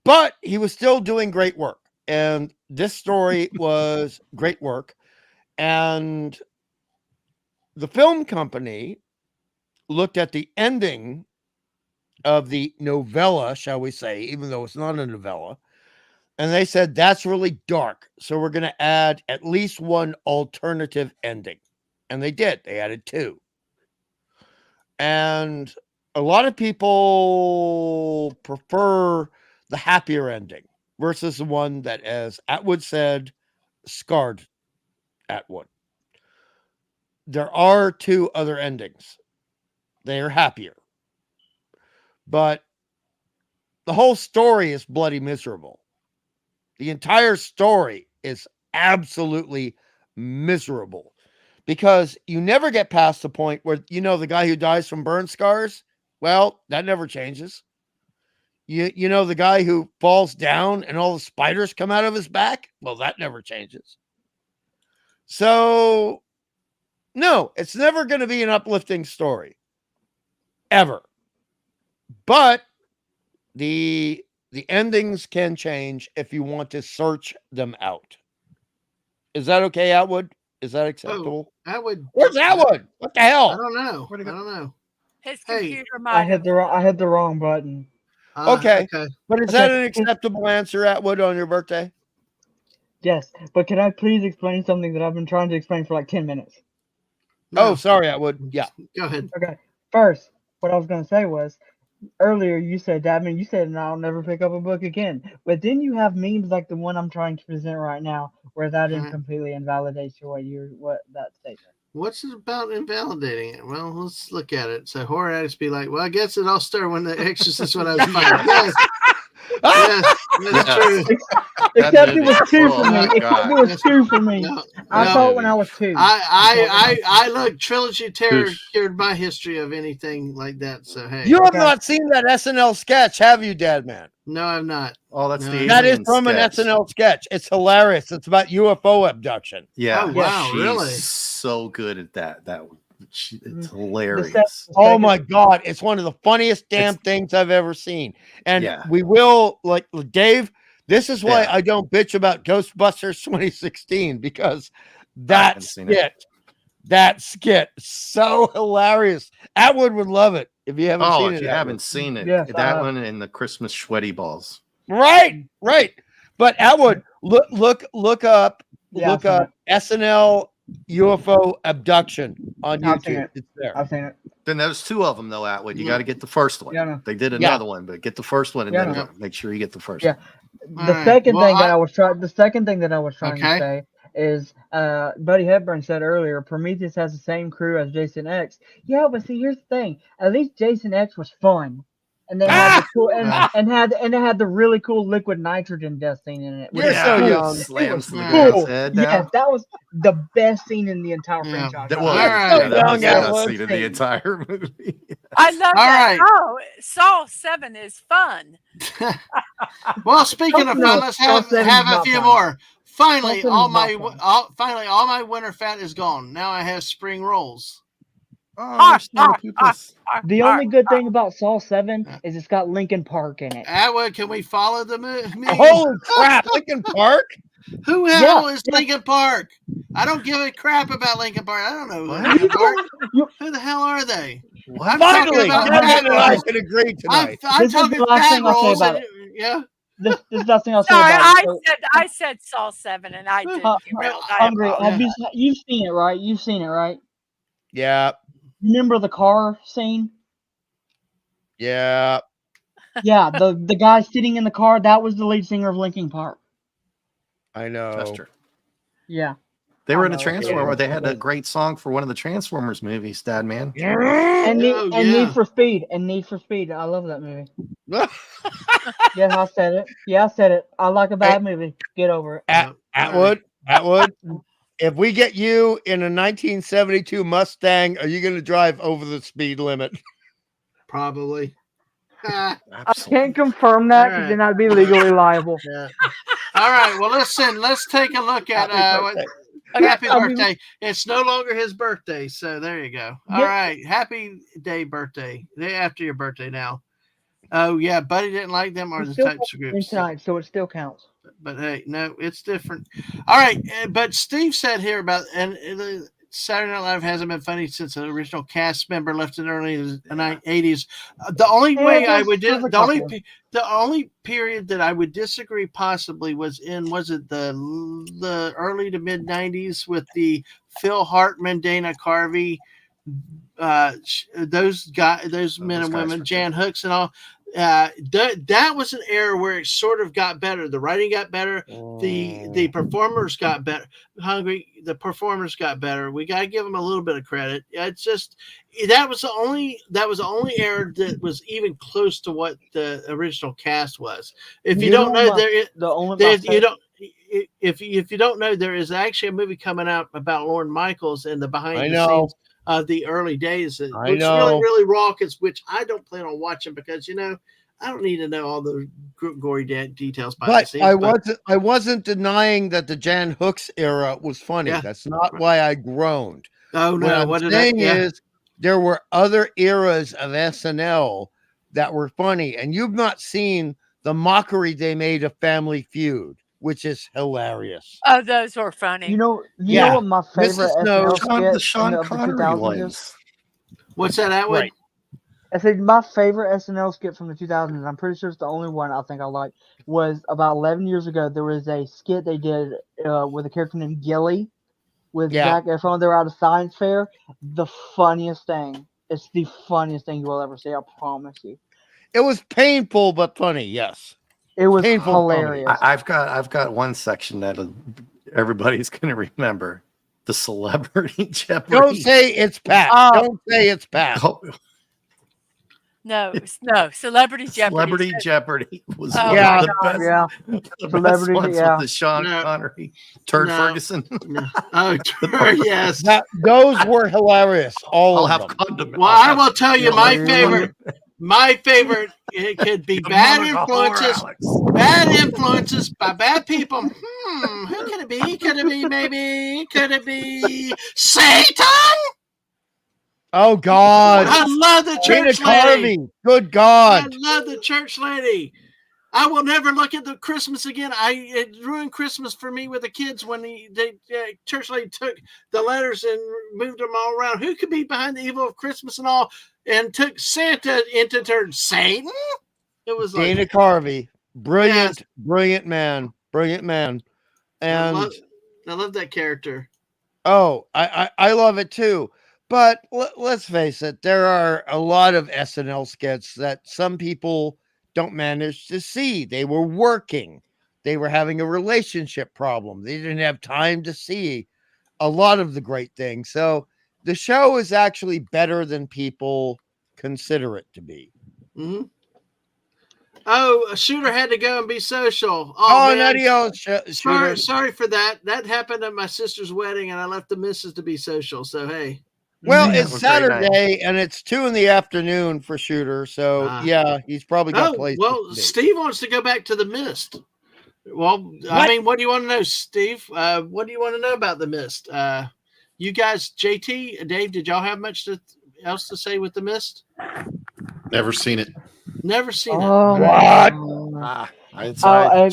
But he was still doing great work, and this story was great work, and the film company looked at the ending of the novella, shall we say, even though it's not a novella, And they said, that's really dark. So we're going to add at least one alternative ending. And they did. They added 2. And a lot of people prefer the happier ending versus the one that, as Atwood said, scarred Atwood. There are 2 other endings. They are happier. But the whole story is bloody miserable. The entire story is absolutely miserable because you never get past the point where, the guy who dies from burn scars, well, that never changes. You know, the guy who falls down and all the spiders come out of his back, well, that never changes. So, no, it's never going to be an uplifting story. Ever. But the endings can change if you want to search them out. Is that okay, Atwood? Is that acceptable? Atwood. Where's Atwood? What the hell? I don't know. I don't know. His computer I hit the wrong button. Okay. But is that an acceptable answer, Atwood, on your birthday? Yes, but can I please explain something that I've been trying to explain for like 10 minutes? No. Oh, sorry, Atwood. Yeah. Go ahead. Okay. First, what I was going to say was, earlier you said, Dadman, you said, and I'll never pick up a book again. But then you have memes like the one I'm trying to present right now, where that completely invalidates what that statement. What's it about invalidating it? Well, let's look at it. So horror addicts be like, well, I guess it all started when The Exorcist when I was 5. Yes, that's true. Except it was 2 for me. Except it was 2 for me. I saw it when I was 2. I look, Trilogy Terror cured my history of anything like that. So hey, you have not seen that SNL sketch, have you, Dadman? No, I've not. Oh, that's that is from sketch. An SNL sketch. It's hilarious. It's about UFO abduction. Yeah. Oh, wow, she's really? So good at that. It's hilarious. Oh my God. It's one of the funniest damn things I've ever seen. And we will, like, Dave, this is why I don't bitch about Ghostbusters 2016, because that skit so hilarious. Atwood would love it if you haven't seen it. If you haven't seen it, that one and the Christmas sweaty balls. Right. But Atwood, look up SNL UFO abduction on YouTube. It's there. I've seen it. Then there's 2 of them though, Atwood. You got to get the first one. Yeah, they did another one, but get the first one and then make sure you get the first one. The second thing that I was trying to say is Buddy Hepburn said earlier, Prometheus has the same crew as Jason X. Yeah, but see, here's the thing. At least Jason X was fun. And they had the cool and it had the really cool liquid nitrogen death scene in it. You're so young. Slams the guy's head down. Yes, that was the best scene in the entire franchise. That was the best scene in the entire movie. I love that. Oh, Saw 7 is fun. Well, speaking of fun, let's have a few more. Finally, all my winter fat is gone. Now I have spring rolls. The only good thing about Saw 7 is it's got Linkin Park in it. Atwood, can we follow the movie? Holy crap, Linkin Park? Who the hell is Linkin Park? I don't give a crap about Linkin Park. I don't know Linkin Park. Who the hell are they? Finally, I can agree tonight. I'm talking fat rolls. Yeah. This is the thing I'll say Sorry, about it. I said Saw 7 and I did. You've seen it, right? You've seen it, right? Yeah. Remember the car scene? Yeah. Yeah, the guy sitting in the car, that was the lead singer of Linkin Park. I know. That's true. Yeah. They were in a Transformer. They had a great song for one of the Transformers movies, Dadman. And Need for Speed. I love that movie. Yeah, I said it. I like a bad movie. Get over it. Atwood, if we get you in a 1972 Mustang, are you going to drive over the speed limit? Probably. I can't confirm that because then I'd be legally liable. Yeah. All right. Well, listen. Let's take a look at Happy birthday. It's no longer his birthday, so there you go. All right. Happy birthday. Day after your birthday now. Oh, yeah. Buddy didn't like them or the types of groups. Inside, so it still counts. But hey, no, it's different. All right. But Steve said here about, and Saturday Night Live hasn't been funny since the original cast member left in the early 80s. The only way I would the only period that I would disagree possibly was it the early to mid 90s with the Phil Hartman, Dana Carvey, those men and women, Jan Hooks and all. That was an era where it sort of got better. The writing got better. The performers got better. The performers got better. We got to give them a little bit of credit. It's just that was the only era that was even close to what the original cast was. If you don't know, if you don't know, there is actually a movie coming out about Lorne Michaels and the behind the scenes of the early days. It looks really, really raucous, which I don't plan on watching because, I don't need to know all the gory details. But I wasn't denying that the Jan Hooks era was funny. Yeah. That's not why I groaned. Oh, no. What I'm saying is there were other eras of SNL that were funny, and you've not seen the mockery they made of Family Feud, which is hilarious. Oh, those were funny. You know what my favorite SNL skit the Sean Connery ones. What's that, Atwood? Right. I said my favorite SNL skit from the 2000s, I'm pretty sure it's the only one I think I like, was about 11 years ago. There was a skit they did with a character named Gilly with Zac Efron. They were at a science fair. The funniest thing. It's the funniest thing you will ever see. I promise you. It was painful but funny. Yes. It was hilarious. I've got one section that everybody's going to remember: the Celebrity Jeopardy. Don't say it's Pat. Don't say it's Pat. No, Celebrity Jeopardy. Celebrity Jeopardy was the best ones with the Sean Connery, Turd Ferguson. Oh, yes. Those were hilarious. I'll have condiments. Well, I will tell you my favorite. My favorite, it could be bad influences by bad people. Who could it be? Could it be Satan? Oh, God. I love the church lady. Good God. I love the church lady. I will never look at the Christmas again. It ruined Christmas for me with the kids when the church lady took the letters and moved them all around. Who could be behind the evil of Christmas and all? And took Santa into turn Satan. It was like Dana Carvey, brilliant man. And I love that character. Oh, I love it too. But let's face it, there are a lot of SNL skits that some people don't manage to see. They were working. They were having a relationship problem. They didn't have time to see a lot of the great things. So the show is actually better than people consider it to be. Mm-hmm. Oh, a Shooter had to go and be social. Shooter. Sorry for that. That happened at my sister's wedding, and I left the missus to be social. So, hey. Well, it's Saturday, and it's 2 PM for Shooter. So, he's probably got places. Well, Steve wants to go back to The Mist. Well, I mean, what do you want to know, Steve? What do you want to know about The Mist? You guys, JT, Dave, did y'all have much else to say with The Mist? Never seen it. Never seen it. What? I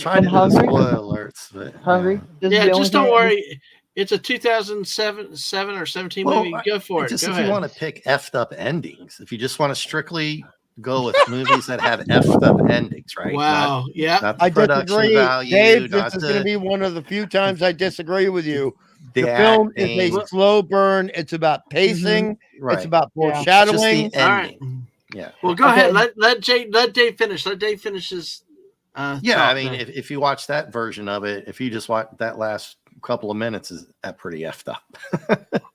tried to do spoil alerts. But, hungry? Yeah, just don't worry. It's a 2007 or 17 movie. Go for it. Just go if ahead. You want to pick effed up endings, if you just want to strictly go with movies that have effed up endings, right? Wow. Not the production value. Dave, this is going to be one of the few times I disagree with you. The film is a slow burn. It's about pacing. Right. It's about foreshadowing. All right. Yeah. Well, go ahead. Let Dave finish. Let Dave finish his. I mean, if you watch that version of it, if you just watch that last couple of minutes, is that pretty effed up.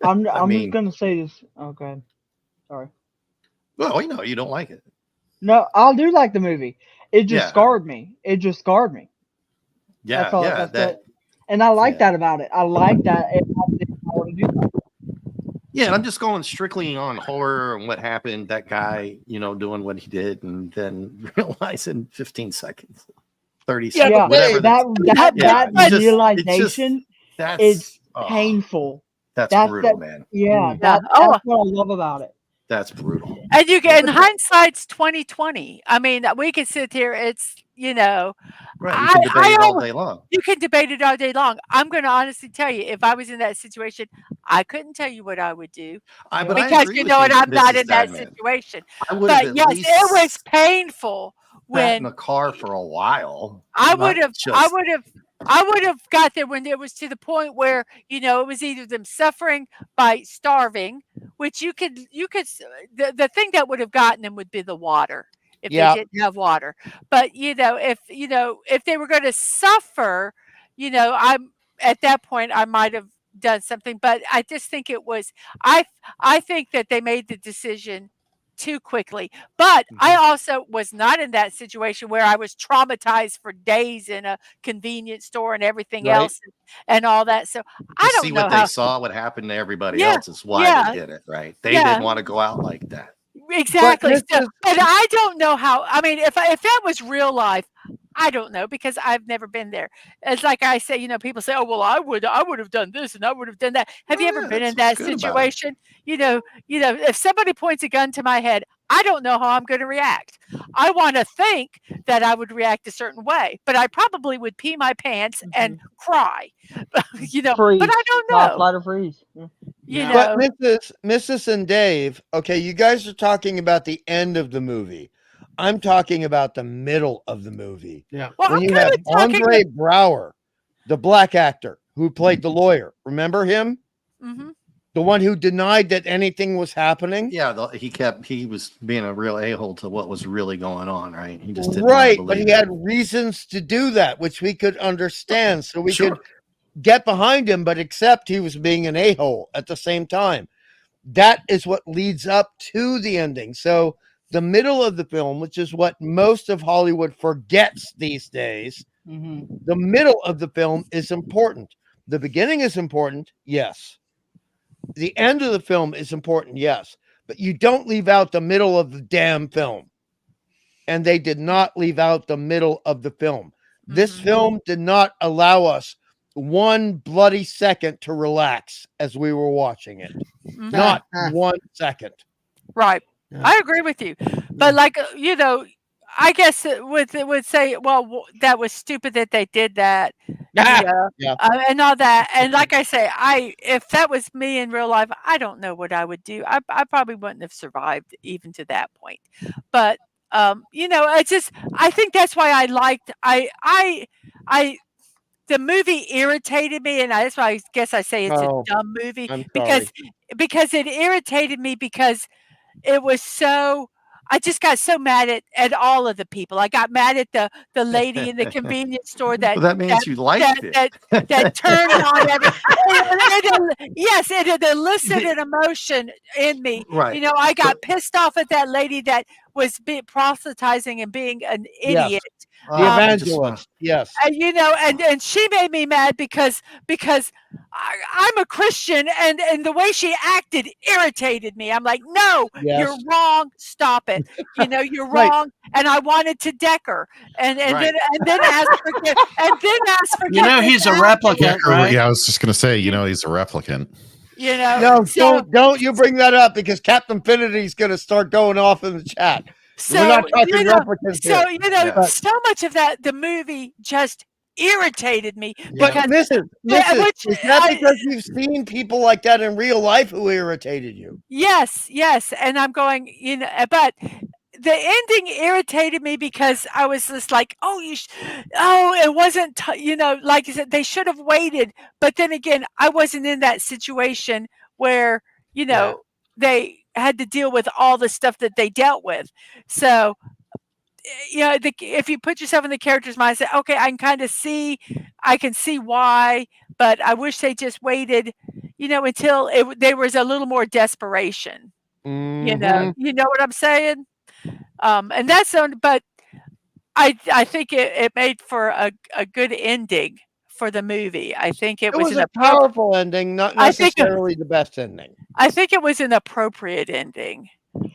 I'm just gonna say this. Okay, sorry. Well, you don't like it. No, I do like the movie. It just scarred me. It just scarred me. Yeah, and I like that about it. I like that. Yeah, and I'm just going strictly on horror and what happened. That guy, doing what he did, and then realize in 15 seconds, 30 seconds, whatever. That realization is painful. That's brutal, man. Yeah, that's what I love about it. That's brutal. And you can, hindsight's 2020. I mean, we can sit here. It's right. You can debate it all day long. You can debate it all day long. I'm going to honestly tell you, if I was in that situation, I couldn't tell you what I would do But I because agree you with know what, you, I'm not Mrs. in that Dadman. situation. I would have But at yes, least it was painful sat in when the car for a while. I not would have, just I would have got there when it was to the point where, you know, it was either them suffering by starving, which the thing that would have gotten them would be the water if they Yeah. didn't have water. But, if they were going to suffer, I'm at that point, I might have done something, but I just think I think that they made the decision too quickly. But I also was not in that situation where I was traumatized for days in a convenience store and everything Right. else and all that. So I to see don't know what they how. saw, what happened to everybody Yeah, else is why yeah, they did it, right? They yeah. didn't want to go out like that. Exactly. So, Mrs. but I don't know how. I mean, if that was real life, I don't know because I've never been there. It's like I say, people say, "Oh, well, I would have done this and I would have done that." Have you ever been That's in that what's good about it. situation? If somebody points a gun to my head, I don't know how I'm going to react. I want to think that I would react a certain way, but I probably would pee my pants and cry. Freeze. But I don't Fly, know. flight, or freeze. You But know. Mrs. and Dave, okay, you guys are talking about the end of the movie. I'm talking about the middle of the movie. Yeah. Well, When I'm you kind have of talking. Andre Brower, the black actor who played the lawyer. Remember him? Mhm. The one who denied that anything was happening? Yeah, he was being a real a-hole to what was really going on, right? He just didn't Right, want but to he believe had reasons to do that, which we could understand. So we Sure. could get behind him, but accept he was being an a-hole at the same time. That is what leads up to the ending. So the middle of the film, which is what most of Hollywood forgets these days, the middle of the film is important. The beginning is important, yes. The end of the film is important, yes. But you don't leave out the middle of the damn film. And they did not leave out the middle of the film. This film did not allow us one bloody second to relax as we were watching it. Not 1 second. Right. Yeah. I agree with you. But I guess it would say, well, that was stupid that they did that. Yeah. And all that. And like I say, if that was me in real life, I don't know what I would do. I probably wouldn't have survived even to that point. But I think that's why I liked the movie irritated me, and that's why I guess I say it's a dumb movie I'm because it irritated me because it was so. I just got so mad at all of the people. I got mad at the lady in the convenience store Well, that means you liked it. that turned on every. Yes, it had elicited emotion in me. Right. I got pissed off at that lady that was proselytizing and being an idiot. The evangelist. Yes. And she made me mad because I'm a Christian and the way she acted irritated me. I'm like, no, you're wrong. Stop it. You're wrong. And I wanted to deck her and then ask for he's a replicant, right? Yeah, I was just gonna say, he's a replicant. No, don't you bring that up because Captain Finity's gonna start going off in the chat. We're not talking replicants here. So much of the movie just irritated me. But listen, is that because you've seen people like that in real life who irritated you? Yes, and I'm going, but the ending irritated me because I was just like, it wasn't, like I said, they should have waited. But then again, I wasn't in that situation where, they had to deal with all the stuff that they dealt with. So, if you put yourself in the character's mind, say, okay, I can see why, but I wish they just waited, until there was a little more desperation. You know what I'm saying? And that's but I think it made for a good ending for the movie. I think it was a powerful ending, not necessarily the best ending. I think it was an appropriate ending.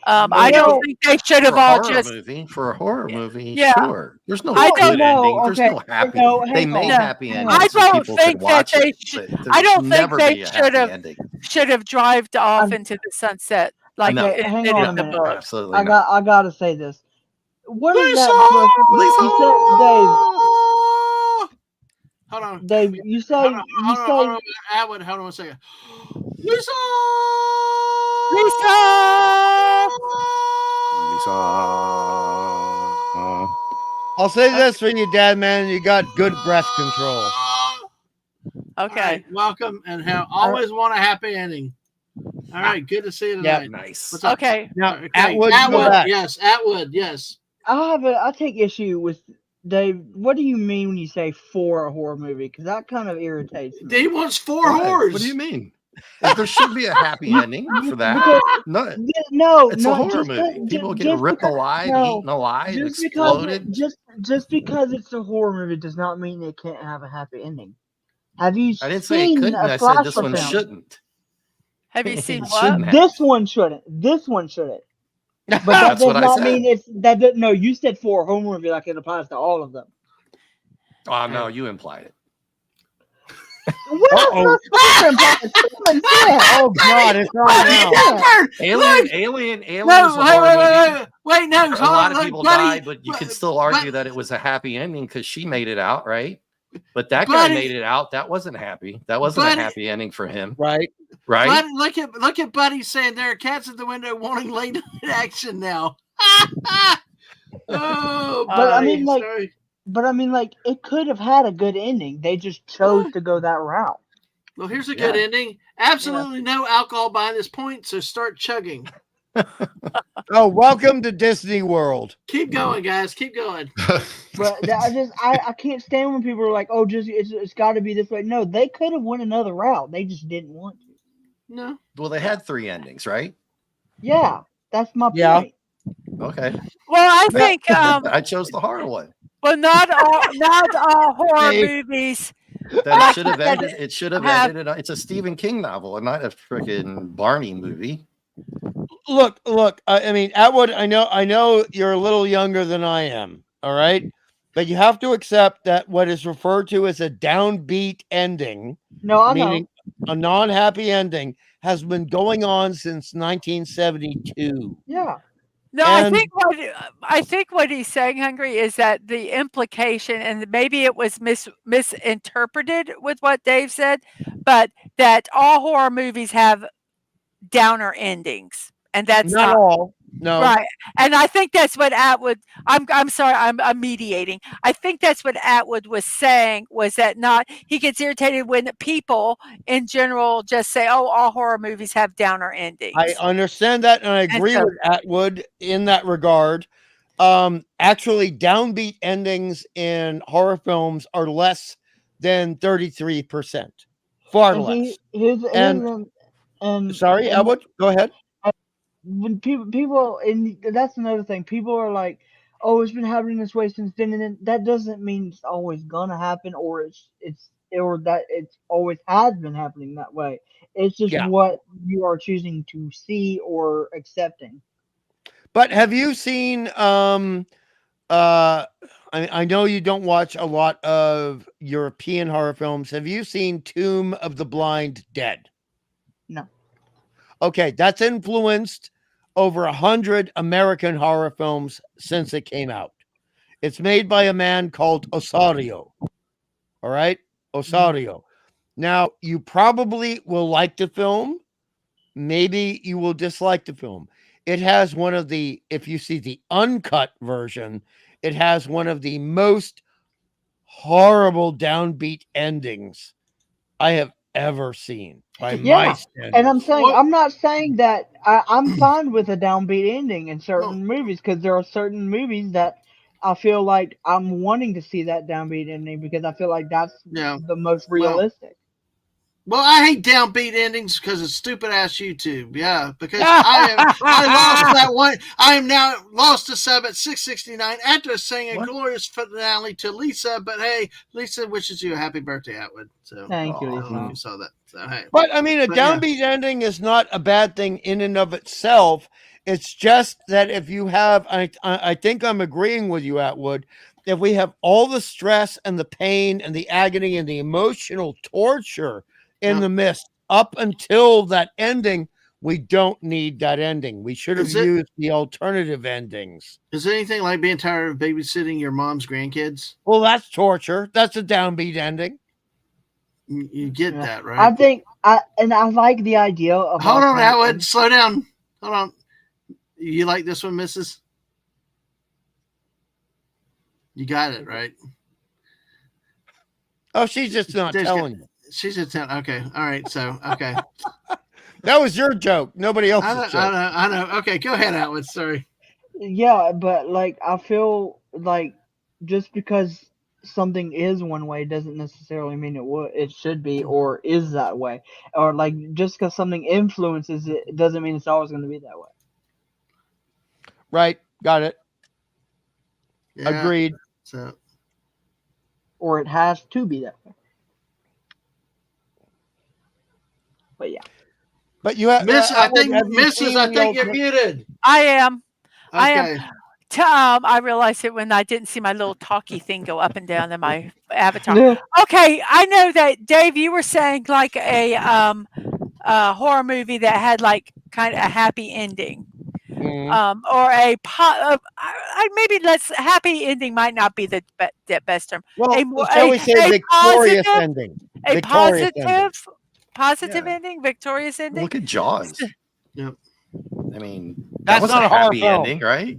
I don't think they should have all just for a horror movie. Yeah. Sure, there's no good ending. There's no happy. They made happy endings. I don't so think people that could watch they. it, I don't think they ending. should have drived off into the sunset like hang on a in the minute. book. Absolutely. I gotta say this. What is Lisa! that? Dave. Hold on. Dave, you say hold on 1 second. Lisa! Lisa! I'll say this for you, Dad, man. You got good breath control. Okay. Right, welcome, and always want a happy ending. All right, good to see you tonight. Yeah, nice. What's up? Okay. Now, Okay. Atwood, yes, Atwood, yes. I take issue with Dave. What do you mean when you say for a horror movie? Because that kind of irritates me. He wants 4 Why? horrors. What do you mean? There should be a happy ending for that. No, It's a horror movie. People get ripped alive, eaten alive, exploded. Just because it's a horror movie does not mean it can't have a happy ending. Have you I didn't say it seen couldn't. a I said this slasher one film? shouldn't. Have you seen It what? shouldn't have. This one shouldn't. This one shouldn't. But that That's does what I not said. mean it's that. No, you said for a horror movie like it applies to all of them. Oh no, you implied it. Well, Oh God, it's on now. Alien No, was a horror movie. wait, no. A lot of people died, but you could still argue that it was a happy ending because she made it out, right? But that guy made it out. That wasn't happy. That wasn't a happy ending for him, Right? right? Look at Buddy saying there are cats at the window wanting late night action now. Oh, But I buddy, mean, like, sorry. it could have had a good ending. They just chose to go that route. Well, here's a good ending. Absolutely no alcohol behind this point, so start chugging. Oh, welcome to Disney World. Keep going, guys. Keep going. But I can't stand when people are like, "Oh, just it's got to be this way." No, they could have went another route. They just didn't want to. No. Well, they had 3 endings, right? Yeah, that's my Yeah. point. Okay. Well, I think I chose the horror one. well, not all horror Dave. movies. That it should have ended. It should have Have- ended. It's a Stephen King novel and not a freaking Barney movie. Look. I mean, Atwood. I know you're a little younger than I am. All right, but you have to accept that what is referred to as a downbeat ending, No, I know. meaning a non-happy ending, has been going on since 1972. Yeah. No, And- I think what he's saying, Hungry, is that the implication, and maybe it was misinterpreted with what Dave said, but that all horror movies have downer endings, and that's Not all. No. right. And I think that's what Atwood. I'm sorry. I'm mediating. I think that's what Atwood was saying. Was that not? He gets irritated when people in general just say, "Oh, all horror movies have downer endings." I understand that, and I agree with Atwood in that regard. Actually, downbeat endings in horror films are less than 33%. Far less. Sorry, Atwood, go ahead. When people, and that's another thing. People are like, "Oh, it's been happening this way since then," and then that doesn't mean it's always gonna happen, or that it's always has been happening that way. It's just what you are choosing to see or accepting. But have you seen? I know you don't watch a lot of European horror films. Have you seen Tomb of the Blind Dead? No. Okay, that's influenced over 100 American horror films since it came out. It's made by a man called Osario. All right? Osario. Now, you probably will like the film. Maybe you will dislike the film. It has one of the, if you see the uncut version, it has one of the most horrible downbeat endings I have ever seen by my standards. And I'm not saying that I'm fine with a downbeat ending in certain movies, because there are certain movies that I feel like I'm wanting to see that downbeat ending because I feel like that's the most realistic. Well, I hate downbeat endings because of stupid ass YouTube. Yeah, because I lost that one. I am now lost a sub at 669 after saying a glorious finale to Lisa. But hey, Lisa wishes you a happy birthday, Atwood. So thank you, Lisa. I don't know if you saw that. So hey, but I mean, a downbeat ending is not a bad thing in and of itself. It's just that if you have, I think I'm agreeing with you, Atwood. If we have all the stress and the pain and the agony and the emotional torture in the midst up until that ending, we don't need that ending. We should have used the alternative endings. Is there anything like being tired of babysitting your mom's grandkids? Well, that's torture. That's a downbeat ending. You get that, right? I think I like the idea of. Hold on, Atwood. Slow down. Hold on. You like this one, Mrs.? You got it, right? Oh, she's just not telling you. She's just telling. Okay. All right. So, okay. That was your joke. Nobody else's joke. I know. Okay. Go ahead, Atwood. Sorry. Yeah, but like I feel like just because something is one way doesn't necessarily mean it should be or is that way, or like just because something influences it doesn't mean it's always going to be that way. Right, got it. Yeah, agreed. So, or it has to be that way. But yeah, but you have Miss. I think Mrs. I think you're muted. I am. Okay. I am. I realized it when I didn't see my little talkie thing go up and down in my avatar. Okay, I know that, Dave, you were saying like a horror movie that had like kind of a happy ending, or maybe happy ending might not be the best term. Well, shall we say victorious ending? A positive ending, victorious ending. Look at Jaws. Yep. I mean, that's not a happy horror ending, right?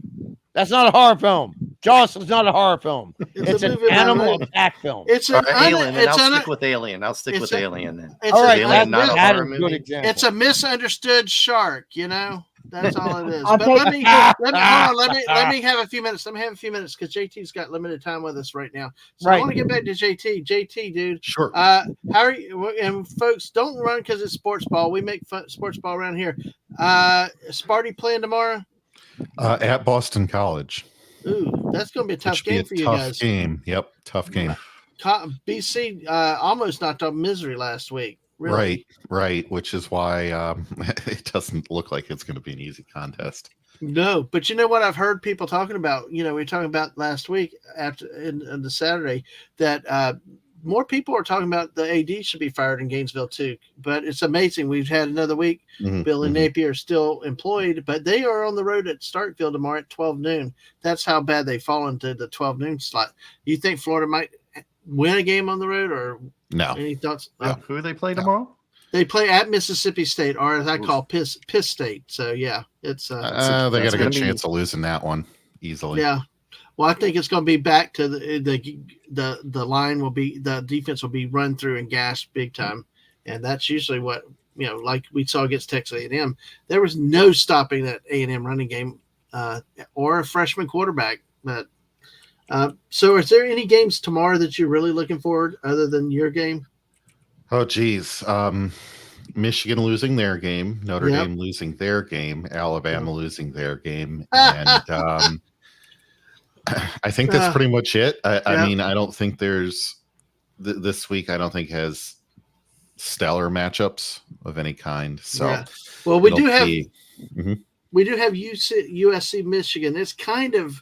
That's not a horror film. Jaws is not a horror film. It's an animal attack film. It's an Alien. And I'll stick with Alien. I'll stick with Alien then. All right, Alien, not a horror good movie. example. It's a misunderstood shark. You know, that's all it is. But let me hold on. Let me have a few minutes. Let me have a few minutes because JT's got limited time with us right now. So I want to get back to JT. JT, dude. Sure. How are you? And folks, don't run because it's sports ball. We make sports ball around here. Sparty playing tomorrow? At Boston College. Ooh, that's going to be a tough game for you guys. Tough game. Yep, tough game. BC almost knocked off Misery last week. Really. Right. Which is why it doesn't look like it's going to be an easy contest. No, but you know what I've heard people talking about? You know, we were talking about last week after in the Saturday that more people are talking about the AD should be fired in Gainesville too. But it's amazing. We've had another week. Billy Napier is still employed, but they are on the road at Starkville tomorrow at 12 noon. That's how bad they've fallen to the 12 noon slot. You think Florida might win a game on the road or no? Any thoughts? No. Who do they play tomorrow? They play at Mississippi State, or as I call Piss State. So yeah, it's they got a good chance of losing that one easily. Yeah. Well, I think it's going to be back to the line will be the defense will be run through and gashed big time, and that's usually what like we saw against Texas A&M. There was no stopping that A&M running game or a freshman quarterback. But so, is there any games tomorrow that you're really looking forward other than your game? Oh, geez. Michigan losing their game, Notre Dame losing their game, Alabama losing their game, and I think that's pretty much it. I mean, I don't think there's this week. I don't think has stellar matchups of any kind. So, well, we do have USC Michigan. It's kind of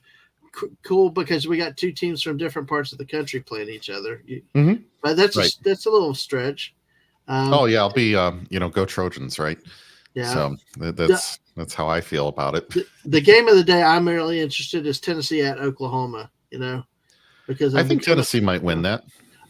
cool because we got two teams from different parts of the country playing each other. But that's a little stretch. I'll be go Trojans, right? Yeah. So that's how I feel about it. The game of the day I'm really interested is Tennessee at Oklahoma. Because I think Tennessee might win that.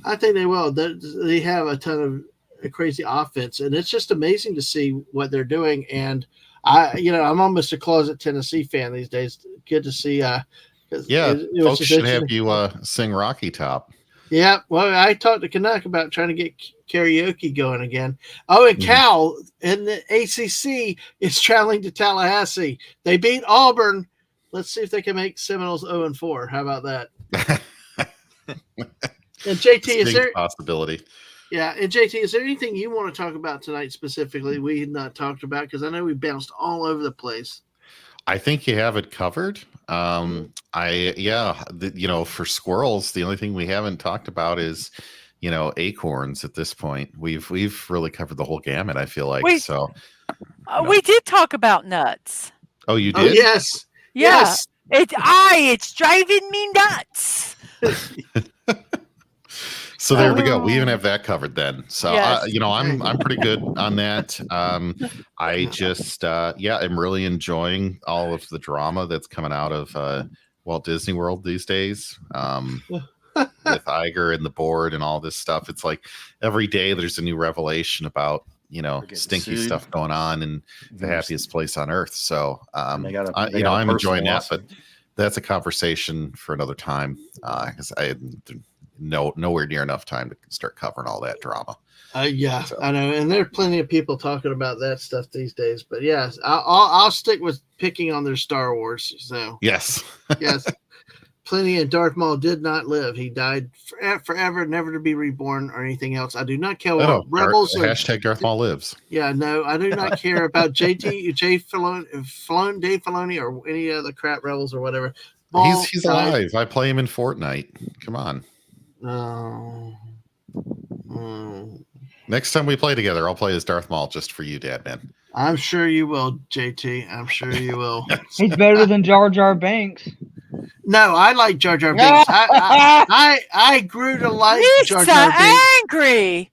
I think they will. They have a ton of crazy offense, and it's just amazing to see what they're doing. And I'm almost a closet Tennessee fan these days. Good to see. Folks should have you sing Rocky Top. Yeah, well, I talked to Canuck about trying to get karaoke going again. Oh, and Cal in the ACC is traveling to Tallahassee. They beat Auburn. Let's see if they can make Seminoles 0-4. How about that? And JT, is there possibility? Yeah, and JT, is there anything you want to talk about tonight specifically we had not talked about? Because I know we bounced all over the place. I think you have it covered. For squirrels, the only thing we haven't talked about is, acorns at this point. We've really covered the whole gamut, I feel like. We did talk about nuts. Oh, you did? Oh, yes. Yeah. Yes. It's driving me nuts. So there we go. We even have that covered then. So yes. I'm pretty good on that. I just I'm really enjoying all of the drama that's coming out of Walt Disney World these days. with Iger and the board and all this stuff. It's like every day there's a new revelation about, stinky stuff going on in the happiest place on earth. So, I'm enjoying that, but that's a conversation for another time. Because I had nowhere near enough time to start covering all that drama. Yeah, so. I know, and there are plenty of people talking about that stuff these days. But yes, I'll stick with picking on their Star Wars. So yes. Plenty of Darth Maul did not live. He died forever, never to be reborn or anything else. I do not care what Rebels. Hashtag Darth Maul lives. Yeah, no, I do not care about Dave Filoni, or any other crap Rebels or whatever. Maul he's alive. I play him in Fortnite. Come on. Next time we play together, I'll play as Darth Maul just for you, Dadman. I'm sure you will, JT. I'm sure you will. He's better than Jar Jar Binks. No, I like Jar Jar Binks. I grew to like Jar Jar Binks. Angry.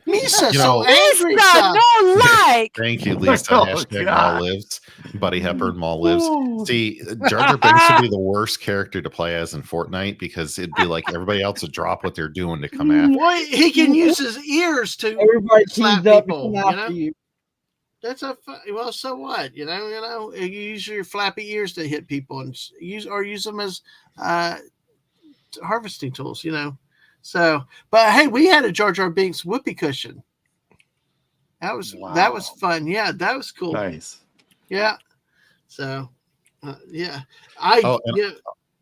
Misa, so angry. Lisa, no like. Thank you, Lisa. Hashtag Maul lives. Buddy Hepburn, Maul lives. See, Jar Jar Binks would be the worst character to play as in Fortnite because it'd be like everybody else would drop what they're doing to come after. Well, he can use his ears to everybody slap up people. You. That's well. So what? You use your flappy ears to hit people and use them as harvesting tools. So, but hey, we had a Jar Jar Binks whoopee cushion. That was fun. Yeah, that was cool. Nice. Yeah. So, yeah.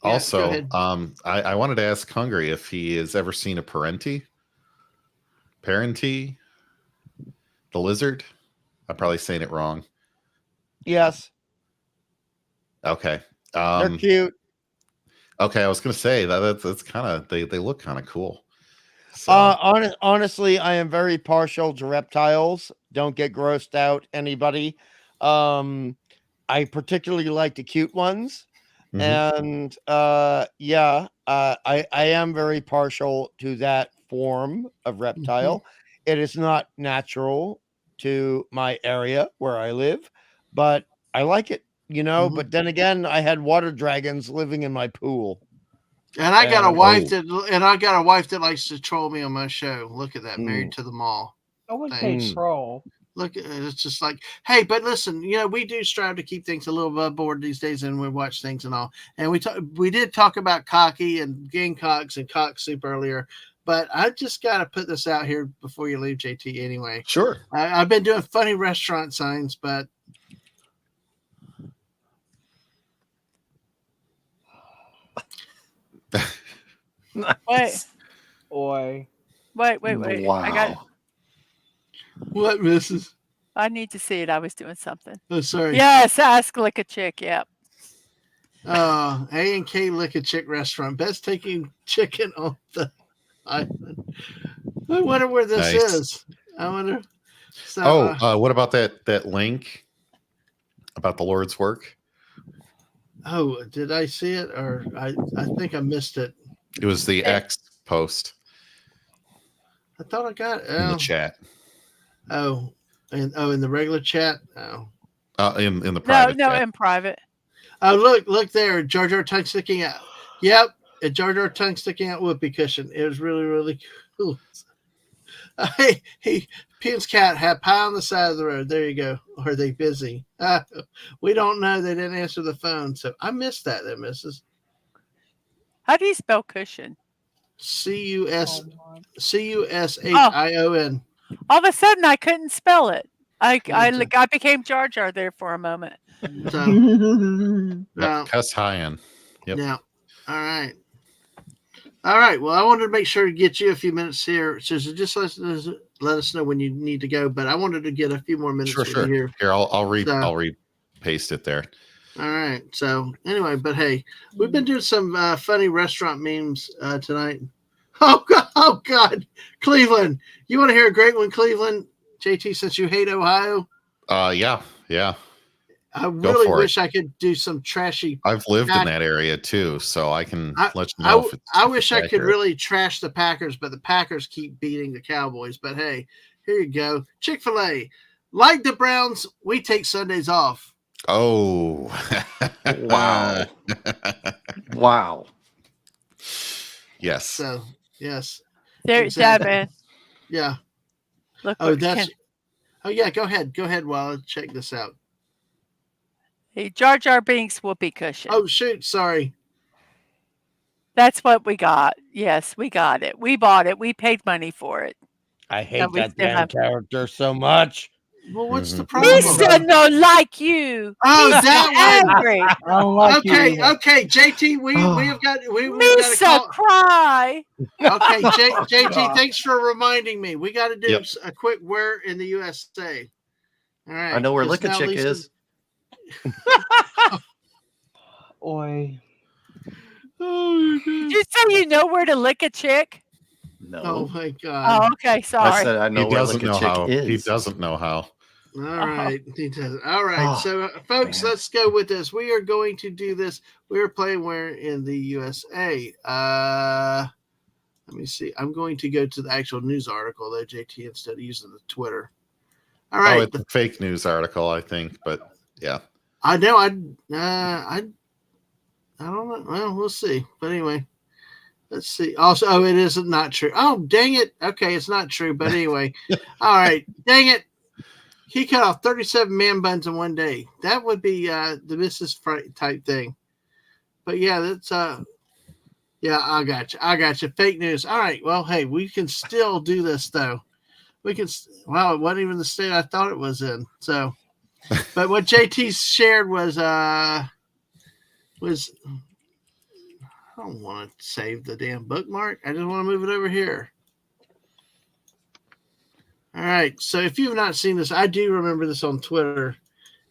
Also, I wanted to ask Hungry if he has ever seen a Parenti, the lizard. I'm probably saying it wrong. Yes. Okay. They're cute. Okay, I was gonna say that's kind of they look kind of cool. So. Honestly, I am very partial to reptiles. Don't get grossed out, anybody. I particularly like the cute ones, and I am very partial to that form of reptile. It is not natural to my area where I live, but I like it, but then again, I had water dragons living in my pool. And I got a wife that likes to troll me on my show. Look at that, Married to the Mall. I wouldn't say troll. Look, it's just like, hey, but listen, we do strive to keep things a little above board these days, and we watch things and all. And we did talk about cocky and gamecocks and cock soup earlier. But I just got to put this out here before you leave, JT, anyway. Sure. I've been doing funny restaurant signs, but. Wait. Boy. Wait. Wow. I got it. What, Mrs.? I need to see it. I was doing something. Oh, sorry. Yes, ask Lick a Chick. Yep. A&K Lick a Chick restaurant. Best taking chicken off the island. I wonder where this is. I wonder. So, what about that link about the Lord's work? Oh, did I see it, or I think I missed it? It was the X post. I thought I got it in the chat. In the regular chat. In the private. No, chat. in private. Oh, look there, Jar Jar tongue sticking out. Yep, a Jar Jar tongue sticking out whoopee cushion. It was really, really cool. Pim's cat had pie on the side of the road. There you go. Are they busy? We don't know. They didn't answer the phone, so I missed that. There, Mrs. How do you spell cushion? Cushion. All of a sudden, I couldn't spell it. I became Jar Jar there for a moment. Cuss high in. Yep. Yeah. All right. Well, I wanted to make sure to get you a few minutes here. So just let us know when you need to go. But I wanted to get a few more minutes sure. Here. Here, I'll re-paste it there. All right. So anyway, but hey, we've been doing some funny restaurant memes tonight. Oh God, Cleveland. You want to hear a great one, Cleveland? JT, since you hate Ohio. Yeah. I really wish I could do some trashy. I've lived in that area too, so I can let you know. I wish I could really trash the Packers, but the Packers keep beating the Cowboys. But hey, here you go. Chick-fil-A. Like the Browns, we take Sundays off. Oh. Wow. Yes. So yes. There's Dadman. Yeah. Look. Oh, that's. Oh yeah. Go ahead. Go ahead. While I check this out. Hey, Jar Jar Binks whoopee cushion. Oh shoot! Sorry. That's what we got. Yes, we got it. We bought it. We paid money for it. I hate that damn character so much. Well, what's the problem? Misa no like you. Oh, Misa that one. angry. I don't like Okay, you. okay, JT, we have got we got Misa to call. cry. Okay, JT, thanks for reminding me. We got to do Yep. a quick where in the USA. All right. I know where It's now Lick-a-Chick Lisa- is. Oi. Did you say you know where to lick a chick? No. Oh my Oh, God! okay. I Sorry. said I know He where doesn't know Lick-a-Chick how. is. He doesn't know how. All right, he does. All right, Oh, so folks, man. let's go with this. We are going to do this. We are playing where in the USA. Let me see. I'm going to go to the actual news article though, JT, instead of using the Twitter. All right. Oh, it's a fake news article, I think, but yeah. I know. I don't know. Well, we'll see. But anyway, let's see. Also, oh, it is not true. Oh, dang it. Okay, it's not true. But anyway, all right. Dang it. He cut off 37 man buns in one day. That would be the Mrs. Fright type thing. But yeah, that's yeah, I got you. I got you. Fake news. All right. Well, hey, we can still do this though. We can. Wow, it wasn't even the state I thought it was in. So, but what JT shared was I don't want to save the damn bookmark. I just want to move it over here. All right. So if you've not seen this, I do remember this on Twitter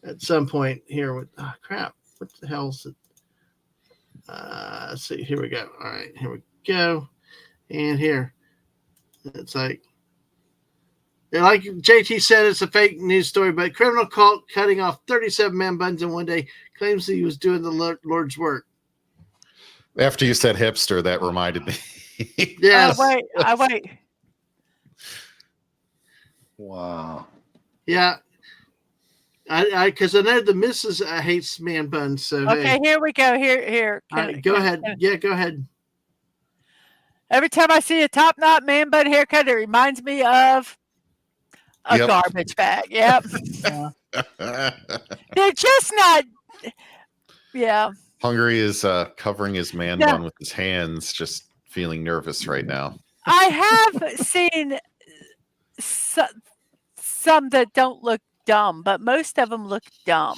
at some point here. With crap, what the hell is it? Let's see. Here we go. All right, here we go. And here, it's like JT said, it's a fake news story, but criminal caught cutting off 37 man buns in one day claims he was doing the Lord's work. After you said hipster, that reminded me. Yes. I wait. Wow. Yeah. I because I know the missus hates man buns. So Okay, hey. here we go. Here. All right, go ahead. Yeah, go ahead. Every time I see a top knot man bun haircut, it reminds me of a Yep. garbage bag. Yep. Yeah. They're just not. Yeah. Hungry is covering his man bun with his hands, just feeling nervous right now. I have seen some that don't look dumb, but most of them look dumb.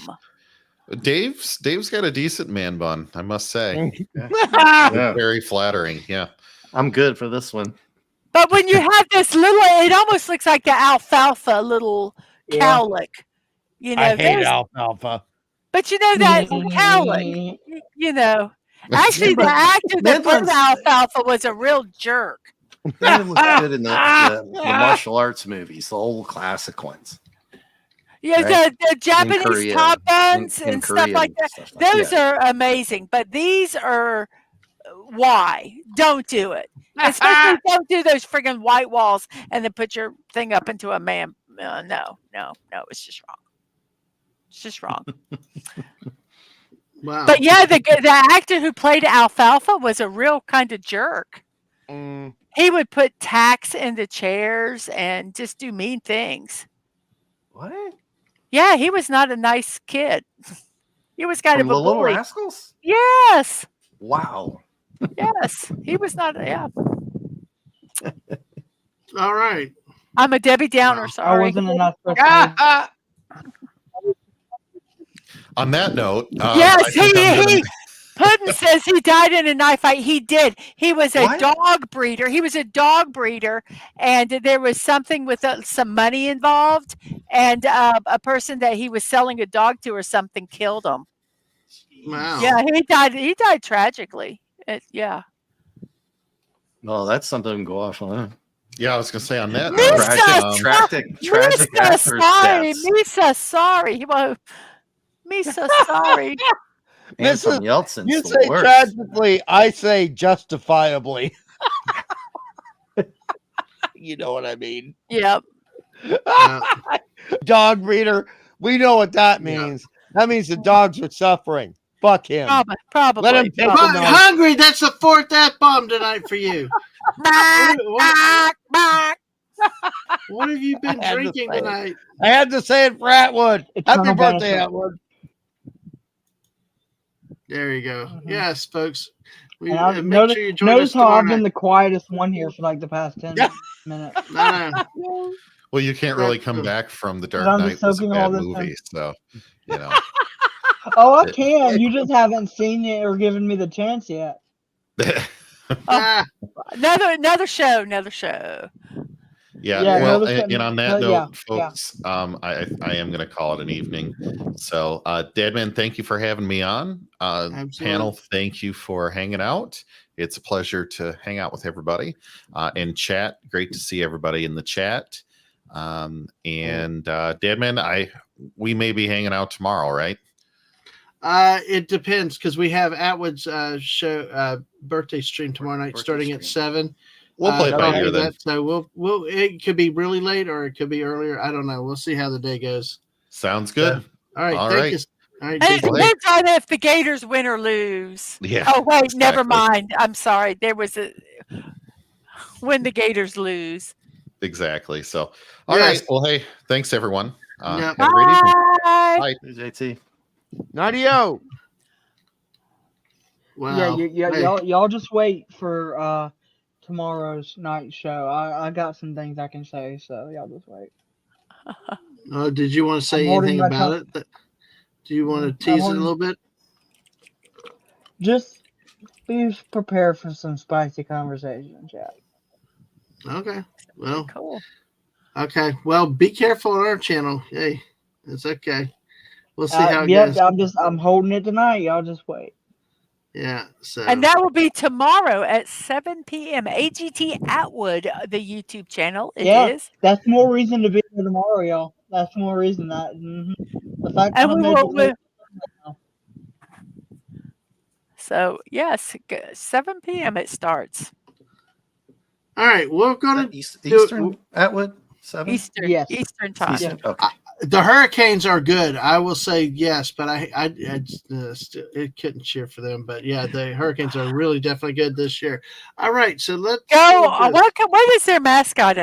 Dave's got a decent man bun, I must say. Yeah. Very flattering. Yeah. I'm good for this one. But when you have this little, it almost looks like the alfalfa little cowlick. You know, I hate alfalfa. but you know that cowlick. You know, actually, the actor that played alfalfa was a real jerk. That looks good in the martial arts movies, the old classic ones. Yeah, Right. the Japanese Korea, top buns in and stuff Korea like and that. stuff like Those that. are amazing, but these are why? Don't do it. Especially don't do those friggin' white walls and then put your thing up into a man. No, it's just wrong. It's just wrong. Wow. But yeah, the actor who played Alfalfa was a real kind of jerk. He would put tacks into chairs and just do mean things. What? Yeah, he was not a nice kid. He was kind From of a the Little bully. Rascals? Yes. Wow. Yes. He was not. Yeah. All right. I'm a Debbie Downer. Wow. Sorry. I wasn't enough. For On that note, Yes, Puddin says he died in a knife fight. He did. He was a dog breeder. He was a dog breeder, and there was something with some money involved, and a person that he was selling a dog to or something killed him. Wow. Yeah, he died. He died tragically. Yeah. No, that's something to go off on. Yeah, I was gonna say on that. Tragic Misa, sorry. Misa, sorry. Well, Misa, sorry. Anton Yeltsin's You the say worst. tragically, I say justifiably. You know what I mean? Yep. Dog breeder. We know what that means. That means the dogs are suffering. Fuck him. Probably. Let him take the knife. Hungry, that's the 4th F-bomb tonight for you. What have you been drinking tonight? I had to say it for Atwood. Happy birthday, banter. Atwood. There you go. Mhm. Yes, folks. Make notice, sure you join us notice how tomorrow I've been night. the quietest one here for like the past 10 minutes. No. Well, you can't really come back from The Dark I'm Knight just was a soaking all bad this movie, in. so you know. Oh, I can. You just haven't seen it or given me the chance yet. Another show. Yeah, Yeah, well, another and on that yeah, note, folks, I am going to call it an evening. So, Dadman, thank you for having me on. Panel, thank you for hanging out. It's a pleasure to hang out with everybody. And chat, great to see everybody in the chat. And Dadman, we may be hanging out tomorrow, right? It depends because we have Atwood's show birthday stream tomorrow night starting at 7. We'll play it by ear then. So we'll it could be really late or it could be earlier. I don't know. We'll see how the day goes. Sounds good. So, all right. All thank right. you. All right. And it depends on if the Gators win or lose. Yeah. Oh wait, exactly. never mind. I'm sorry. There was when the Gators lose. Exactly. So, all right. Well, hey, thanks everyone. Yep. Have a great evening. Bye. Bye. JT. Nadio. Wow. Y'all just wait for tomorrow's night show. I got some things I can say, so y'all just wait. Did you want to say anything about it? Do you want to tease it a little bit? Just be prepared for some spicy conversation, chat. Okay. Well. Cool. Okay. Well, be careful on our channel. Hey, it's okay. We'll see how it goes. I'm holding it tonight. Y'all just wait. Yeah. So. And that will be tomorrow at 7 p.m. AGT Atwood, the YouTube channel. It is. That's more reason to be here tomorrow, y'all. That's more reason that. The fact And that we will. So yes, 7 p.m. it starts. All right, we're going to Eastern Atwood 7. Eastern time. Eastern, okay. The Hurricanes are good. I will say yes, but it couldn't cheer for them. But yeah, the Hurricanes are really definitely good this year. All right, so let's go. What is their mascot?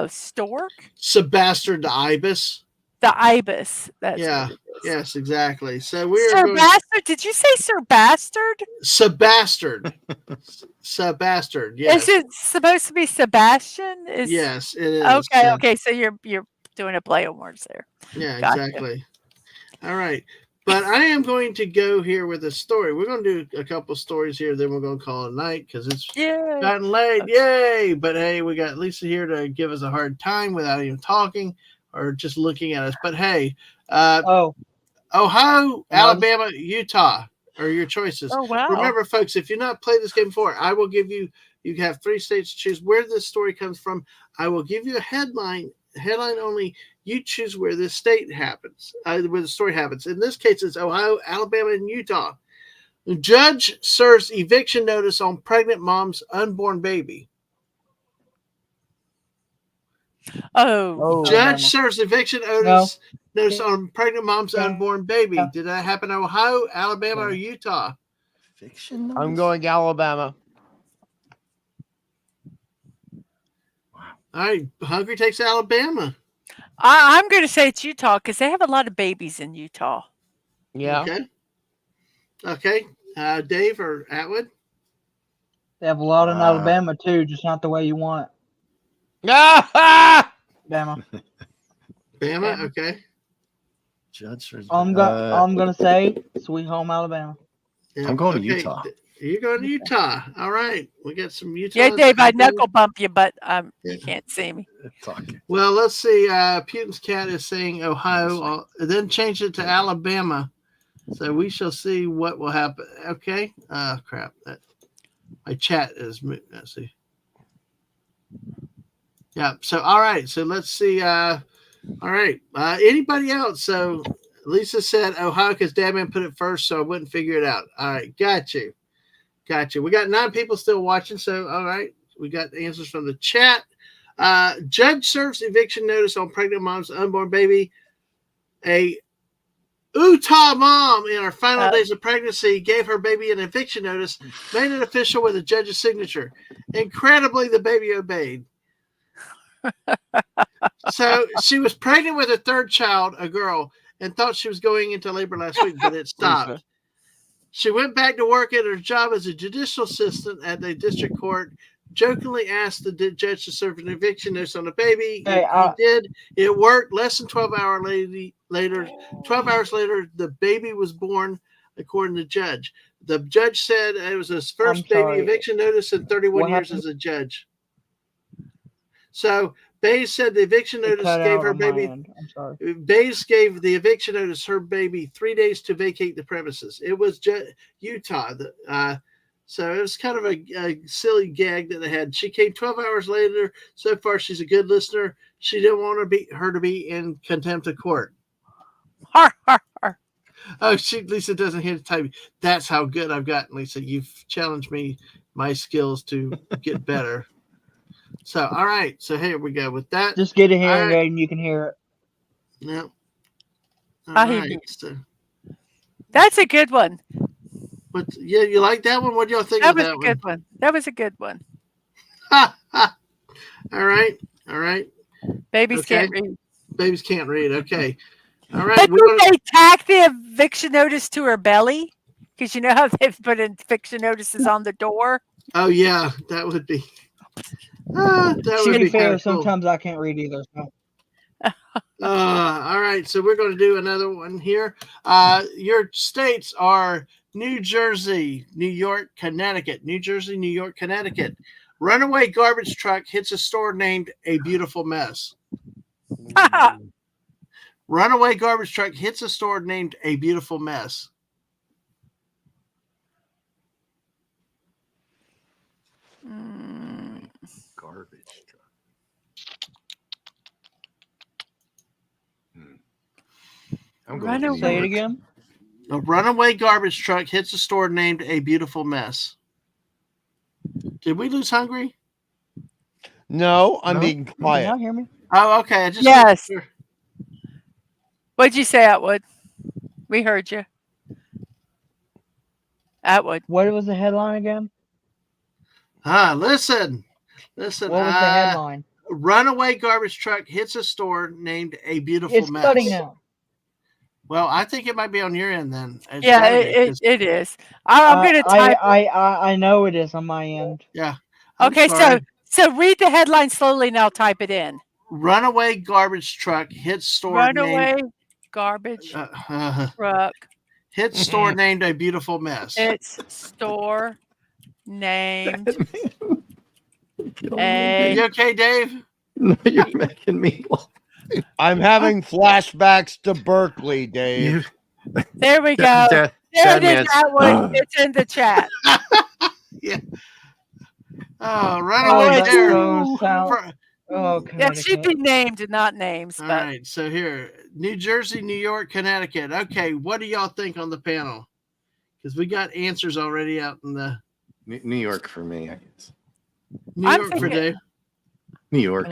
Stork? Sebastard the ibis. The ibis. That's Yes, exactly. So we're Sir Bastard. Did you say Sir Bastard? Sebastard. Sebastard. Yes. Is it supposed to be Sebastian? Yes, it is. Okay. So you're doing a play on words there. Yeah, exactly. All right. But I am going to go here with a story. We're going to do a couple stories here, then we're going to call it a night because it's gotten late. Okay. Yay! But hey, we got Lisa here to give us a hard time without even talking or just looking at us. But hey, Ohio, Alabama, Utah are your choices. Oh, wow. Remember, folks, if you've not played this game before, I will give you have 3 states to choose where this story comes from. I will give you a headline only. You choose where this state happens, where the story happens. In this case, it's Ohio, Alabama, and Utah. The judge serves eviction notice on pregnant mom's unborn baby. Judge serves eviction notice on pregnant mom's unborn baby. Did that happen in Ohio, Alabama, or Utah? Fiction notice? I'm going Alabama. Wow. All right, Hungry takes Alabama. I'm going to say it's Utah because they have a lot of babies in Utah. Yeah. Okay. Dave or Atwood? They have a lot in Alabama too, just not the way you want. Bama. Bama. Okay. Judge. I'm gonna say Sweet Home Alabama. Yeah, I'm going to Utah. You're going to Utah. All right. We got some Utah. Yeah, Dave, I knuckle bump you, but you can't see me. Well, let's see. Putin's cat is saying Ohio, then change it to Alabama. So we shall see what will happen. Okay. Crap. My chat is moving. Let's see. Yeah. So, all right. So let's see. All right. Anybody else? So Lisa said Ohio because Dadman put it first, so I wouldn't figure it out. All right. Got you. We got 9 people still watching. So, all right. We got the answers from the chat. Judge serves eviction notice on pregnant mom's unborn baby. A Utah mom, in her final days of pregnancy, gave her baby an eviction notice, made it official with a judge's signature. Incredibly, the baby obeyed. So she was pregnant with her third child, a girl, and thought she was going into labor last week, but it stopped. She went back to work at her job as a judicial assistant at the district court, jokingly asked the judge to serve an eviction notice on the baby. He did. It worked. Less than 12 hours later, the baby was born, according to the judge. The judge said it was his first baby eviction notice in 31 years as a judge. So Bays said the eviction notice gave her baby. Bays gave the eviction notice her baby 3 days to vacate the premises. It was Utah. So it was kind of a silly gag that they had. She came 12 hours later. So far, she's a good listener. She didn't want her to be in contempt of court. Oh, Lisa doesn't hear the type. That's how good I've gotten, Lisa. You've challenged me, my skills to get better. So, all right. So here we go with that. Just get a hearing aid and you can hear it. Yeah. All right. So, that's a good one. But yeah, you like that one? What do y'all think of that one? That was a good one. That was a good one. All right. All right. Babies can't read. Babies can't read. Okay. All right. But did they tack the eviction notice to her belly? Because you know how they've put eviction notices on the door? Oh, yeah. That would be. That would be fair. Sometimes I can't read either. So. All right. So we're going to do another one here. Your states are New Jersey, New York, Connecticut. New Jersey, New York, Connecticut. Runaway garbage truck hits a store named A Beautiful Mess. Runaway garbage truck hits a store named A Beautiful Mess. Garbage truck. I'm going to say it again. A runaway garbage truck hits a store named A Beautiful Mess. Did we lose Hungry? No, I'm being quiet. Can you hear me? Oh, okay. Yes. What'd you say, Atwood? We heard you. Atwood. What was the headline again? Listen. What was the headline? Runaway garbage truck hits a store named A Beautiful Mess. It's cutting out. Well, I think it might be on your end then. It is. I'm going to type. I know it is on my end. Yeah. Okay, so read the headline slowly and I'll type it in. Runaway garbage truck hits store garbage truck hits store named A Beautiful Mess. It's store named You okay, Dave? No, you're making me laugh. I'm having flashbacks to Berkeley, Dave. There we go. There it is. It's in the chat. Yeah. Oh, runaway that should be named, not names. All right. So here, New Jersey, New York, Connecticut. Okay, what do y'all think on the panel? Because we got answers already out in the New York for me, I guess. New York for Dave. New York.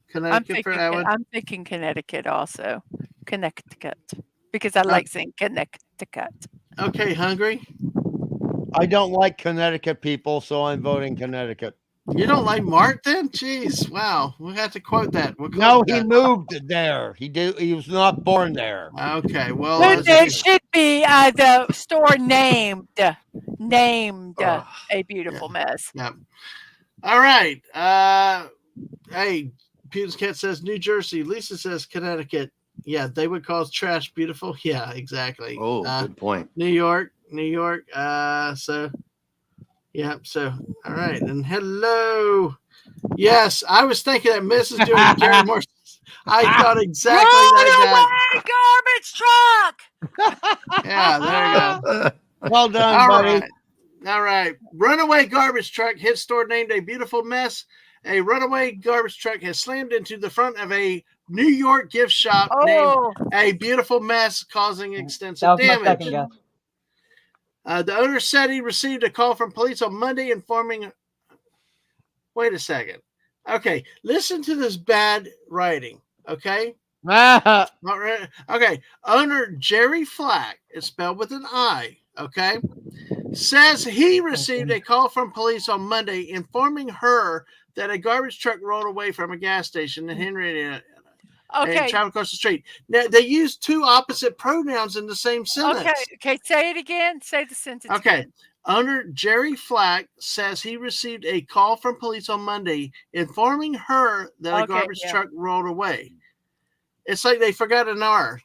Connecticut for Atwood. I'm thinking Connecticut also. Connecticut. Because I like saying Connecticut. Okay, Hungry? I don't like Connecticut people, so I'm voting Connecticut. You don't like Mark then? Jeez, wow. We'll have to quote that. He moved there. He was not born there. Okay, well. It should be the store named A Beautiful Mess. Yeah. All right. Hey, Peter's Cat says New Jersey. Lisa says Connecticut. Yeah, they would call trash beautiful. Yeah, exactly. Oh, good point. New York. So, yeah. So, all right. And hello. Yes, I was thinking that Mrs. doing Gary Moore. I thought exactly like that. Garbage truck. Yeah, there you go. Well done, buddy. All right. Runaway garbage truck hit store named A Beautiful Mess. A runaway garbage truck has slammed into the front of a New York gift shop named A Beautiful Mess, causing extensive damage. The owner said he received a call from police on Monday informing. Wait a second. Okay, listen to this bad writing. Okay, Not right. Okay. Owner Jerry Flack, it's spelled with an I. Okay. Says he received a call from police on Monday informing her that a garbage truck rolled away from a gas station in Henrietta and traveled across the street. Now, they use two opposite pronouns in the same sentence. Okay. Say it again. Say the sentence. Okay. Again. Owner Jerry Flack says he received a call from police on Monday informing her that a garbage truck rolled away. It's like they forgot an R.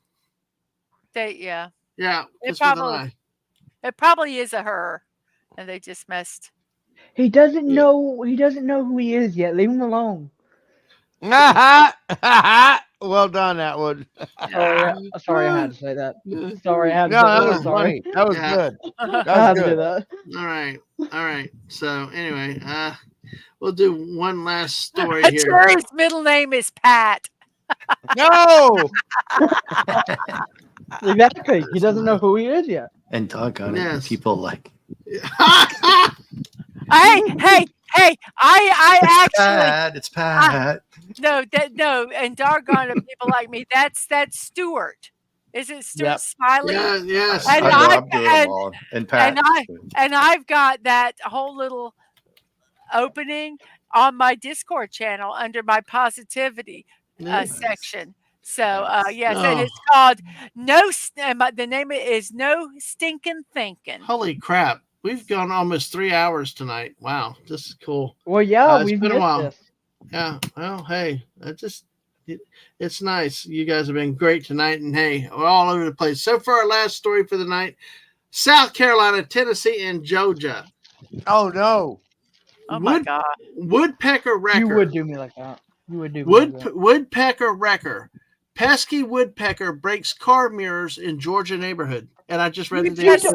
Yeah. It probably is a her, and they just messed. He doesn't know. He doesn't know who he is yet. Leave him alone. Well done, Atwood. Sorry, I had to say that. Sorry, I had to. That was funny. That was good. That was good. All right. So anyway, we'll do one last story here. Jerry's middle name is Pat. No. Exactly. He doesn't know who he is yet. And doggone it, people like. Hey! I actually. It's Pat. No, and doggone it, people like me. That's Stuart. Is it Stuart Smiley? Yes. And Pat. And I've got that whole little opening on my Discord channel under my positivity section. So yes, and it's called the name is No Stinking Thinking. Holy crap. We've gone almost 3 hours tonight. Wow, this is cool. Well, yeah, we've been a while. This. Yeah, well, hey, it's nice. You guys have been great tonight, and hey, we're all over the place. So for our last story for the night, South Carolina, Tennessee, and Georgia. Oh no! Oh my God! Woodpecker wrecker. You would do me like that. You would do Woodpecker wrecker. Pesky woodpecker breaks car mirrors in Georgia neighborhood. And I just read the Georgia.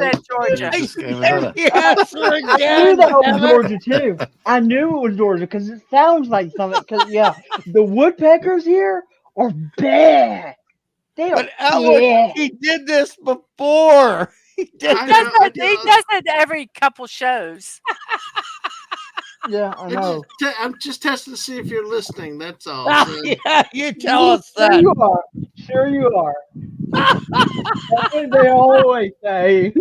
I knew that was Georgia too. I knew it was Georgia because it sounds like something. Because the woodpeckers here are bad. They are bad. He did this before. He does it every couple shows. Yeah, I know. I'm just testing to see if you're listening. That's all. Yeah, you tell us that. You are. Sure you are. That's what they always say.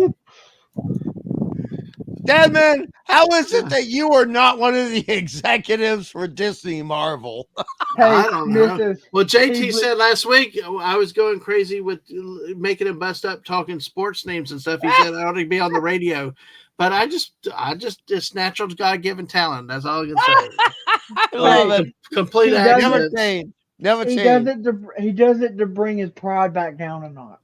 Dadman, how is it that you are not one of the executives for Disney Marvel? Hey, I don't know. Well, JT said last week I was going crazy with making him bust up talking sports names and stuff. He said I ought to be on the radio. But I just, it's natural God-given talent. That's all I can say. I love it. Complete Never change. Never change. He does it to bring his pride back down a notch.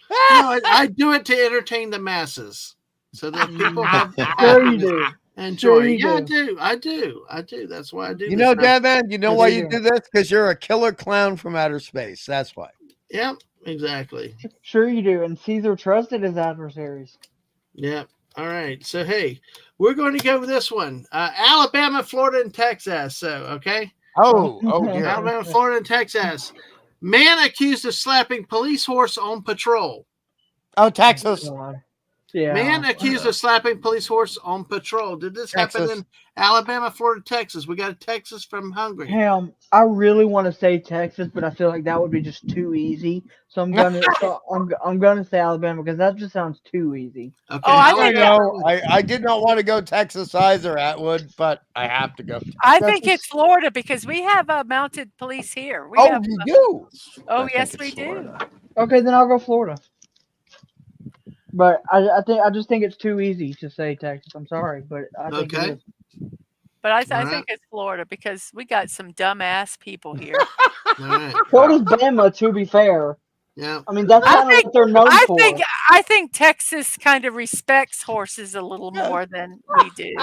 No, I do it to entertain the masses, so that people have sure you do. Enjoy. Sure I do. That's why I do. You know, Dadman, you know why you do this? Because you're a killer clown from outer space. That's why. Yep, exactly. Sure you do. And Caesar trusted his adversaries. Yep. All right. So, hey, we're going to go with this one. Alabama, Florida, and Texas. So, okay. Oh, dear. Alabama, Florida, and Texas. Man accused of slapping police horse on patrol. Oh, Texas. Yeah. Man accused of slapping police horse on patrol. Did this happen in Alabama, Florida, Texas? We got a Texas from Hungary. Damn, I really want to say Texas, but I feel like that would be just too easy. So I'm gonna say Alabama because that just sounds too easy. Okay. Oh, I did not want to go Texas either, Atwood, but I have to go. I think it's Florida because we have mounted police here. You do? Oh, yes, we do. Okay, then I'll go Florida. But I just think it's too easy to say Texas. I'm sorry, but I think it is. But I think it's Florida because we got some dumbass people here. So does Bama, to be fair. Yeah. I mean, that's kind of what they're known for. I think Texas kind of respects horses a little more than we do.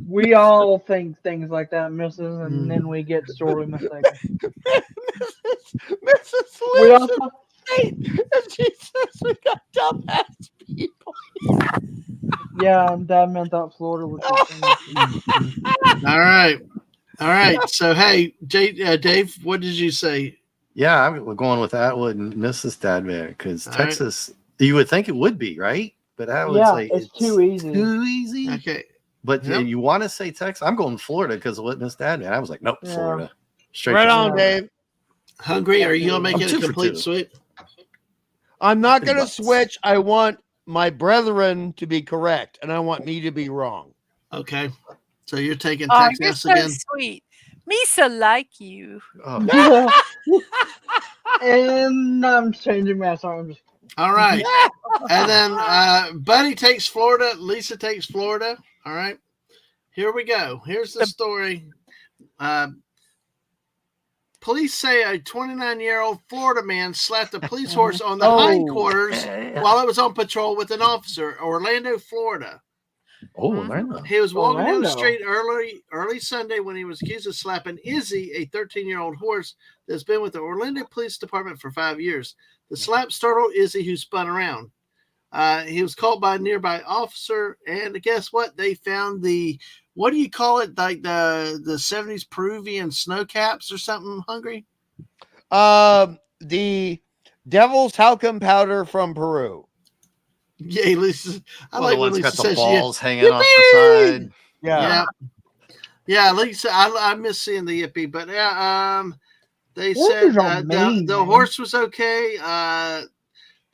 We all think things like that, Mrs., and then we get sorely mistaken. Mrs. We also, and she says we got dumbass people. Yeah, and Dadman thought Florida was. All right. So, hey, Dave, what did you say? Yeah, we're going with Atwood and Mrs. Dadman because Texas. You would think it would be right, but I would say it's too easy. Too easy. Okay. But you want to say Texas? I'm going Florida because of what Miss Dadman. I was like, nope, Florida. Straight on, Dave. Hungry? Are you gonna make it a complete sweep? I'm not gonna switch. I want my brethren to be correct, and I want me to be wrong. Okay. So you're taking Oh, Texas you're so again? sweet. Misa like you. Yeah. And I'm changing my songs. All right. And then Buddy takes Florida. Lisa takes Florida. All right. Here we go. Here's the story. Police say a 29-year-old Florida man slapped a police horse on the hindquarters while it was on patrol with an officer, Orlando, Florida. Oh, Orlando. He was walking down the street early Sunday when he was accused of slapping Izzy, a 13-year-old horse that's been with the Orlando Police Department for 5 years. The slap startled Izzy, who spun around. He was called by a nearby officer, and guess what? They found the, what do you call it? Like the 70s Peruvian snow caps or something, Hungry? The devil's talcum powder from Peru. Yeah, Lisa. I like when Lisa got the says balls hanging off the side. Yeah, Lisa. I miss seeing the yippee, but they said the horse was okay.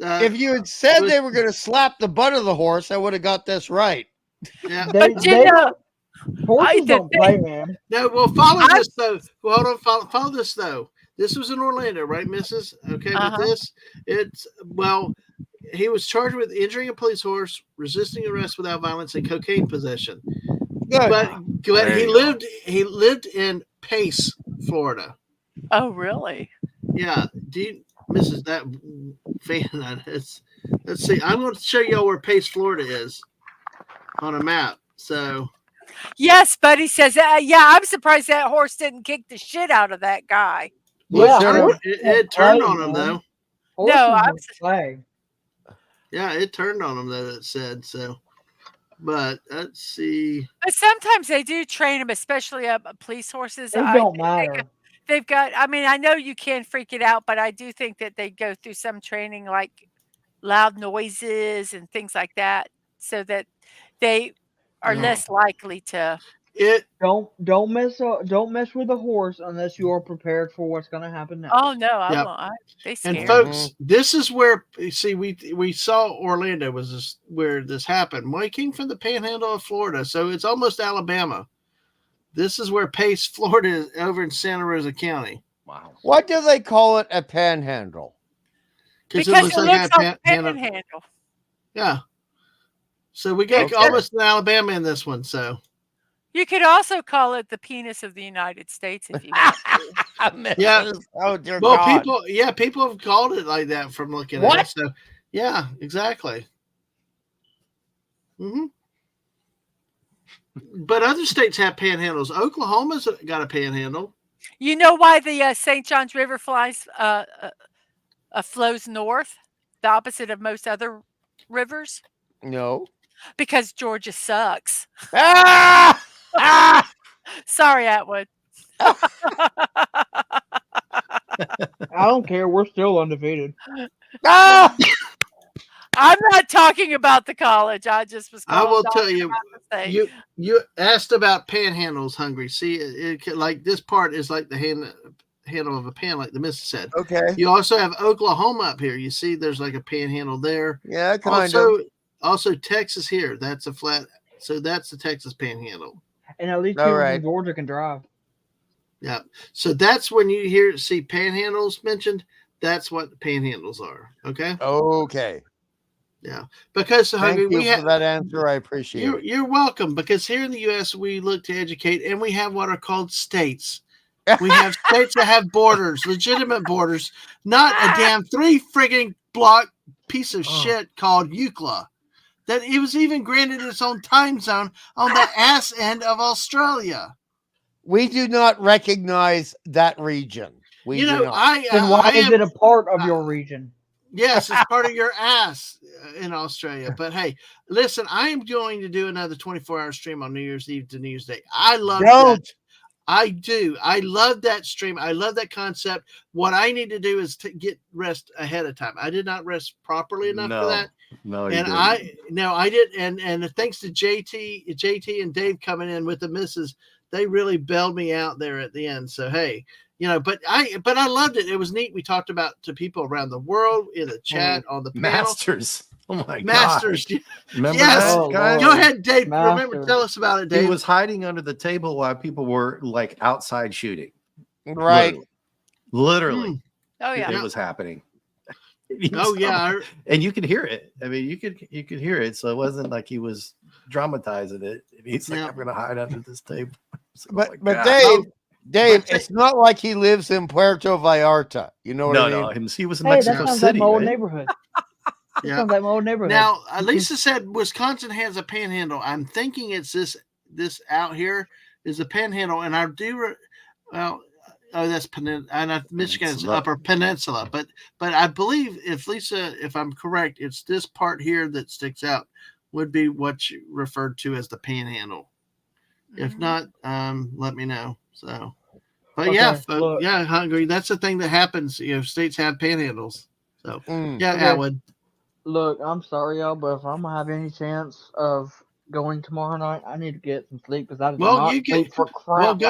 If you had said they were going to slap the butt of the horse, I would have got this right. Yeah, horses don't play, man. No, well, follow this though. Well, hold on, follow this though. This was in Orlando, right, Mrs.? Okay, with this, he was charged with injuring a police horse, resisting arrest without violence, and cocaine possession. Good. But he lived in Pace, Florida. Oh, really? Yeah. Mrs. That fan? Let's see. I'm going to show y'all where Pace, Florida is on a map. So. Yes, Buddy says, I'm surprised that horse didn't kick the shit out of that guy. Well, it turned on him, though. Yeah, it turned on him, though, it said. So, but let's see. But sometimes they do train them, especially police horses. It don't matter. They've got, I mean, I know you can freak it out, but I do think that they go through some training, like loud noises and things like that, so that they are less likely to. Don't mess with a horse unless you are prepared for what's going to happen next. Oh no, I won't. They scare. And folks, this is where we saw Orlando was where this happened. Well, he came from the Panhandle of Florida, so it's almost Alabama. This is where Pace, Florida is, over in Santa Rosa County. Wow. What do they call it? A panhandle? Because it looks like a panhandle. Yeah. So we got almost in Alabama in this one. So you could also call it the penis of the United States if you want to. Yeah. Oh dear well, God. people have called it like that from looking at it. So yeah, exactly. Mm-hmm. But other states have panhandles. Oklahoma's got a panhandle. You know why the St. Johns River flows north, the opposite of most other rivers? No. Because Georgia sucks. Sorry, Atwood. I don't care. We're still undefeated. Ah! I'm not talking about the college. I just was. I will tell you. You asked about panhandles, Hungry. See, it like this part is like the handle of a pan, like the Miss said. Okay. You also have Oklahoma up here. You see, there's like a panhandle there. Yeah, kind of. Also, Texas here. That's a flat. So that's the Texas panhandle. And at least people in Georgia can drive. Yeah. So that's when you see panhandles mentioned. That's what panhandles are. Okay. Okay. Yeah, because Hungry, we have that answer. I appreciate it. You're welcome. Because here in the U.S., we look to educate, and we have what are called states. We have states that have borders, legitimate borders, not a damn 3 frigging block piece of shit called UCLA. That it was even granted its own time zone on the ass end of Australia. We do not recognize that region. Then why is it a part of your region? Yes, it's part of your ass in Australia. But hey, listen, I am going to do another 24-hour stream on New Year's Eve to New Year's Day. I love that. I do. I love that stream. I love that concept. What I need to do is to get rest ahead of time. I did not rest properly enough for that. No, and I did. And thanks to JT and Dave coming in with the misses, they really bailed me out there at the end. So hey, but I loved it. It was neat. We talked about to people around the world in the chat on the panel. Masters. Oh my Masters. God. Remember yes. that, guys? Go ahead, Dave. Masters. Remember, tell us about it, Dave. He was hiding under the table while people were like outside shooting. Right. Literally. Oh yeah. It was happening. Oh yeah. And you could hear it. I mean, you could hear it. So it wasn't like he was dramatizing it. He's like, I'm gonna hide under this table. But Dave, it's not like he lives in Puerto Vallarta. You know what I mean? No, he was in Mexico that sounds City. like my old right? neighborhood. That sounds like my old neighborhood. Now, Lisa said Wisconsin has a panhandle. I'm thinking it's this out here is a panhandle, and I do. That's Michigan's Upper Peninsula, but I believe if I'm correct, it's this part here that sticks out would be what you referred to as the panhandle. If not, let me know. So, but okay, Hungary. That's the thing that happens. States have panhandles. So Atwood. Look, I'm sorry, y'all, but if I'm gonna have any chance of going tomorrow night, I need to get some sleep because I did not sleep for crap.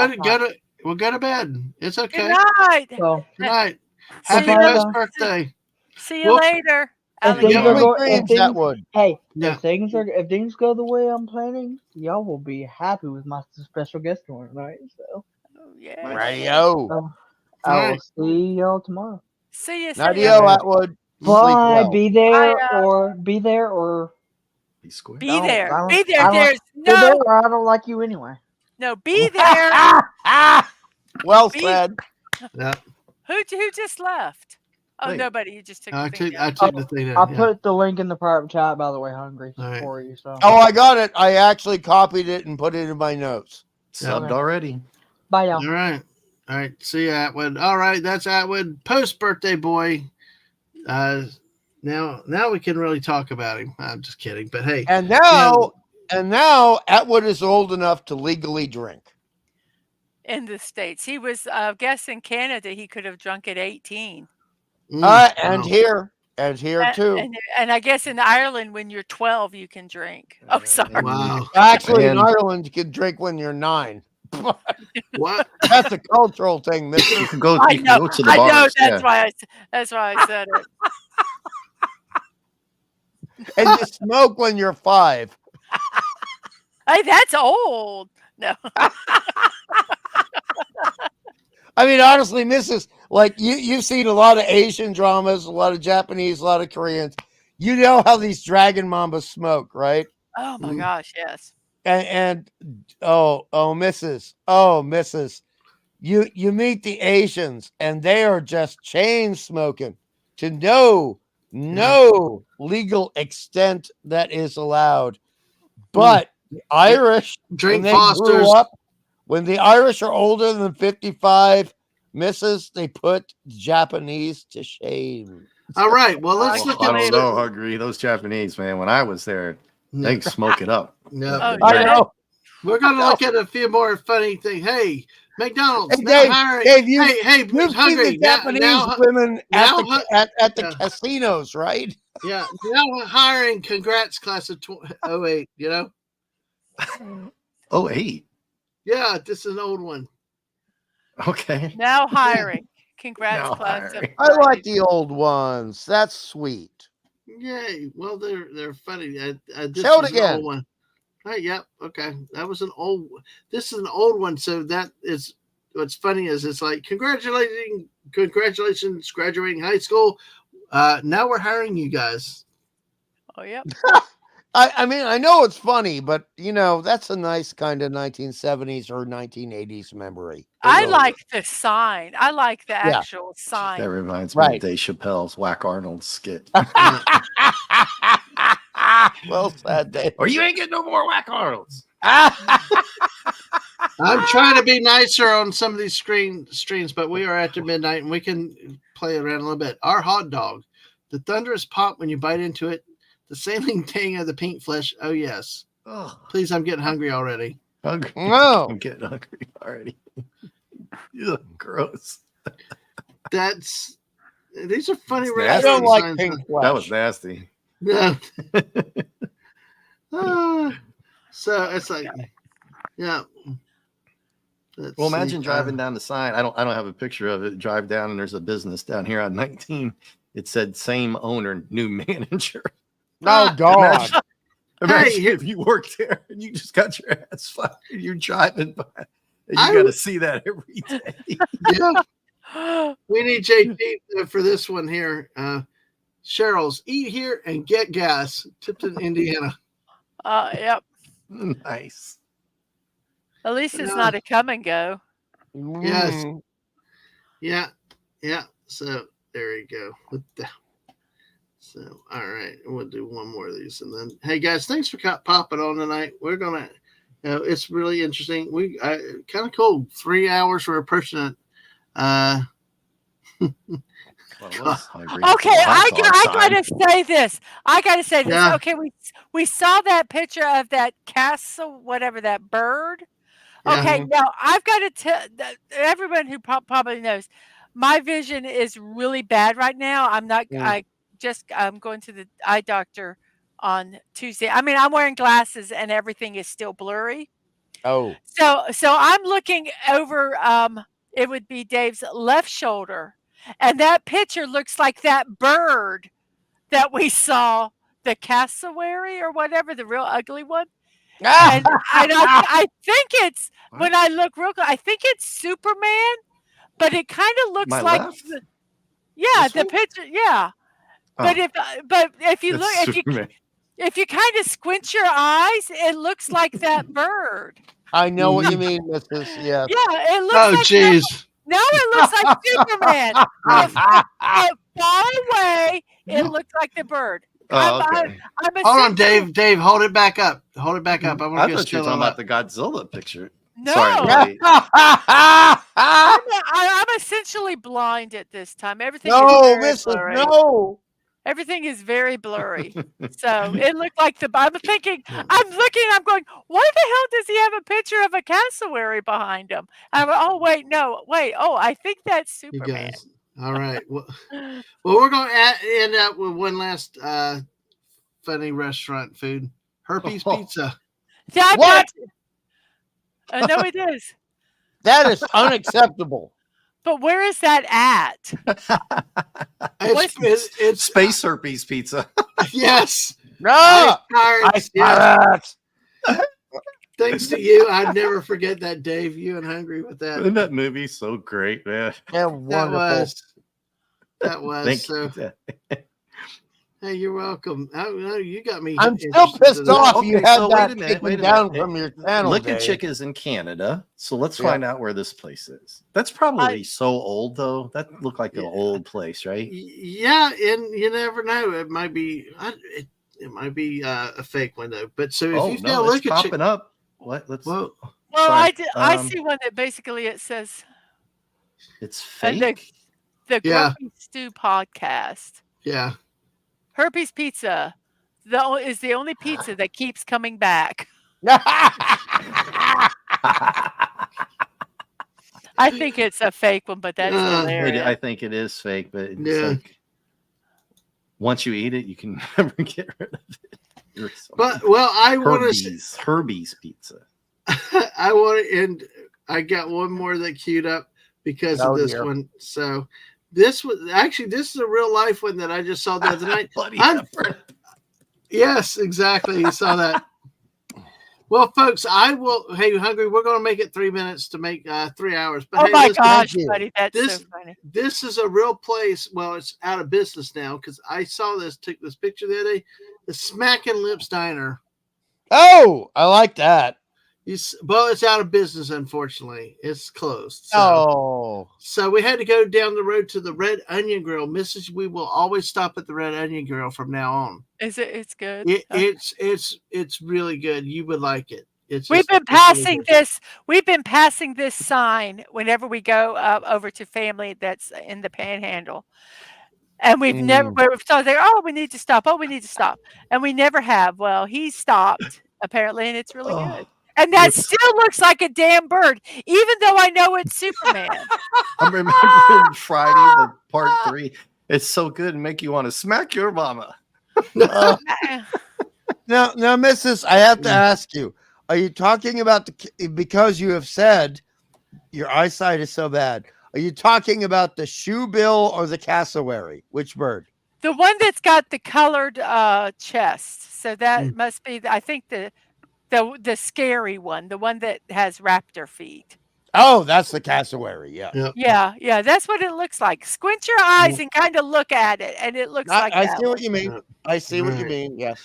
We'll go to bed. It's okay. Good night. So, good night. Happy birthday. See you later. If things go the way I'm planning, y'all will be happy with my special guest tomorrow night. So, Radio. I will see y'all tomorrow. See you. Radio Atwood. Bye. Be there or be square. Be there. Be there. There's no. Be there or I don't like you anyway. No, be there. Well said. Yeah. Who just left? Oh, nobody. You just took the thing I took the thing down. I put the link in the private chat, by the way, Hungry, for you. So. Oh, I got it. I actually copied it and put it in my notes. Subbed already. Bye, y'all. All right. See you, Atwood. All right, that's Atwood, post-birthday boy. Now we can really talk about him. I'm just kidding, but hey. And now Atwood is old enough to legally drink. In the States. He was, I guess in Canada, he could have drunk at 18. And here too. And I guess in Ireland, when you're 12, you can drink. Oh, sorry. Wow. Actually, in Ireland, you can drink when you're 9. What? That's a cultural thing, mister. You can go to the bars. I know. That's why I said it. And you smoke when you're 5. Hey, that's old. No. I mean, honestly, Mrs. Like you've seen a lot of Asian dramas, a lot of Japanese, a lot of Koreans. You know how these dragon mambas smoke, right? Oh my gosh, yes. And Mrs. You meet the Asians and they are just chain smoking to no legal extent that is allowed. But the Irish drink Fosters. When the Irish are older than 55, they put Japanese to shame. All right. Well, let's look at it. I don't know, Hungry. Those Japanese, man, when I was there, they smoke it up. No. I know. We're going to look at a few more funny things. Hey, McDonald's. Dave, you've Hungry. Seen the Japanese women at the casinos, right? Yeah. Now hiring. Congrats, class of 08, you know? 08. Yeah, this is an old one. Okay. Now hiring. Congrats, class. I like the old ones. That's sweet. Yay. Well, they're funny. This Show it is again. An old one. Okay. That was an old. This is an old one. So that is what's funny is it's like congratulations, graduating high school. Now we're hiring you guys. Oh yeah. I mean, I know it's funny, but that's a nice kind of 1970s or 1980s memory. I like the sign. I like the actual sign. That reminds me of Dave Chappelle's Whack Arnold skit. Well said, Dave. Or you ain't getting no more Whack Arnolds. I'm trying to be nicer on some of these streams, but we are after midnight and we can play around a little bit. Our hot dog, the thunderous pop when you bite into it. The sailing tang of the pink flesh. Oh, yes. Oh. Please, I'm getting hungry already. Hungry? No. I'm getting hungry already. Ugh, gross. These are funny. I don't like pink flesh. That was nasty. Yeah. So it's like, yeah. Well, imagine driving down the sign. I don't have a picture of it. Drive down and there's a business down here on 19. It said same owner, new manager. Oh God. Imagine if you worked there and you just got your ass fired. You're driving by and you got to see that every day. Yeah. We need JT for this one here. Cheryl's Eat Here and Get Gas, Tipton, Indiana. Yep. Nice. At least it's not a come and go. Yes. Yeah. So there you go. So, all right, we'll do one more of these, and then, hey guys, thanks for popping on tonight. We're gonna, it's really interesting. We kind of cool. 3 hours. We're approaching it. Okay, I gotta say this. Yeah. Okay, we saw that picture of that castle, whatever, that bird. Okay, now I've got to tell everyone who probably knows, my vision is really bad right now. I'm not. I'm going to the eye doctor on Tuesday. I mean, I'm wearing glasses and everything is still blurry. Oh. So I'm looking over. It would be Dave's left shoulder, and that picture looks like that bird that we saw, the cassowary or whatever, the real ugly one. And I think it's, when I look real good, I think it's Superman, but it kind of looks like the picture, But if you look, if you kind of squint your eyes, it looks like that bird. I know what you mean, Mrs. Yeah. Yeah, it looks like jeez. Now it looks like Superman. Far away, it looks like the bird. Okay. Hold on, Dave. Dave, hold it back up. Hold it back up. I thought you were talking about the Godzilla picture. No. Sorry, I'm essentially blind at this time. Everything is blurry. No. Everything is very blurry. So it looked like I'm looking, I'm going, why the hell does he have a picture of a cassowary behind him? I think that's Superman. All right. Well, we're going to end up with one last funny restaurant food. Herpes Pizza. What? No, it is. That is unacceptable. But where is that at? It's Space Herpes Pizza. Yes. No. Thanks to you, I'd never forget that, Dave. You and Hungry with that. Isn't that movie so great, man? Yeah, wonderful. That was so. Hey, you're welcome. You got me. I'm still pissed off. You had that taken down from your channel. Lickin' Chick is in Canada, so let's find out where this place is. That's probably so old, though. That looked like an old place, right? Yeah, and you never know. It might be. It might be a fake window. But so if you still look at popping up. What? Let's. Well, I see one that basically it says it's fake. The Grumpy Stew podcast. Yeah. Herpes Pizza is the only pizza that keeps coming back. I think it's a fake one, but that's hilarious. I think it is fake, but it's like once you eat it, you can never get rid of it. I want to Herpes Pizza. I want to end. I got one more that queued up because of this one. So. This is a real life one that I just saw the other night. Yes, exactly. You saw that. Well, folks, hey, Hungry, we're going to make it 3 minutes to make 3 hours. But my gosh, buddy, that's so funny. This is a real place. Well, it's out of business now because I took this picture the other day. The Smackin' Lips Diner. Oh, I like that. It's out of business, unfortunately. It's closed. So we had to go down the road to the Red Onion Grill. We will always stop at the Red Onion Grill from now on. Is it? It's good. It's really good. You would like it. We've been passing this sign whenever we go over to family that's in the Panhandle. And we've thought there, we need to stop. And we never have. Well, he stopped apparently, and it's really good. And that still looks like a damn bird, even though I know it's Superman. I remember Friday, the part 3. It's so good and make you want to smack your mama. Now, Mrs., I have to ask you, are you talking about because you have said Your eyesight is so bad. Are you talking about the shoebill or the cassowary? Which bird? The one that's got the colored chest. So that must be, I think, the scary one, the one that has raptor feet. Oh, that's the cassowary. Yeah. Yeah. That's what it looks like. Squint your eyes and kind of look at it, and it looks like I that. see what you mean. I see what you mean. Yes.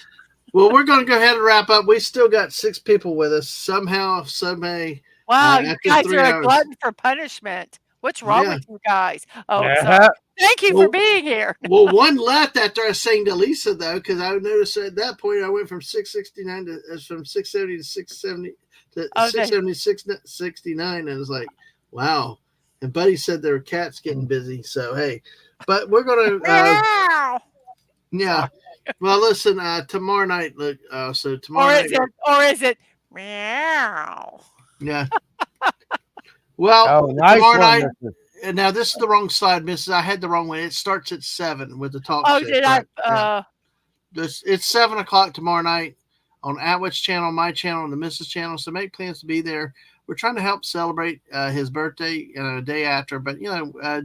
Well, we're going to go ahead and wrap up. We still got 6 people with us. Somehow, someway. Wow, you guys are a glutton for punishment. What's wrong with you guys? Oh, sorry. Thank you for being here. Well, one left after I sang to Lisa, though, because I noticed at that point I went from 669 to from 670 to 670 to 669, and it was like, wow. And Buddy said there were cats getting busy, so hey. But we're gonna, yeah. Well, listen, tomorrow night. Look, so tomorrow night, or is it meow? Yeah. Well, nice tomorrow night. Mrs. And now this is the wrong slide, Mrs. I had the wrong one. It starts at 7 with the talk. Oh, show, did I? It's 7:00 tomorrow night on Atwood's channel, my channel, and the Mrs. channel. So make plans to be there. We're trying to help celebrate his birthday a day after, but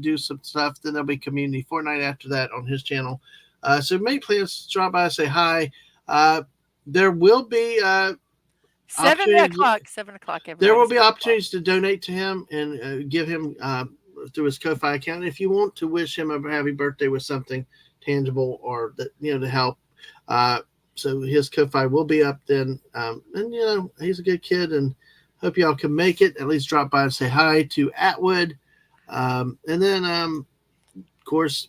do some stuff. Then there'll be community fortnight after that on his channel. So make plans to drop by and say hi. There will be 7 o'clock. 7 o'clock. There will be opportunities to donate to him and give him through his Ko-Fi account. If you want to wish him a happy birthday with something tangible or that to help, so his Ko-Fi will be up then. And he's a good kid, and hope y'all can make it. At least drop by and say hi to Atwood, and then of course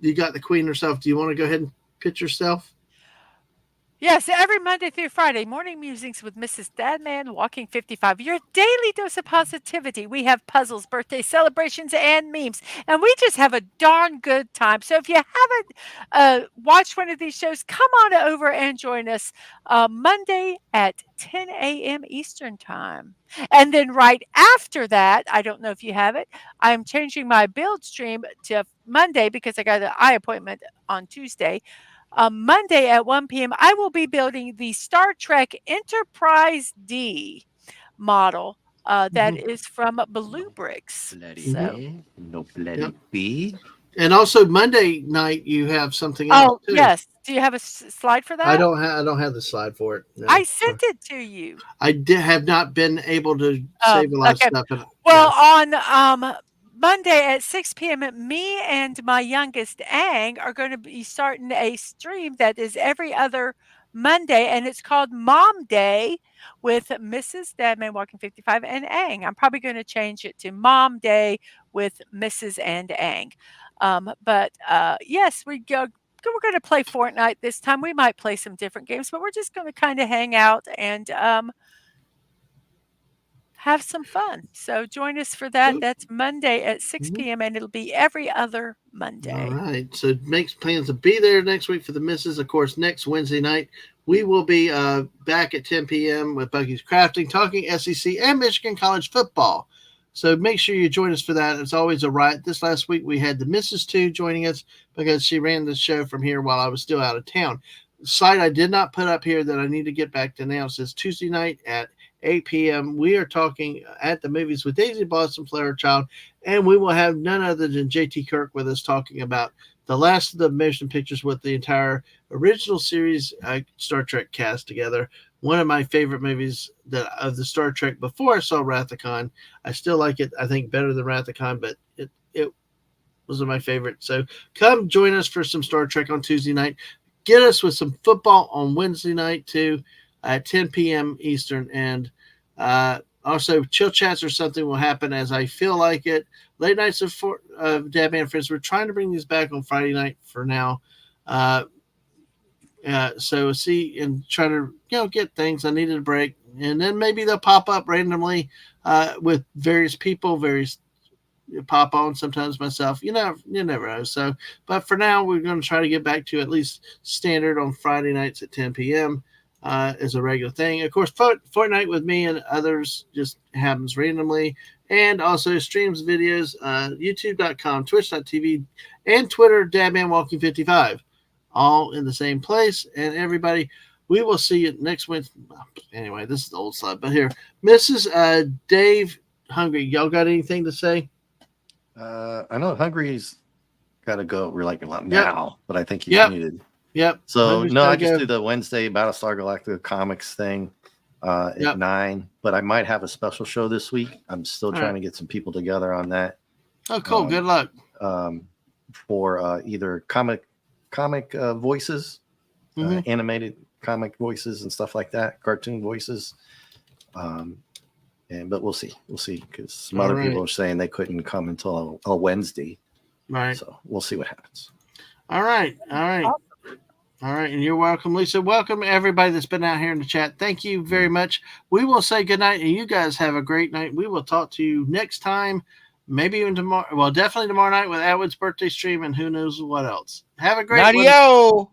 you got the Queen herself. Do you want to go ahead and pitch yourself? Yes, every Monday through Friday, morning musings with Mrs. Dadman, Walking 55. Your daily dose of positivity. We have puzzles, birthday celebrations, and memes. And we just have a darn good time. So if you haven't watched one of these shows, come on over and join us Monday at 10 a.m. Eastern Time. And then right after that, I don't know if you have it, I'm changing my build stream to Monday because I got an eye appointment on Tuesday. Monday at 1 p.m., I will be building the Star Trek Enterprise D model that is from Blue Bricks. B. And also Monday night you have something else. Oh, yes. Do you have a slide for that? I don't have the slide for it. No. I sent it to you. I have not been able to save a lot of stuff. Well, on Monday at 6 p.m., me and my youngest, Ang, are going to be starting a stream that is every other Monday, and it's called Mom Day with Mrs. Dadman Walking 55 and Ang. I'm probably going to change it to Mom Day with Mrs. and Ang. But yes, we're going to play Fortnite this time. We might play some different games, but we're just going to kind of hang out and have some fun. So join us for that. That's Monday at 6 p.m. and it'll be every other Monday. All right. So make plans to be there next week for the misses. Of course, next Wednesday night, we will be back at 10 p.m. with Bucky's Crafting, talking SEC and Michigan College football. So make sure you join us for that. It's always a riot. This last week, we had the Mrs. 2 joining us because she ran the show from here while I was still out of town. The slide I did not put up here that I need to get back to announce is Tuesday night at 8 p.m. We are talking at the movies with Daisy Blossom, Flower Child, and we will have none other than JT Kirk with us talking about the last of the motion pictures with the entire original series Star Trek cast together. One of my favorite movies of the Star Trek before I saw Wrath of Khan. I still like it, I think, better than Wrath of Khan, but it was my favorite. So come join us for some Star Trek on Tuesday night. Get us with some football on Wednesday night, too, at 10 p.m. Eastern. And also, chill chats or something will happen as I feel like it. Late nights of Dadman and Friends. We're trying to bring these back on Friday night for now. So see and try to get things. I needed a break, and then maybe they'll pop up randomly with various people, pop on sometimes myself. You never know. So, but for now, we're going to try to get back to at least standard on Friday nights at 10 p.m. As a regular thing. Of course, Fortnite with me and others just happens randomly, and also streams, videos, YouTube.com, Twitch.tv, and Twitter, Dadman Walking55, all in the same place. And everybody, we will see you next Wednesday. Anyway, this is the old slide, but here, Mrs. Dave Hungry, y'all got anything to say? I know Hungry's got to go. We're like now, but I think he's muted. Yep. So Hungry's no, I just go. do the Wednesday Battlestar Galactica comics thing at 9. But I might have a special show this week. I'm still trying to get some people together on that. Oh, cool. Good luck. For either comic voices, animated comic voices and stuff like that, cartoon voices. But we'll see because some other people are saying they couldn't come until a Wednesday. Right. So we'll see what happens. All right. And you're welcome, Lisa. Welcome everybody that's been out here in the chat. Thank you very much. We will say good night, and you guys have a great night. We will talk to you next time, maybe even tomorrow. Well, definitely tomorrow night with Atwood's birthday stream, and who knows what else. Have a great one. Bye.